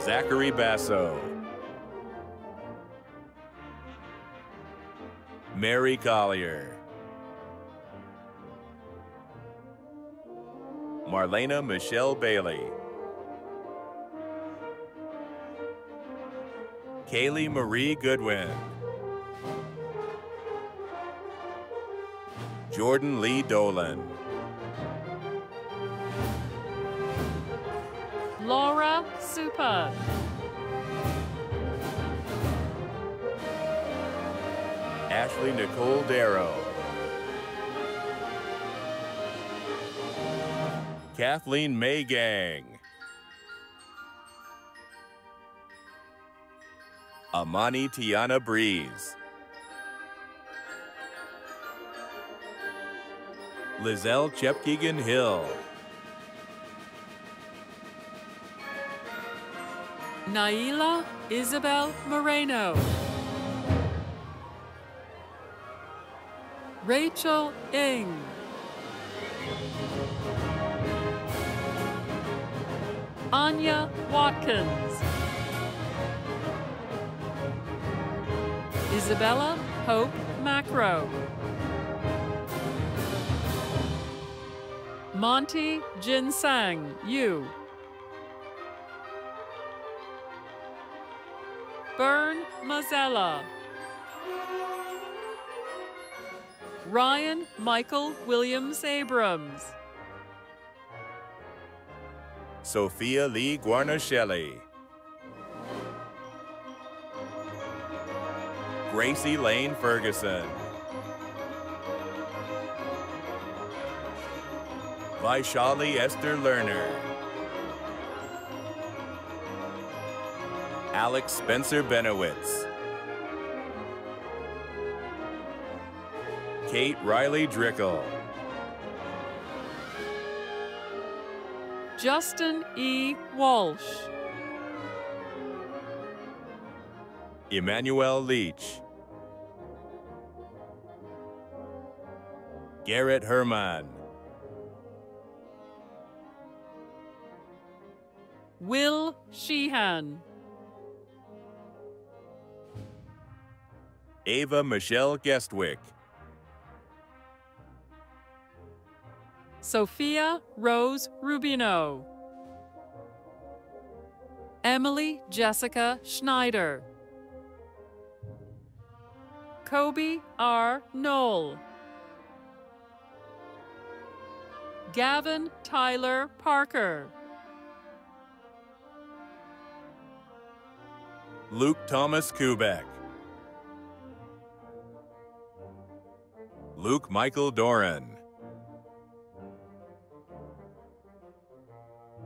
Zachary Basso. Mary Collier. Marlena Michelle Bailey. Kaylee Marie Goodwin. Jordan Lee Dolan. Laura Supa. Ashley Nicole Darrow. Kathleen May Gang. Amani Tiana Breeze. Lizelle Chepkegan Hill. Naila Isabel Moreno. Rachel Ng. Anya Watkins. Isabella Hope Macro. Monty Jinsang Yu. Bern Mazzella. Ryan Michael Williams Abrams. Sophia Lee Guarnaschelli. Gracie Lane Ferguson. Vaishali Esther Lerner. Alex Spencer Benowitz. Kate Riley Drickle. Justin E. Walsh. Emmanuel Leach. Garrett Herman. Will Sheehan. Ava Michelle Guestwick. Sophia Rose Rubino. Emily Jessica Schneider. Kobe R. Knoll. Gavin Tyler Parker. Luke Thomas Kubek. Luke Michael Doran.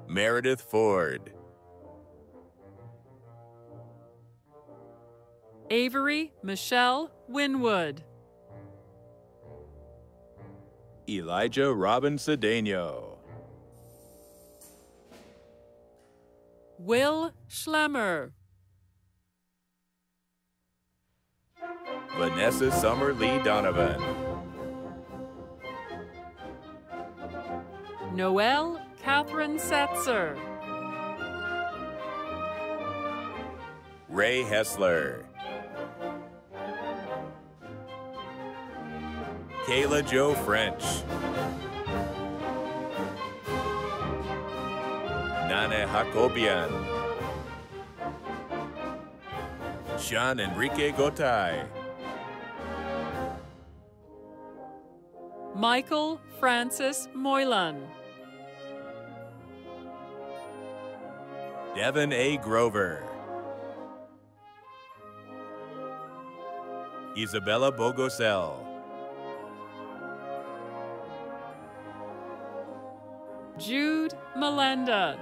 Meredith Ford. Avery Michelle Winwood. Elijah Robin Cedeno. Will Schlemmer. Vanessa Summer Lee Donovan. Noelle Catherine Setzer. Ray Hessler. Kayla Jo French. Nana Hakobian. Sean Enrique Gotay. Michael Francis Moylan. Devin A. Grover. Isabella Bogosel. Jude Melenda.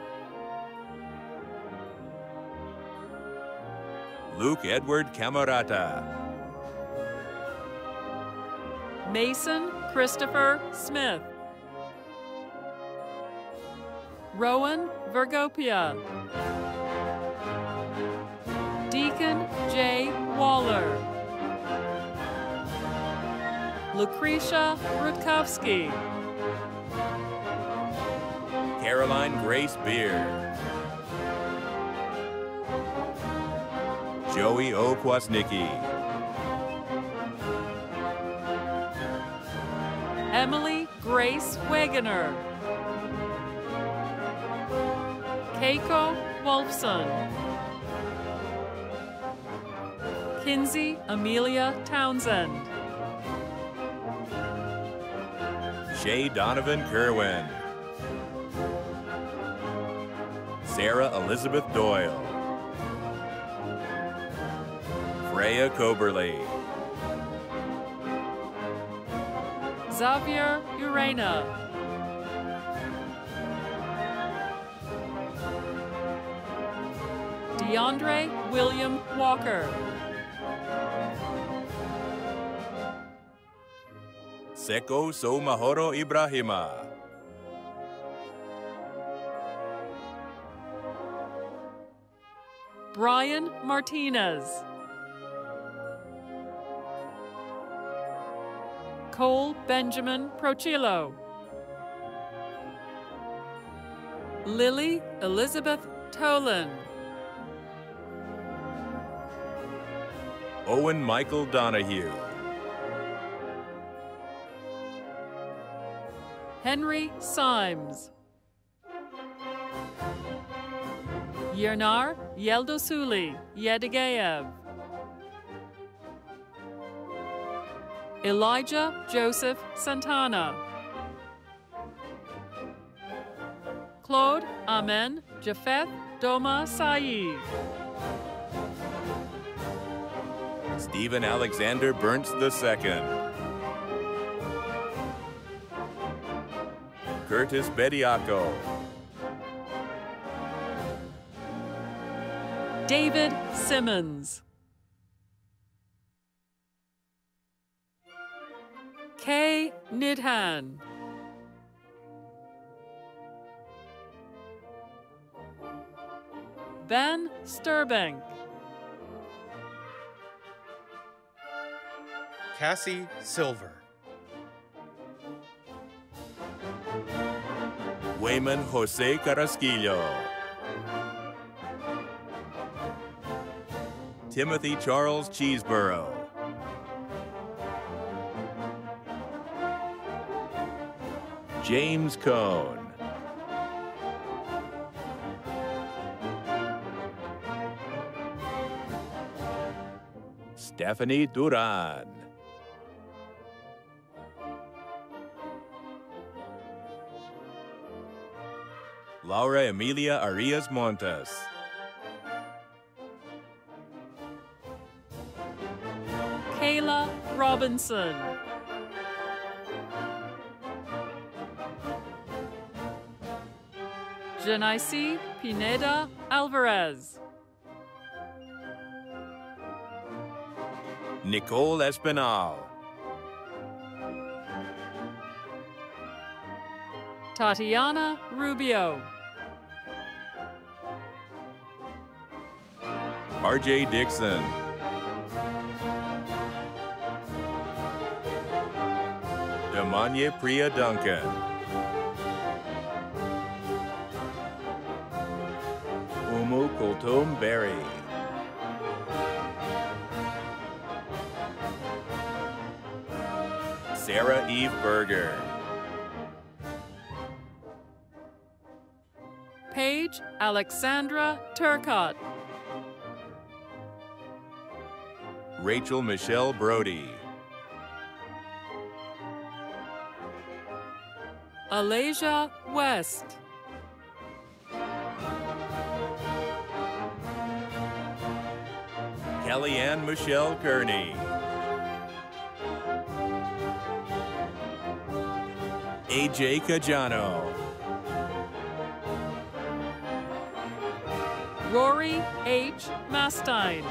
Luke Edward Camarata. Mason Christopher Smith. Rowan Vergopia. Deacon J. Waller. Lucretia Rutkowski. Caroline Grace Beer. Joey O. Kwasnicki. Emily Grace Wagoner. Keiko Wolfson. Kinsey Amelia Townsend. Shay Donovan Kerwin. Sarah Elizabeth Doyle. Freya Coberly. Xavier Urena. DeAndre William Walker. Seko Soumahoro Ibrahima. Brian Martinez. Cole Benjamin Prochilo. Lily Elizabeth Tolan. Owen Michael Donahue. Henry Symes. Yernar Yeldosuli Yedigayev. Elijah Joseph Santana. Claude Amen Japheth Doma Saeed. Stephen Alexander Bernst II. Curtis Bediaco. David Simmons. Kay Nidhan. Ben Sturbank. Cassie Silver. Wayman Jose Carrasquillo. Timothy Charles Cheeseborough. James Cohn. Stephanie Duran. Laura Emilia Arias Montes. Kayla Robinson. Janice Pineda Alvarez. Nicole Espinal. Tatiana Rubio. RJ Dixon. Damanye Priya Duncan. Umu Kulthum Berry. Sarah Eve Berger. Paige Alexandra Turcott. Rachel Michelle Brody. Alasia West. Kellyanne Michelle Kearney. AJ Cajano. Rory H. Mastine.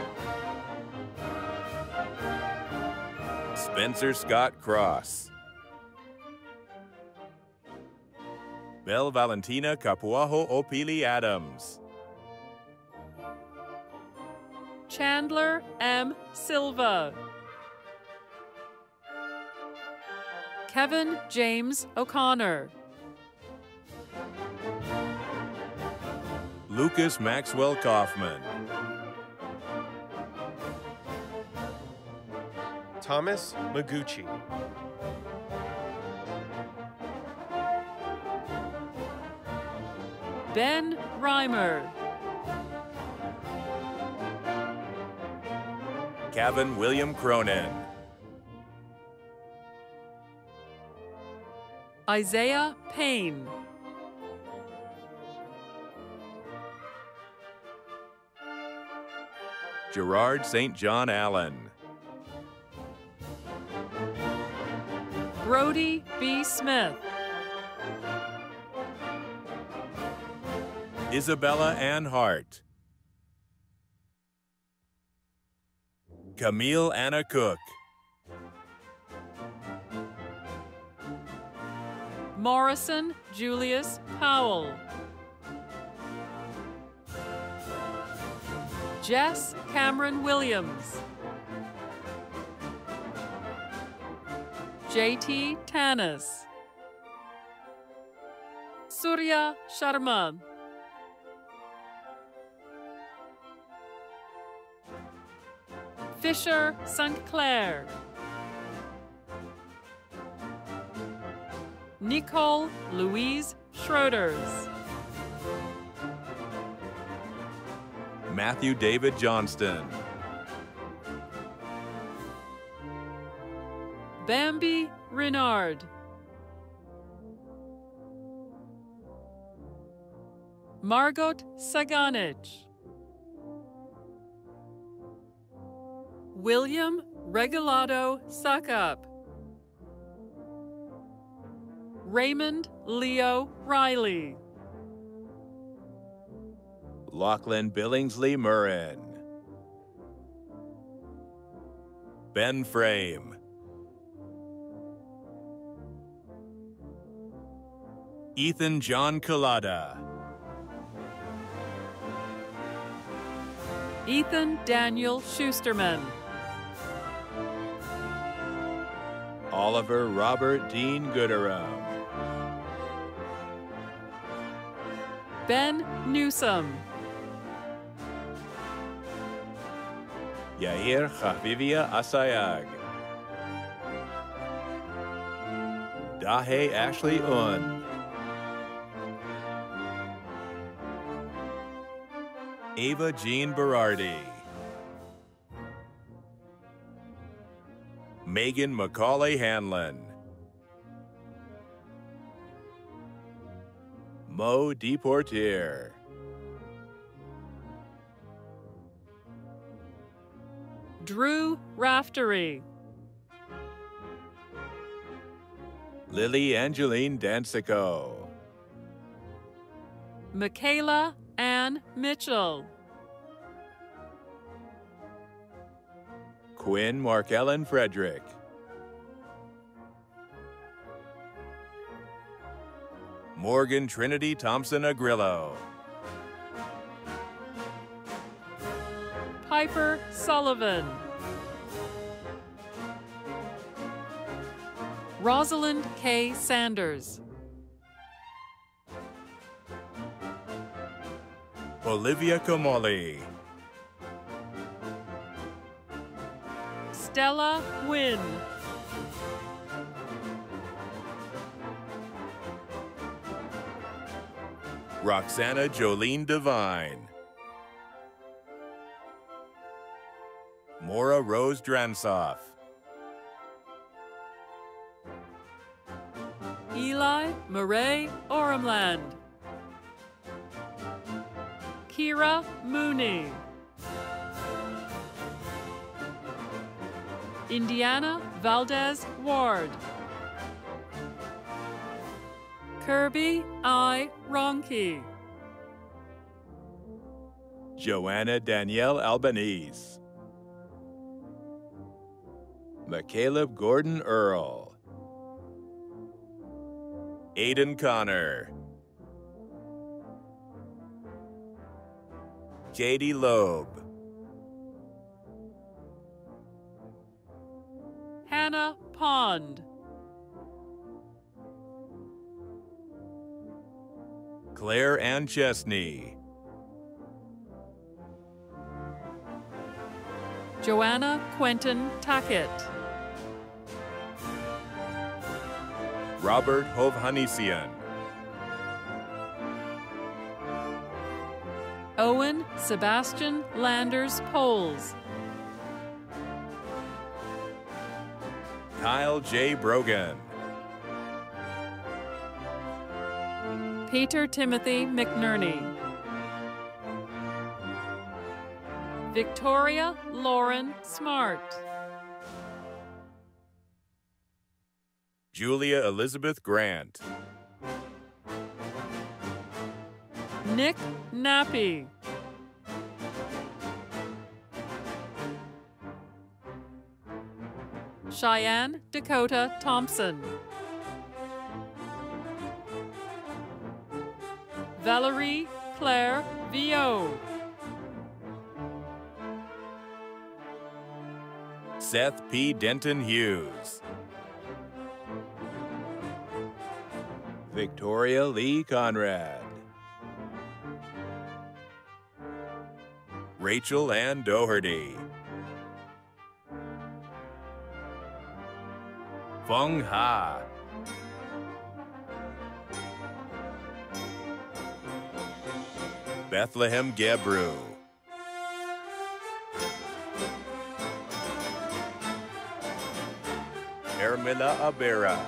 Spencer Scott Cross. Belle Valentina Capuajo Opili Adams. Chandler M. Silva. Kevin James O'Connor. Lucas Maxwell Kaufman. Thomas Maguchi. Ben Reimer. Kevin William Cronin. Isaiah Payne. Gerard St. John Allen. Brody B. Smith. Isabella Ann Hart. Camille Anna Cook. Morrison Julius Powell. Jess Cameron Williams. JT Tanis. Surya Sharma. Fisher St. Clair. Nicole Louise Schroeders. Matthew David Johnston. Bambi Renard. Margot Saganich. William Regalado Suckup. Raymond Leo Riley. Lachlan Billingsley Murrin. Ben Frame. Ethan John Collada. Ethan Daniel Schusterman. Oliver Robert Dean Gooderum. Ben Newsom. Yair Chavivia Asayag. Dahe Ashley Un. Ava Jean Berardi. Megan Macaulay Hanlon. Mo Deportier. Drew Raftery. Lily Angeline Dansico. Michaela Ann Mitchell. Quinn Markellen Frederick. Morgan Trinity Thompson Agrillo. Piper Sullivan. Rosalind K. Sanders. Olivia Comoli. Stella Wynn. Roxana Jolene Devine. Maura Rose Dransoff. Eli Murray Orumland. Kira Mooney. Indiana Valdez Ward. Kirby I. Ronke. Joanna Danielle Albanese. McCaleb Gordon Earl. Aiden Connor. Katie Loeb. Hannah Pond. Claire Ann Chesney. Joanna Quentin Tackett. Robert Hovhanisian. Owen Sebastian Landers Poles. Kyle J. Brogan. Peter Timothy McNerney. Victoria Lauren Smart. Julia Elizabeth Grant. Nick Nappy. Cheyenne Dakota Thompson. Valerie Claire Vio. Seth P. Denton Hughes. Victoria Lee Conrad. Rachel Ann Doherty. Feng Ha. Bethlehem Gebru. Ermila Abera.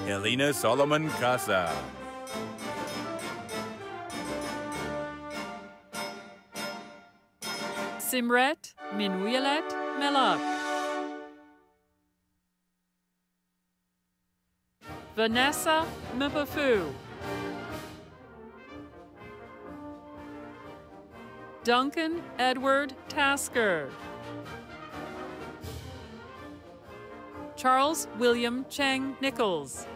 Helena Solomon Casa. Simret Minuyelet Melak. Vanessa Mbafu. Duncan Edward Tasker. Charles William Chang Nichols.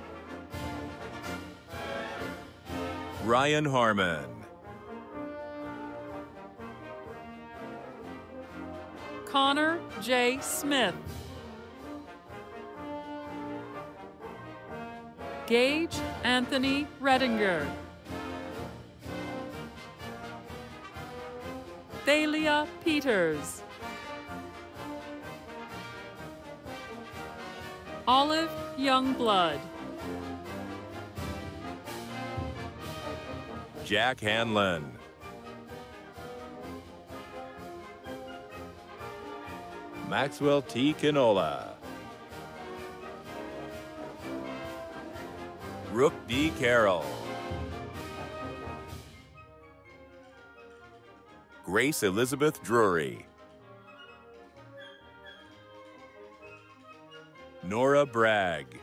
Ryan Harmon. Connor J. Smith. Gage Anthony Redinger. Thalia Peters. Olive Youngblood. Jack Hanlon. Maxwell T. Canola. Rook D. Carroll. Grace Elizabeth Drury. Nora Bragg.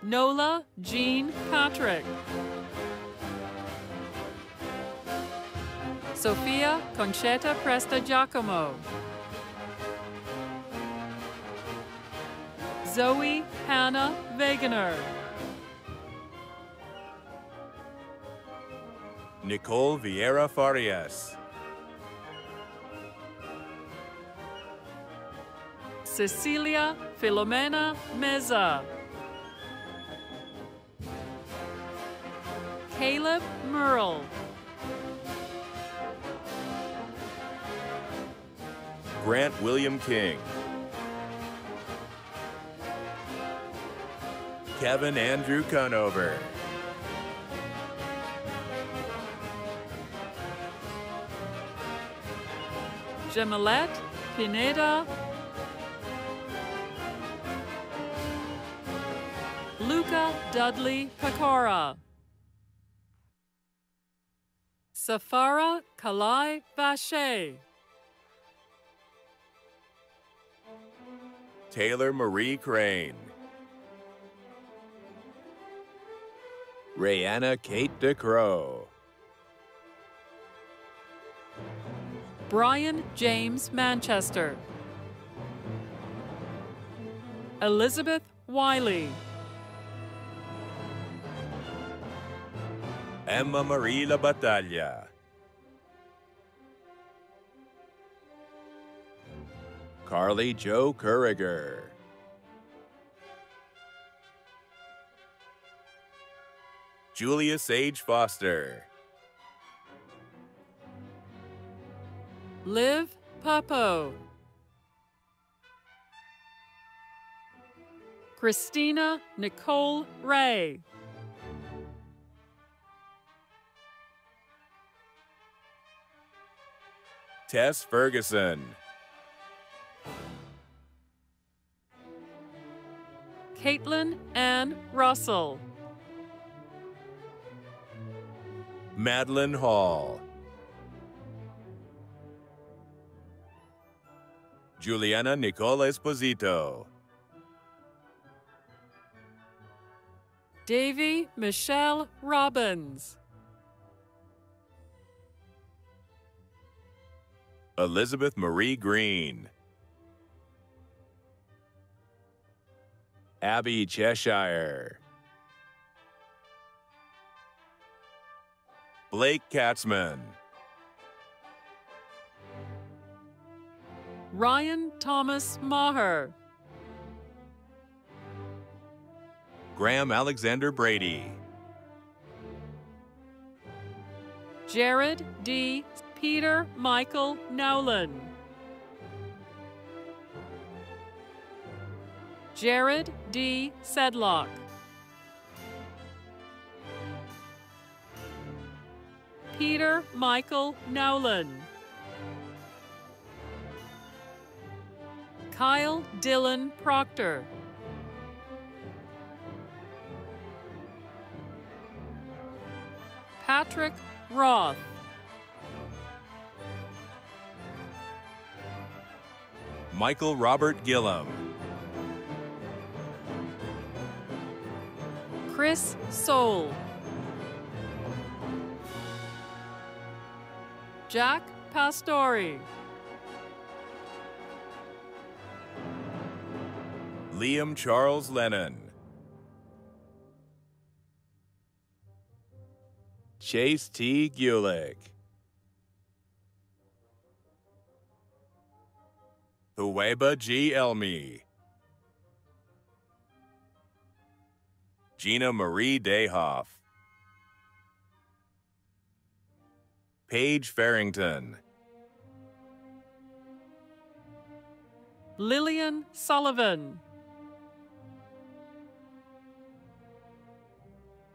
Nola Jean Patrick. Sophia Conchetta Presta Giacomo. Zoe Hannah Wegener. Nicole Vieira Farias. Cecilia Filomena Meza. Caleb Merle. Grant William King. Kevin Andrew Conover. Gemelette Pineda. Luca Dudley Pecora. Safara Kalai Vache. Taylor Marie Crane. Rayanna Kate DeCrow. Brian James Manchester. Elizabeth Wiley. Emma Marie La Battaglia. Carly Jo Curriger. Julia Sage Foster. Liv Papo. Christina Nicole Ray. Tess Ferguson. Caitlin Ann Russell. Madeline Hall. Juliana Nicole Esposito. Davy Michelle Robbins. Elizabeth Marie Green. Abby Cheshire. Blake Katzman. Ryan Thomas Maher. Graham Alexander Brady. Jared D. Peter Michael Nowlin. Jared D. Sedlock. Peter Michael Nowlin. Kyle Dylan Proctor. Patrick Roth. Michael Robert Gillum. Chris Soule. Jack Pastori. Liam Charles Lennon. Chase T. Gulick. Thuweba G. Elmi. Gina Marie Dayhoff. Paige Farrington. Lillian Sullivan.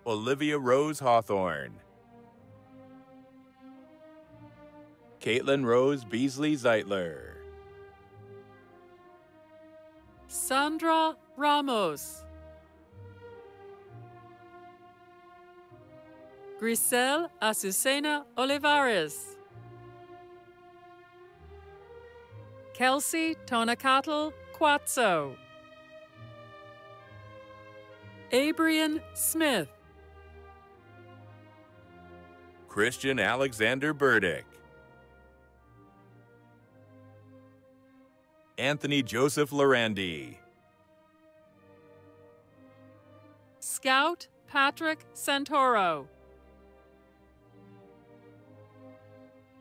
Olivia Rose Hawthorne. Caitlin Rose Beasley Zeitler. Sandra Ramos. Grisel Azucena Olivares. Kelsey Tonacatl Quatso. Abrian Smith. Christian Alexander Burdick. Anthony Joseph Lorandi. Scout Patrick Santoro.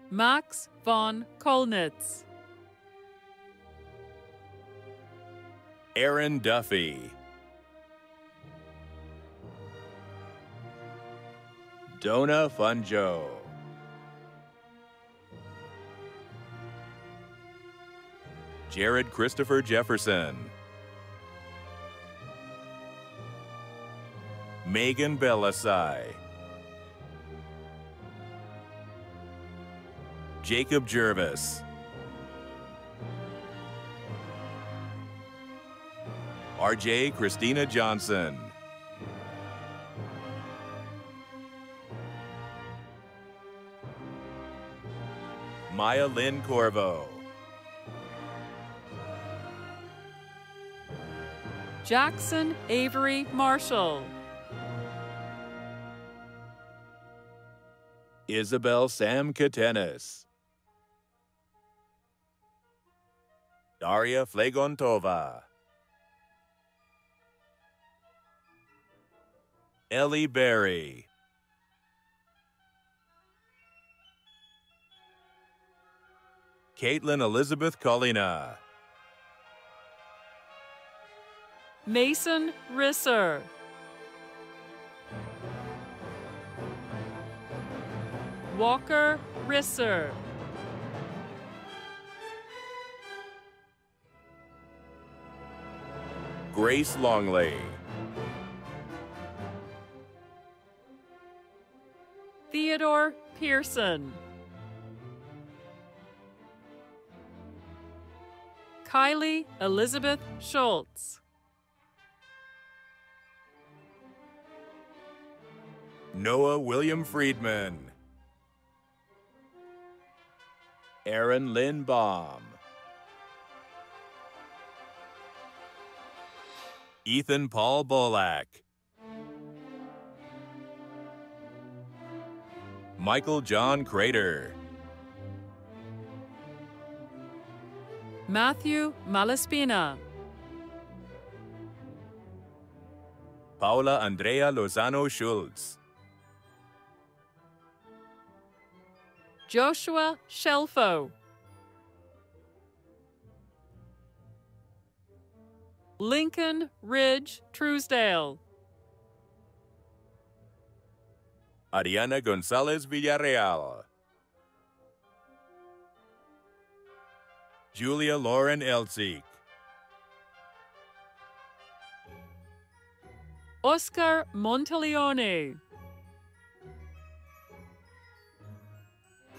Max von Kolnitz. Aaron Duffy. Donna Funjo. Jared Christopher Jefferson. Megan Belisai. Jacob Jervis. RJ Christina Johnson. Maya Lynn Corvo. Jackson Avery Marshall. Isabel Sam Katenis. Daria Flegontova. Ellie Berry. Caitlin Elizabeth Collina. Mason Risser. Walker Risser. Grace Longley. Theodore Pearson. Kylie Elizabeth Schultz. Noah William Friedman. Aaron Lynn Baum. Ethan Paul Bolak. Michael John Crater. Matthew Malaspina. Paula Andrea Lozano Schultz. Joshua Shelfo. Lincoln Ridge Truesdale. Ariana Gonzalez Villarreal. Julia Lauren Elzik. Oscar Monteleone.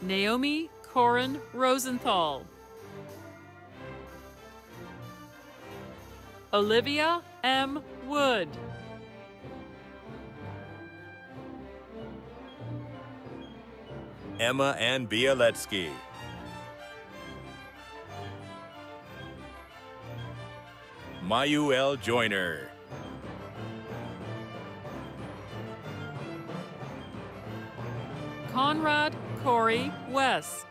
Naomi Corin Rosenthal. Olivia M. Wood. Emma Ann Bialetsky. Mayu L. Joyner. Conrad Corey West.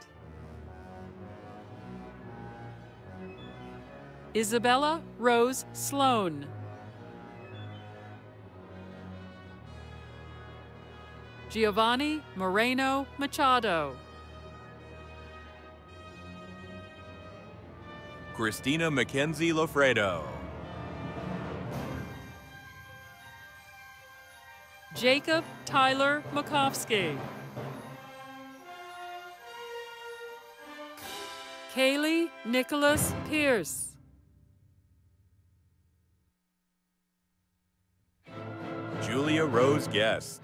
Isabella Rose Sloan. Giovanni Moreno Machado. Christina Mackenzie Lofredo. Jacob Tyler Makovsky. Kaylee Nicholas Pierce. Julia Rose Guest.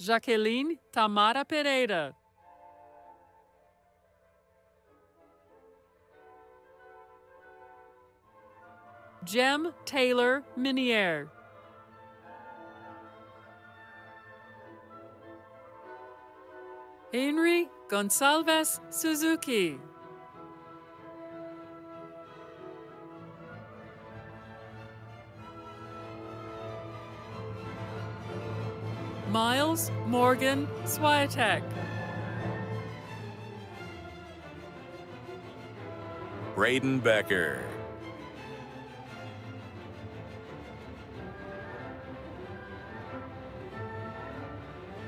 Jaqueline Tamara Pereira. Jem Taylor Minier. Henry Gonçalves Suzuki. Miles Morgan Swiatek. Braden Becker.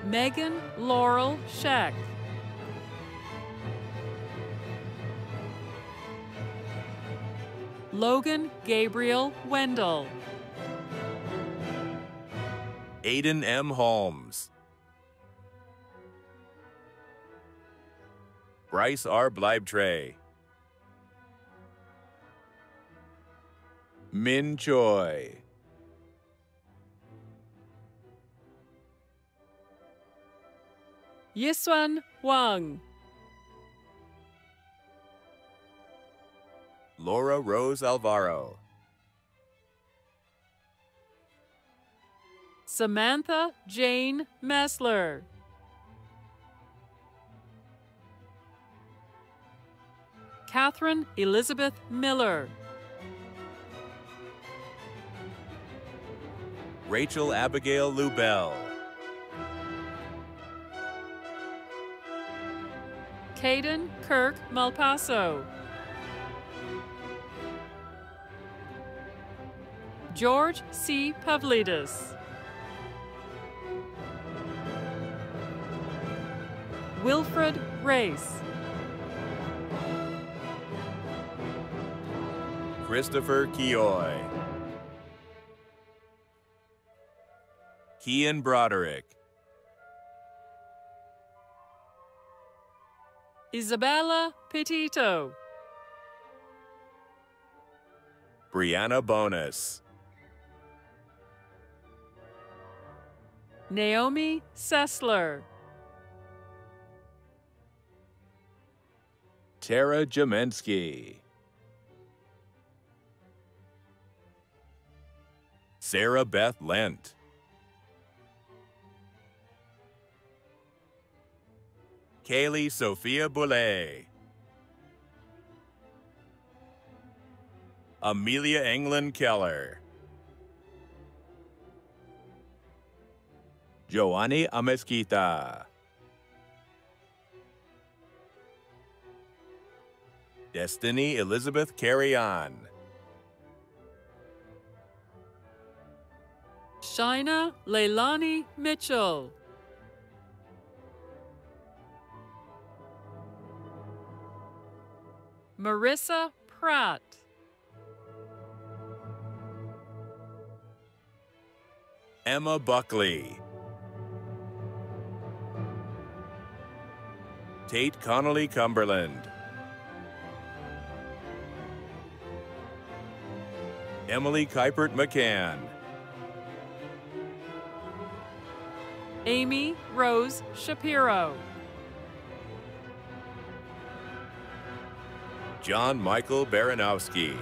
Megan Laurel Scheck. Logan Gabriel Wendell. Aiden M. Holmes. Bryce R. Bleibtrey. Min Choi. Yiswan Wang. Laura Rose Alvaro. Samantha Jane Messler. Catherine Elizabeth Miller. Rachel Abigail Lubell. Caden Kirk Malpaso. George C. Pavlidis. Wilfred Race. Christopher Keoy. Kian Broderick. Isabella Petito. Brianna Bonus. Naomi Sessler. Tara Jamensky. Sarah Beth Lent. Kaylee Sophia Boulay. Amelia England Keller. Joanny Amezquita. Destiny Elizabeth Carrion. Shina Leilani Mitchell. Marissa Pratt. Emma Buckley. Tate Connolly Cumberland. Emily Kuipert McCann. Amy Rose Shapiro. John Michael Baranowski.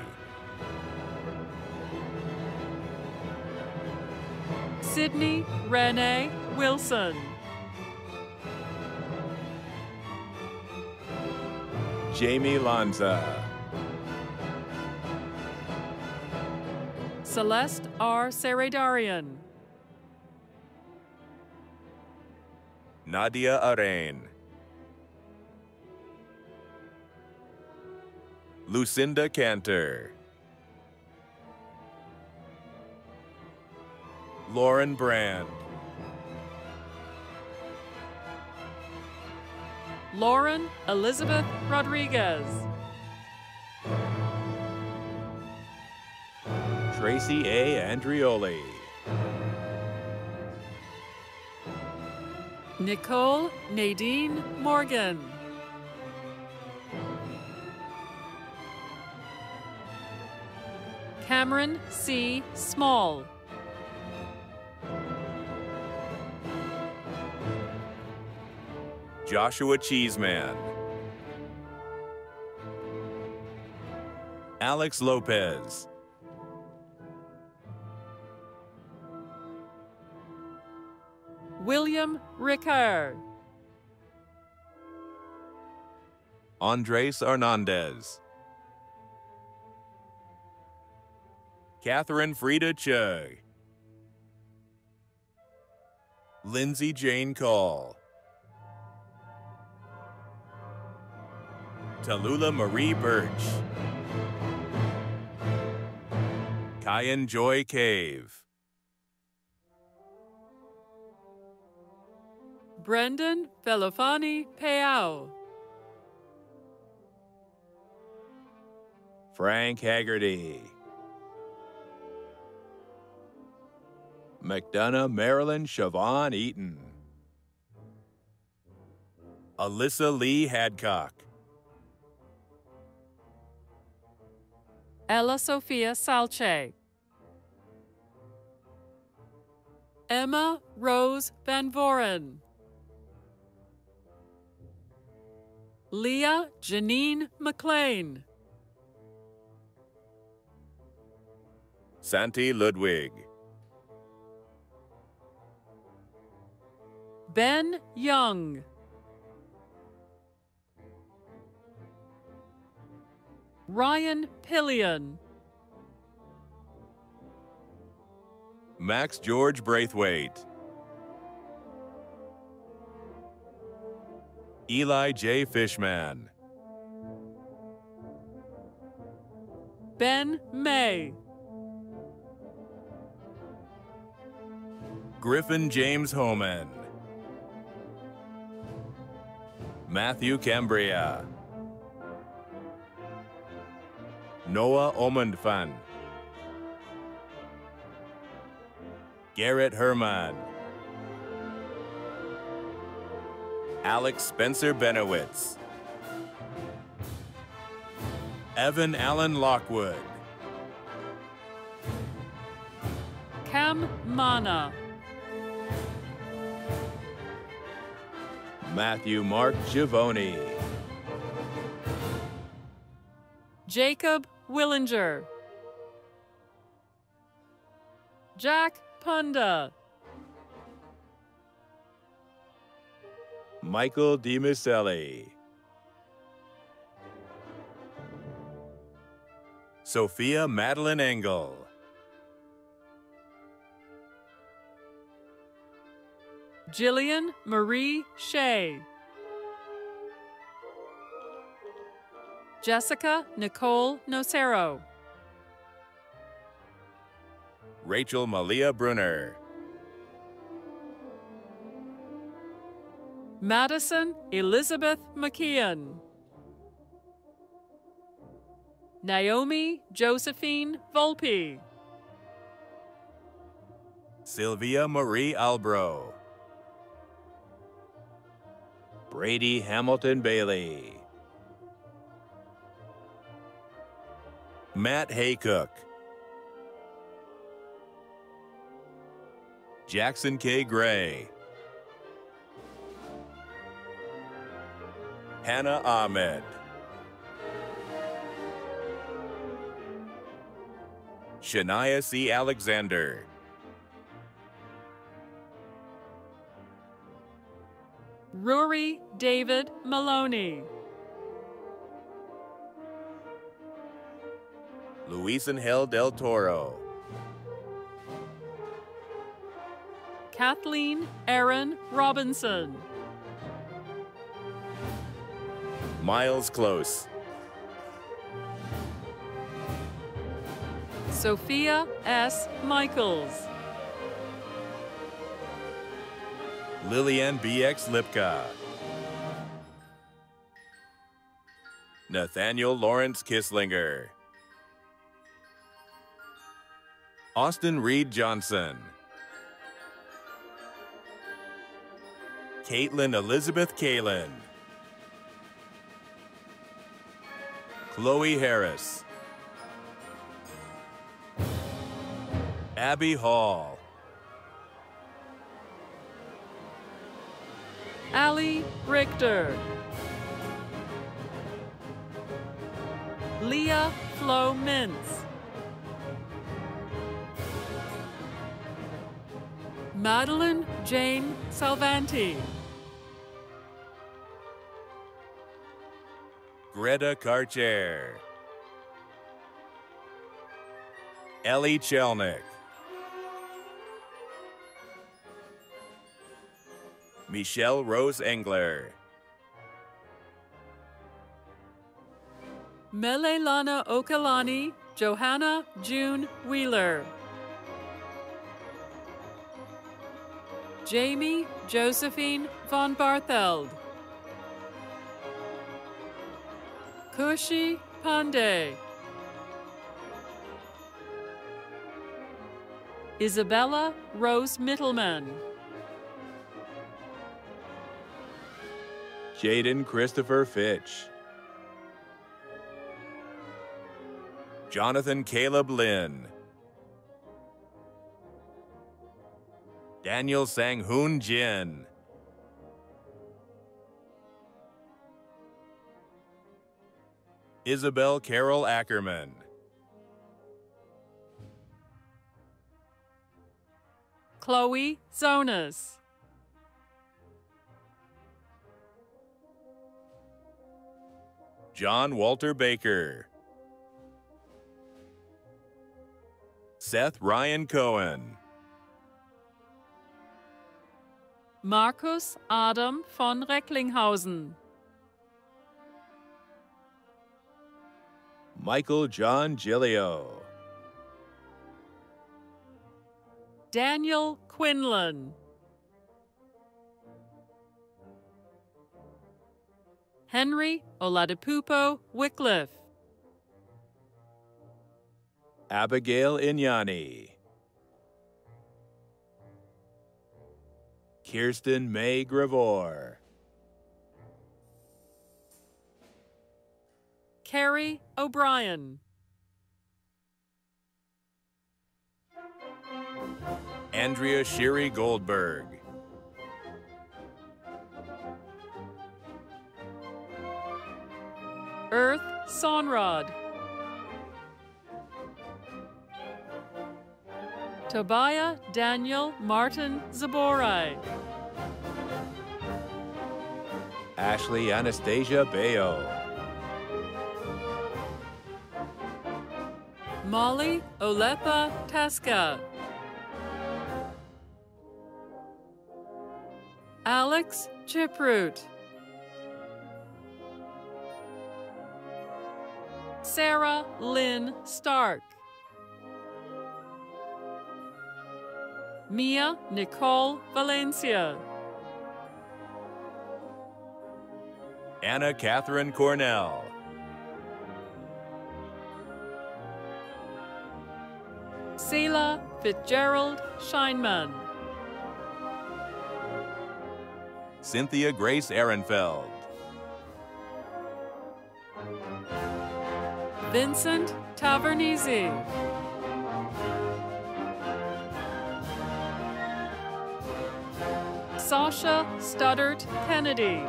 Sydney Renee Wilson. Jamie Lanza. Celeste R. Saradarian. Nadia Arain. Lucinda Cantor. Lauren Brand. Lauren Elizabeth Rodriguez. Tracy A. Andrioli. Nicole Nadine Morgan. Cameron C. Small. Joshua Cheeseman. Alex Lopez. William Ricard. Andres Hernandez. Catherine Frida Chug. Lindsay Jane Call. Tallulah Marie Birch. Kyan Joy Cave. Brendan Felofani Peao. Frank Haggerty. McDonough Marilyn Siobhan Eaton. Alyssa Lee Hadcock. Ella Sophia Salche. Emma Rose Van Voren. Leah Janine McLean. Santi Ludwig. Ben Young. Ryan Pillion. Max George Braithwaite. Eli J. Fishman. Ben May. Griffin James Homan. Matthew Cambria. Noah Omundfan. Garrett Herman. Alex Spencer Benowitz. Evan Allen Lockwood. Cam Mana. Matthew Mark Givoni. Jacob Willinger. Jack Punda. Michael DiMicelli. Sophia Madeline Engel. Jillian Marie Shea. Jessica Nicole Nocero. Rachel Malia Brunner. Madison Elizabeth McKeon. Naomi Josephine Volpe. Sylvia Marie Albro. Brady Hamilton Bailey. Matt Haycock. Jackson K. Gray. Hannah Ahmed. Shania C. Alexander. Rory David Maloney. Luis Angel Del Toro. Kathleen Erin Robinson. Miles Close. Sophia S. Michaels. Lillian B.X. Lipka. Nathaniel Lawrence Kisslinger. Austin Reed Johnson. Caitlin Elizabeth Kalin. Chloe Harris. Abby Hall. Ali Richter. Leah Flo Mintz. Madeline Jane Salvanti. Greta Karcher. Ellie Chelnick. Michelle Rose Engler. Melelana Okalani Johanna June Wheeler. Jamie Josephine von Bartheld. Kushi Pandey. Isabella Rose Mittelman. Jaden Christopher Fitch. Jonathan Caleb Lin. Daniel Sang-hoon Jin. Isabel Carol Ackerman. Chloe Zonas. John Walter Baker. Seth Ryan Cohen. Markus Adam von Recklinghausen. Michael John Gilio. Daniel Quinlan. Henry Oladipupo Wycliffe. Abigail Inyani. Kirsten May Gravor. Carrie O'Brien. Andrea Sherry Goldberg. Earth Sonrod. Tobiah Daniel Martin Zaborai. Ashley Anastasia Bayo. Molly Oletha Tasca. Alex Chiproot. Sarah Lynn Stark. Mia Nicole Valencia. Anna Catherine Cornell. Selah Fitzgerald Scheinman. Cynthia Grace Ehrenfeld. Vincent Tavernese. Sasha Studdert Kennedy.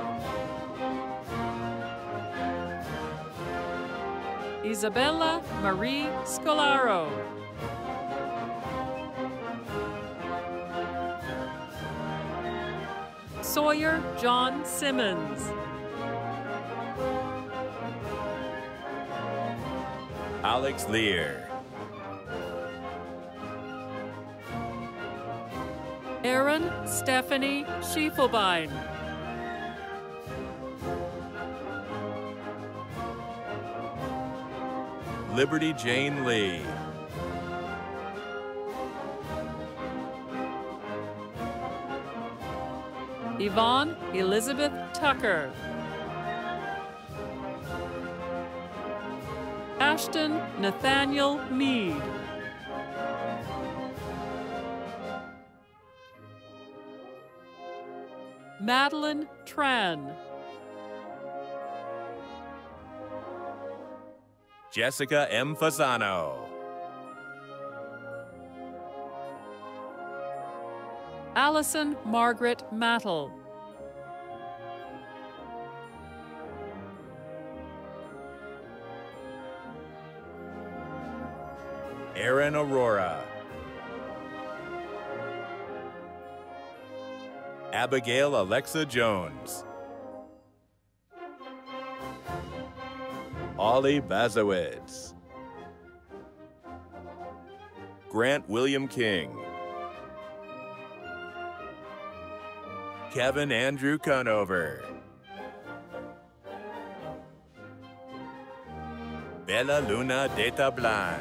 Isabella Marie Scolaro. Sawyer John Simmons. Alex Lear. Erin Stephanie Schiefelbein. Liberty Jane Lee. Yvonne Elizabeth Tucker. Ashton Nathaniel Mead. Madeline Tran. Jessica M. Fasano. Allison Margaret Mattel. Aaron Aurora. Abigail Alexa Jones. Ollie Bazowitz. Grant William King. Kevin Andrew Conover. Bella Luna de Tablan.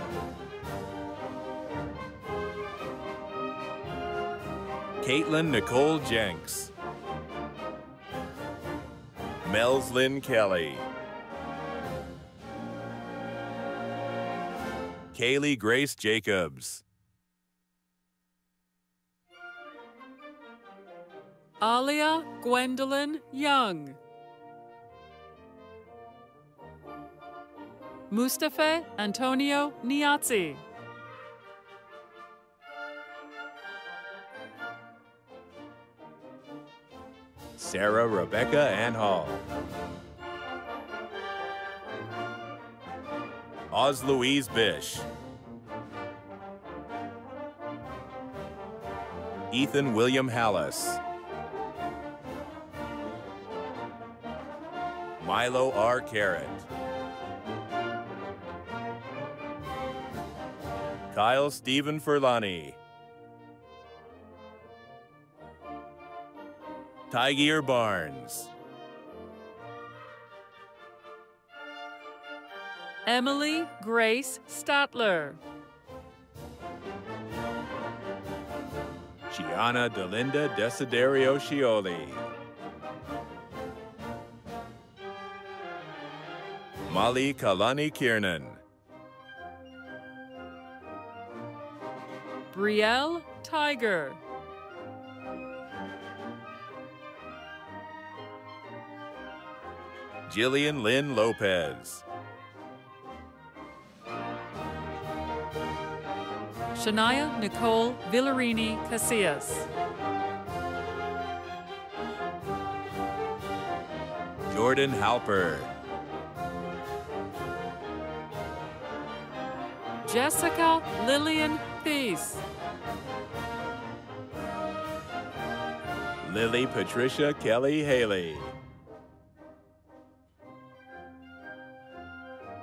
Caitlin Nicole Jenks. Melslyn Kelly. Kaylee Grace Jacobs. Alia Gwendolyn Young. Mustafa Antonio Niazzi. Sarah Rebecca Ann Hall. Oz Louise Bish. Ethan William Hallis. Milo R. Carrot. Kyle Stephen Furlani. Tiger Barnes. Emily Grace Statler. Gianna Delinda Desiderio Scioli. Molly Kalani Kiernan. Brielle Tiger. Jillian Lynn Lopez. Shania Nicole Villarini Casillas. Jordan Halper. Jessica Lillian Peace. Lily Patricia Kelly Haley.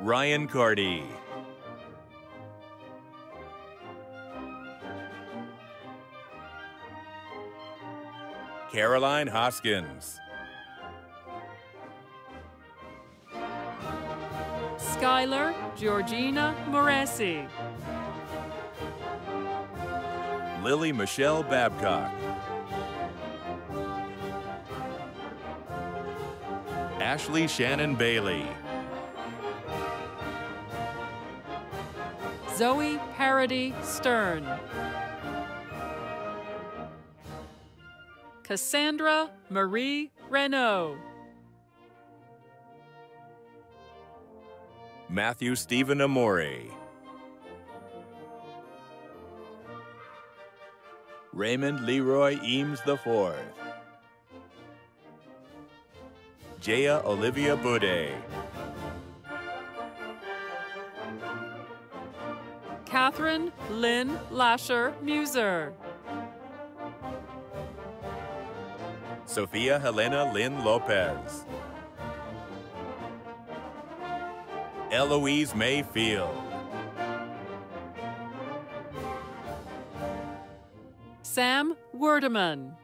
Ryan Cardy. Caroline Hoskins. Skylar Georgina Moresi. Lily Michelle Babcock. Ashley Shannon Bailey. Zoe Parody Stern. Cassandra Marie Renault. Matthew Stephen Amore. Raymond Leroy Eames IV. Jaya Olivia Bude. Catherine Lynn Lasher Muser. Sophia Helena Lynn Lopez. Eloise May Field. Sam Werdeman.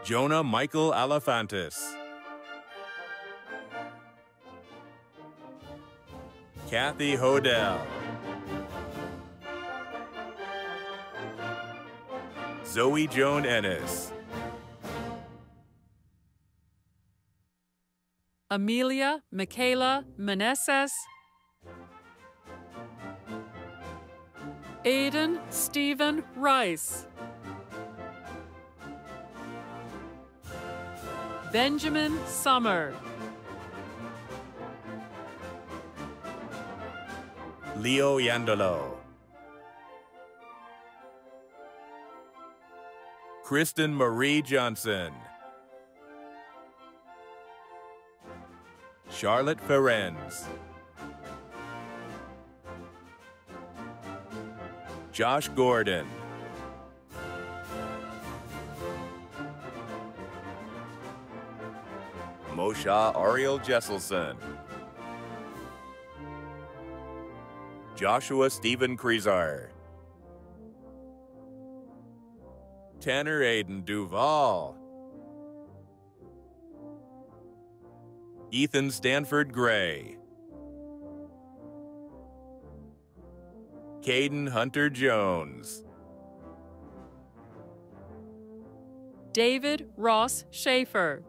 Jonah Michael Alafantis. Kathy Hodell. Zoe Joan Ennis. Amelia Michaela Meneses. Aiden Stephen Rice. Benjamin Summer. Leo Yandolo. Kristen Marie Johnson. Charlotte Ferenz. Josh Gordon. Moshe Ariel Jesselson. Joshua Stephen Krizar. Tanner Aiden Duval. Ethan Stanford Gray. Caden Hunter Jones. David Ross Schaefer.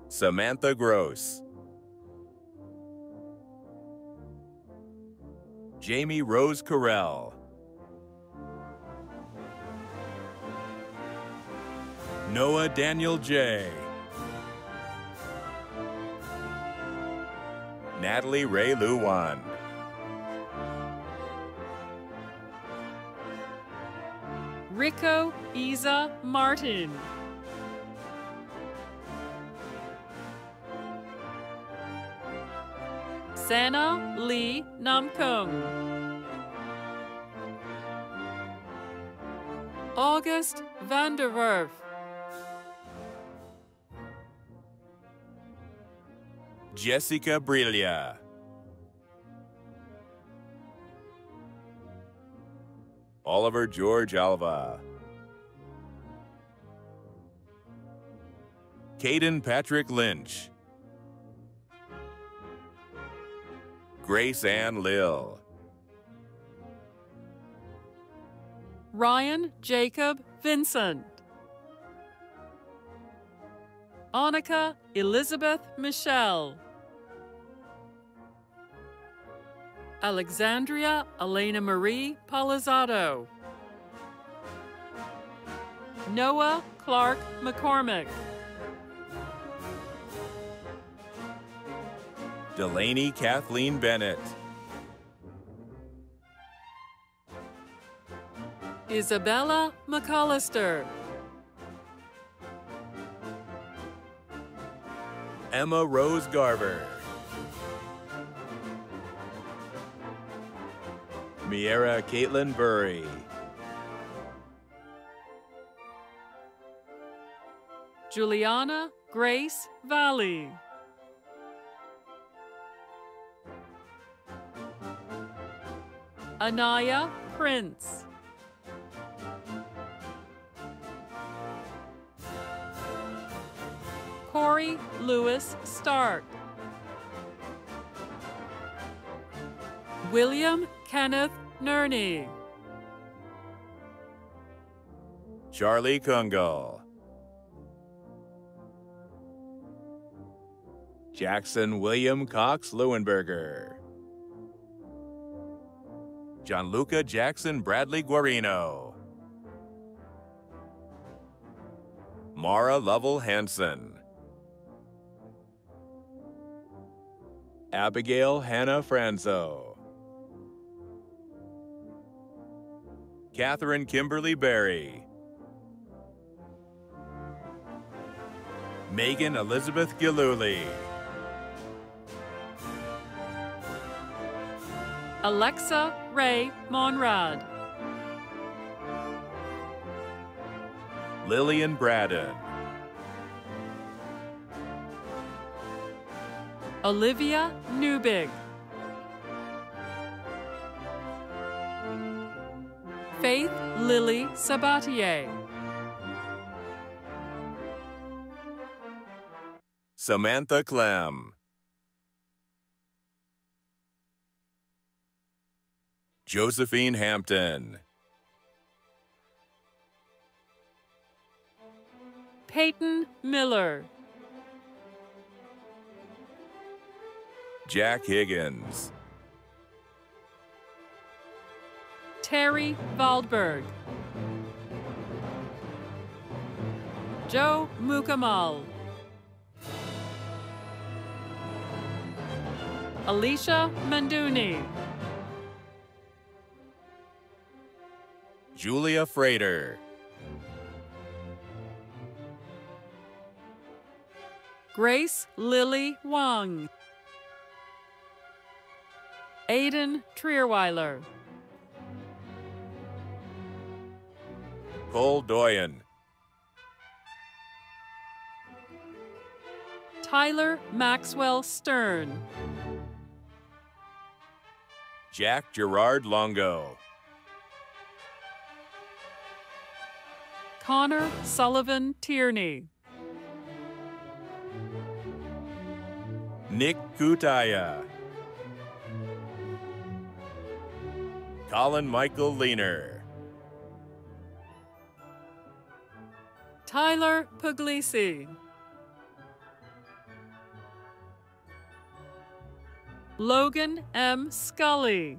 Samantha Gross. Jamie Rose Carell. Noah Daniel J. Natalie Ray Luwan. Rico Isa Martin. Sana Lee Namkung. August Vanderwerf. Jessica Brilia. Oliver George Alva. Caden Patrick Lynch. Grace Ann Lill. Ryan Jacob Vincent. Annika Elizabeth Michelle. Alexandria Elena Marie Palizzato. Noah Clark McCormick. Delaney Kathleen Bennett. Isabella McAllister. Emma Rose Garver. Miera Caitlin Burry. Juliana Grace Valley. Anaya Prince. Corey Lewis Stark. William Kenneth Nerney. Charlie Kungal. Jackson William Cox Leuenberger. Gianluca Jackson Bradley Guarino. Mara Lovell Hansen. Abigail Hannah Franzo. Catherine Kimberly Berry. Megan Elizabeth Gillooly. Alexa Ray Monrad. Lillian Braddon. Olivia Newbig. Faith Lily Sabatier. Samantha Clem. Josephine Hampton. Peyton Miller. Jack Higgins. Terry Waldberg. Joe Mukamal. Alicia Manduni. Julia Frater. Grace Lily Wang. Aiden Trierweiler. Cole Doyen. Tyler Maxwell Stern. Jack Gerard Longo. Connor Sullivan Tierney. Nick Kutaya. Colin Michael Leaner. Tyler Puglisi. Logan M. Scully.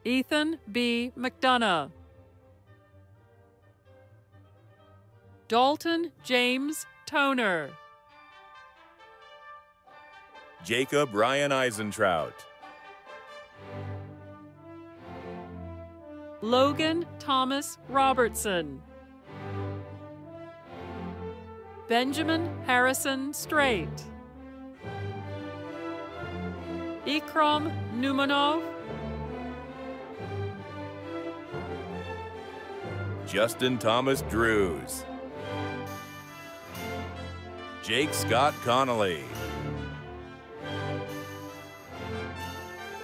Ethan B. McDonough. Dalton James Toner. Jacob Ryan Eisentrout. Logan Thomas Robertson. Benjamin Harrison Strait. Ikram Numanov. Justin Thomas Drews. Jake Scott Connolly.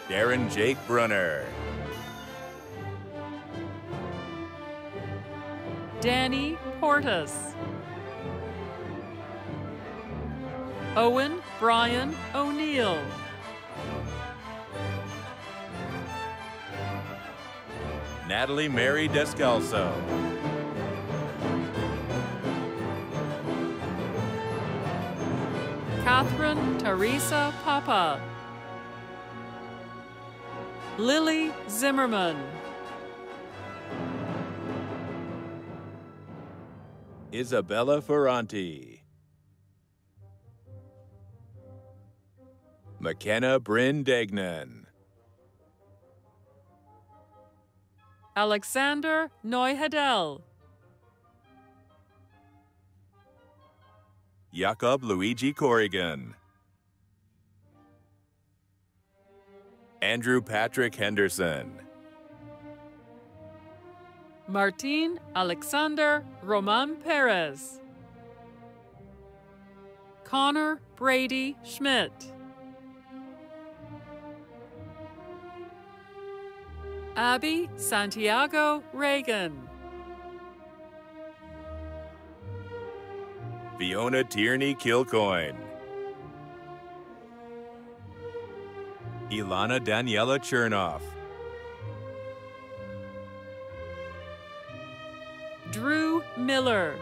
Darren Jake Brunner. Danny Portas. Owen Brian O'Neill. Natalie Mary Descalso. Catherine Teresa Papa. Lily Zimmerman. Isabella Ferranti. McKenna Bryn Degnan. Alexander Neuhedel. Jakob Luigi Corrigan. Andrew Patrick Henderson. Martin Alexander Roman Perez. Connor Brady Schmidt. Abby Santiago Reagan. Fiona Tierney Kilcoyne. Ilana Daniela Chernoff. Drew Miller.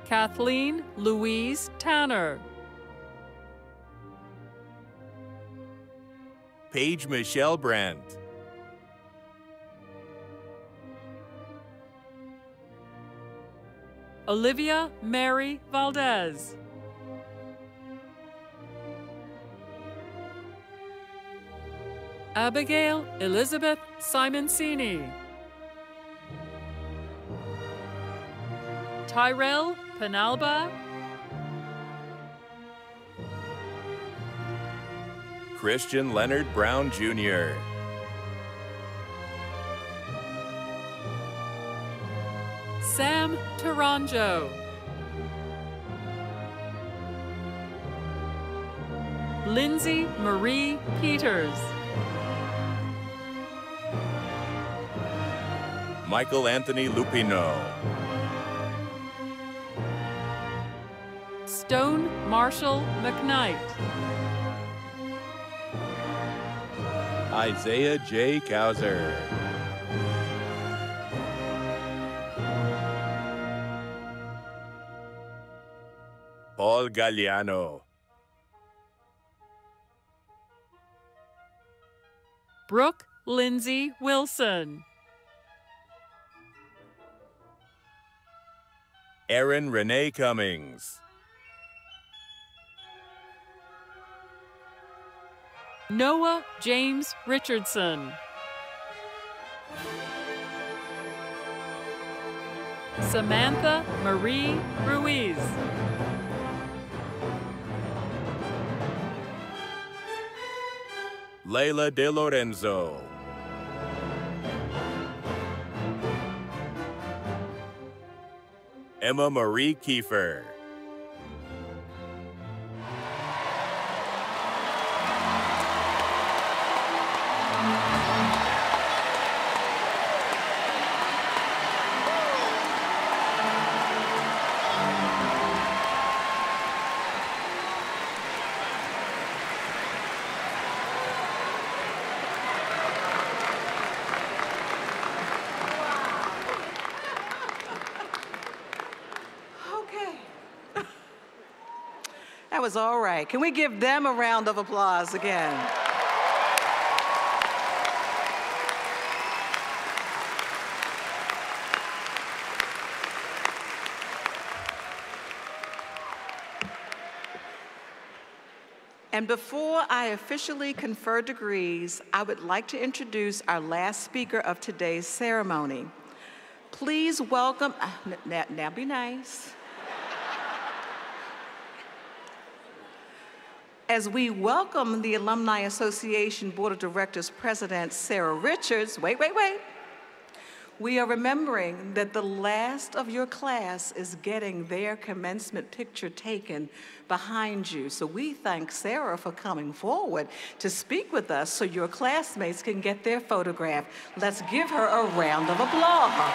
Kathleen Louise Tanner. Paige Michelle Brandt. Olivia Mary Valdez. Abigail Elizabeth Simoncini. Tyrell Penalba. Christian Leonard Brown Jr. Sam Taranjo. Lindsay Marie Peters. Michael Anthony Lupino. Stone Marshall McKnight. Isaiah J. Kauser. Paul Galliano. Brooke Lindsay Wilson. Erin Renee Cummings. Noah James Richardson. Samantha Marie Ruiz. Layla De Lorenzo. Emma Marie Kiefer. That was all right. Can we give them a round of applause again? And before I officially confer degrees, I would like to introduce our last speaker of today's ceremony. Please welcome, now be nice. As we welcome the Alumni Association Board of Directors President Sarah Richards, wait. We are remembering that the last of your class is getting their commencement picture taken behind you. So we thank Sarah for coming forward to speak with us so your classmates can get their photograph. Let's give her a round of applause.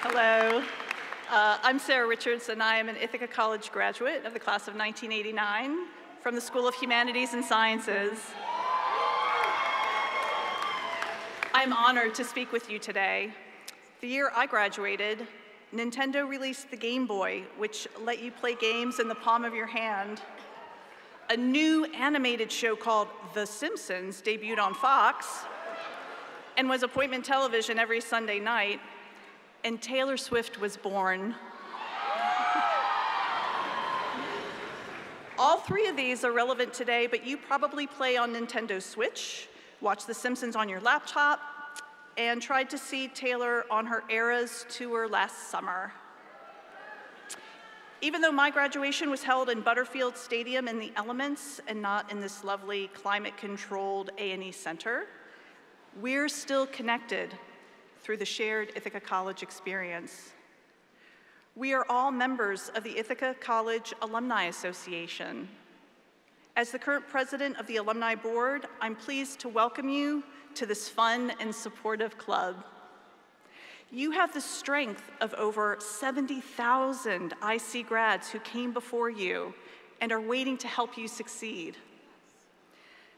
Hello, I'm Sarah Richards, and I am an Ithaca College graduate of the class of 1989 from the School of Humanities and Sciences. I'm honored to speak with you today. The year I graduated, Nintendo released the Game Boy, which let you play games in the palm of your hand. A new animated show called The Simpsons debuted on Fox and was appointment television every Sunday night. And Taylor Swift was born. All three of these are relevant today, but you probably play on Nintendo Switch, watch The Simpsons on your laptop, and tried to see Taylor on her Eras tour last summer. Even though my graduation was held in Butterfield Stadium in the elements and not in this lovely climate-controlled A&E center, we're still connected through the shared Ithaca College experience. We are all members of the Ithaca College Alumni Association. As the current president of the Alumni Board, I'm pleased to welcome you to this fun and supportive club. You have the strength of over 70,000 IC grads who came before you and are waiting to help you succeed.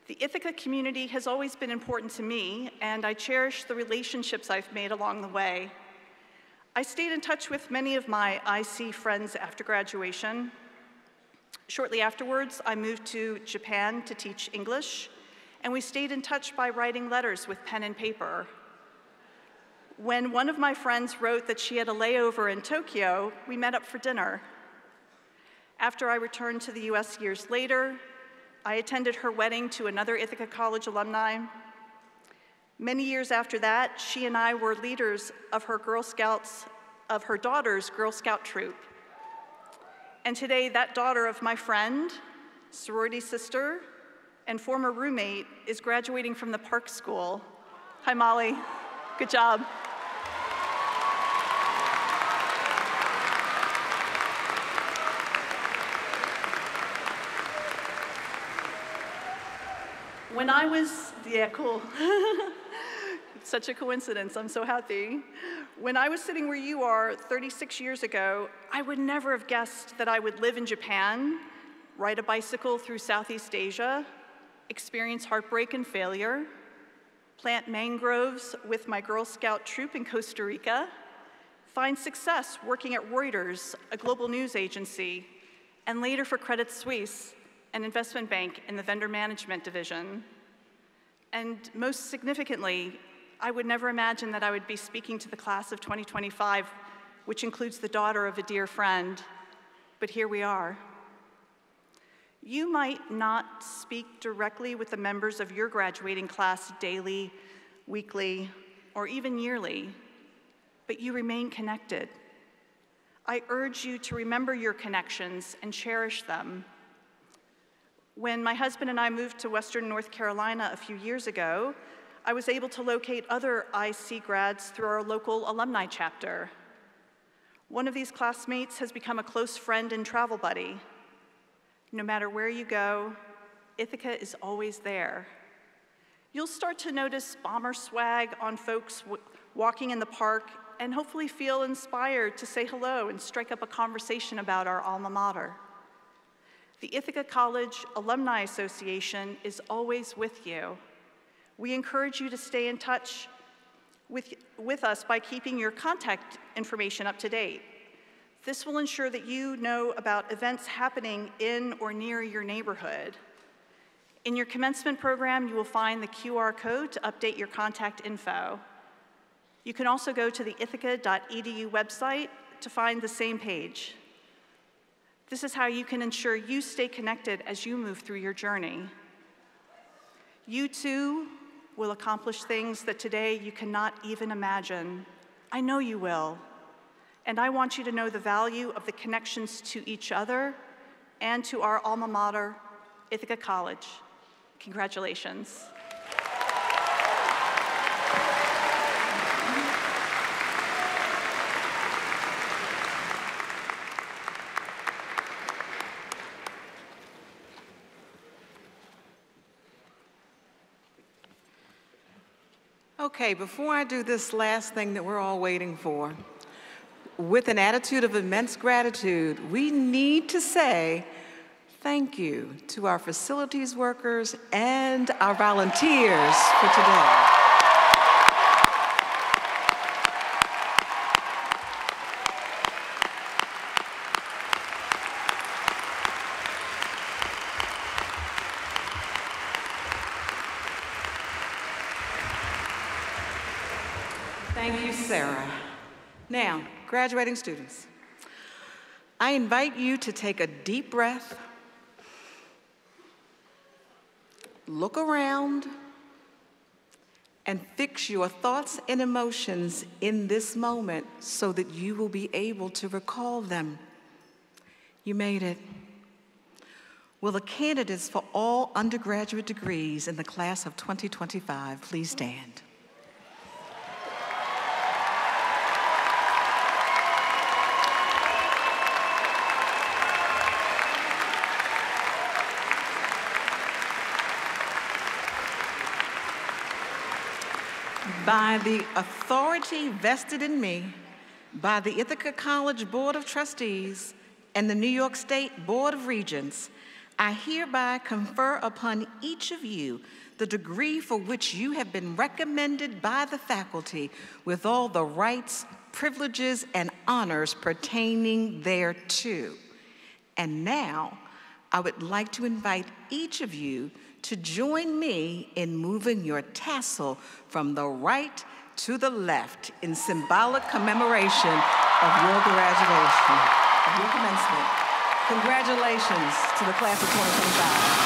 The Ithaca community has always been important to me, and I cherish the relationships I've made along the way. I stayed in touch with many of my IC friends after graduation. Shortly afterwards, I moved to Japan to teach English, and we stayed in touch by writing letters with pen and paper. When one of my friends wrote that she had a layover in Tokyo, we met up for dinner. After I returned to the US years later, I attended her wedding to another Ithaca College alumni. Many years after that, she and I were leaders of her daughter's Girl Scout troop. And today, that daughter of my friend, sorority sister, and former roommate is graduating from the Park School. Hi, Molly. Good job. When I was, yeah, cool. It's such a coincidence, I'm so happy. When I was sitting where you are 36 years ago, I would never have guessed that I would live in Japan, ride a bicycle through Southeast Asia, experience heartbreak and failure, plant mangroves with my Girl Scout troop in Costa Rica, find success working at Reuters, a global news agency, and later for Credit Suisse, an investment bank in the vendor management division. And most significantly, I would never imagine that I would be speaking to the class of 2025, which includes the daughter of a dear friend, but here we are. You might not speak directly with the members of your graduating class daily, weekly, or even yearly, but you remain connected. I urge you to remember your connections and cherish them. When my husband and I moved to Western North Carolina a few years ago, I was able to locate other IC grads through our local alumni chapter. One of these classmates has become a close friend and travel buddy. No matter where you go, Ithaca is always there. You'll start to notice bomber swag on folks walking in the park and hopefully feel inspired to say hello and strike up a conversation about our alma mater. The Ithaca College Alumni Association is always with you. We encourage you to stay in touch with us by keeping your contact information up to date. This will ensure that you know about events happening in or near your neighborhood. In your commencement program, you will find the QR code to update your contact info. You can also go to the ithaca.edu website to find the same page. This is how you can ensure you stay connected as you move through your journey. You too will accomplish things that today you cannot even imagine. I know you will. And I want you to know the value of the connections to each other and to our alma mater, Ithaca College. Congratulations. Okay, before I do this last thing that we're all waiting for, with an attitude of immense gratitude, we need to say thank you to our facilities workers and our volunteers for today. Thank you, Sarah. Now, graduating students, I invite you to take a deep breath, look around, and fix your thoughts and emotions in this moment so that you will be able to recall them. You made it. Will the candidates for all undergraduate degrees in the class of 2025 please stand? By the authority vested in me by the Ithaca College Board of Trustees and the New York State Board of Regents, I hereby confer upon each of you the degree for which you have been recommended by the faculty with all the rights, privileges, and honors pertaining thereto. And now, I would like to invite each of you to join me in moving your tassel from the right to the left in symbolic commemoration of your graduation, of your commencement. Congratulations to the class of 2025.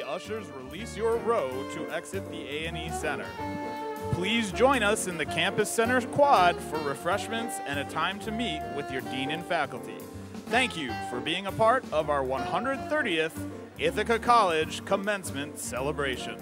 Ushers release your row to exit the A&E Center. Please join us in the Campus Center quad for refreshments and a time to meet with your dean and faculty. Thank you for being a part of our 130th Ithaca College Commencement Celebration.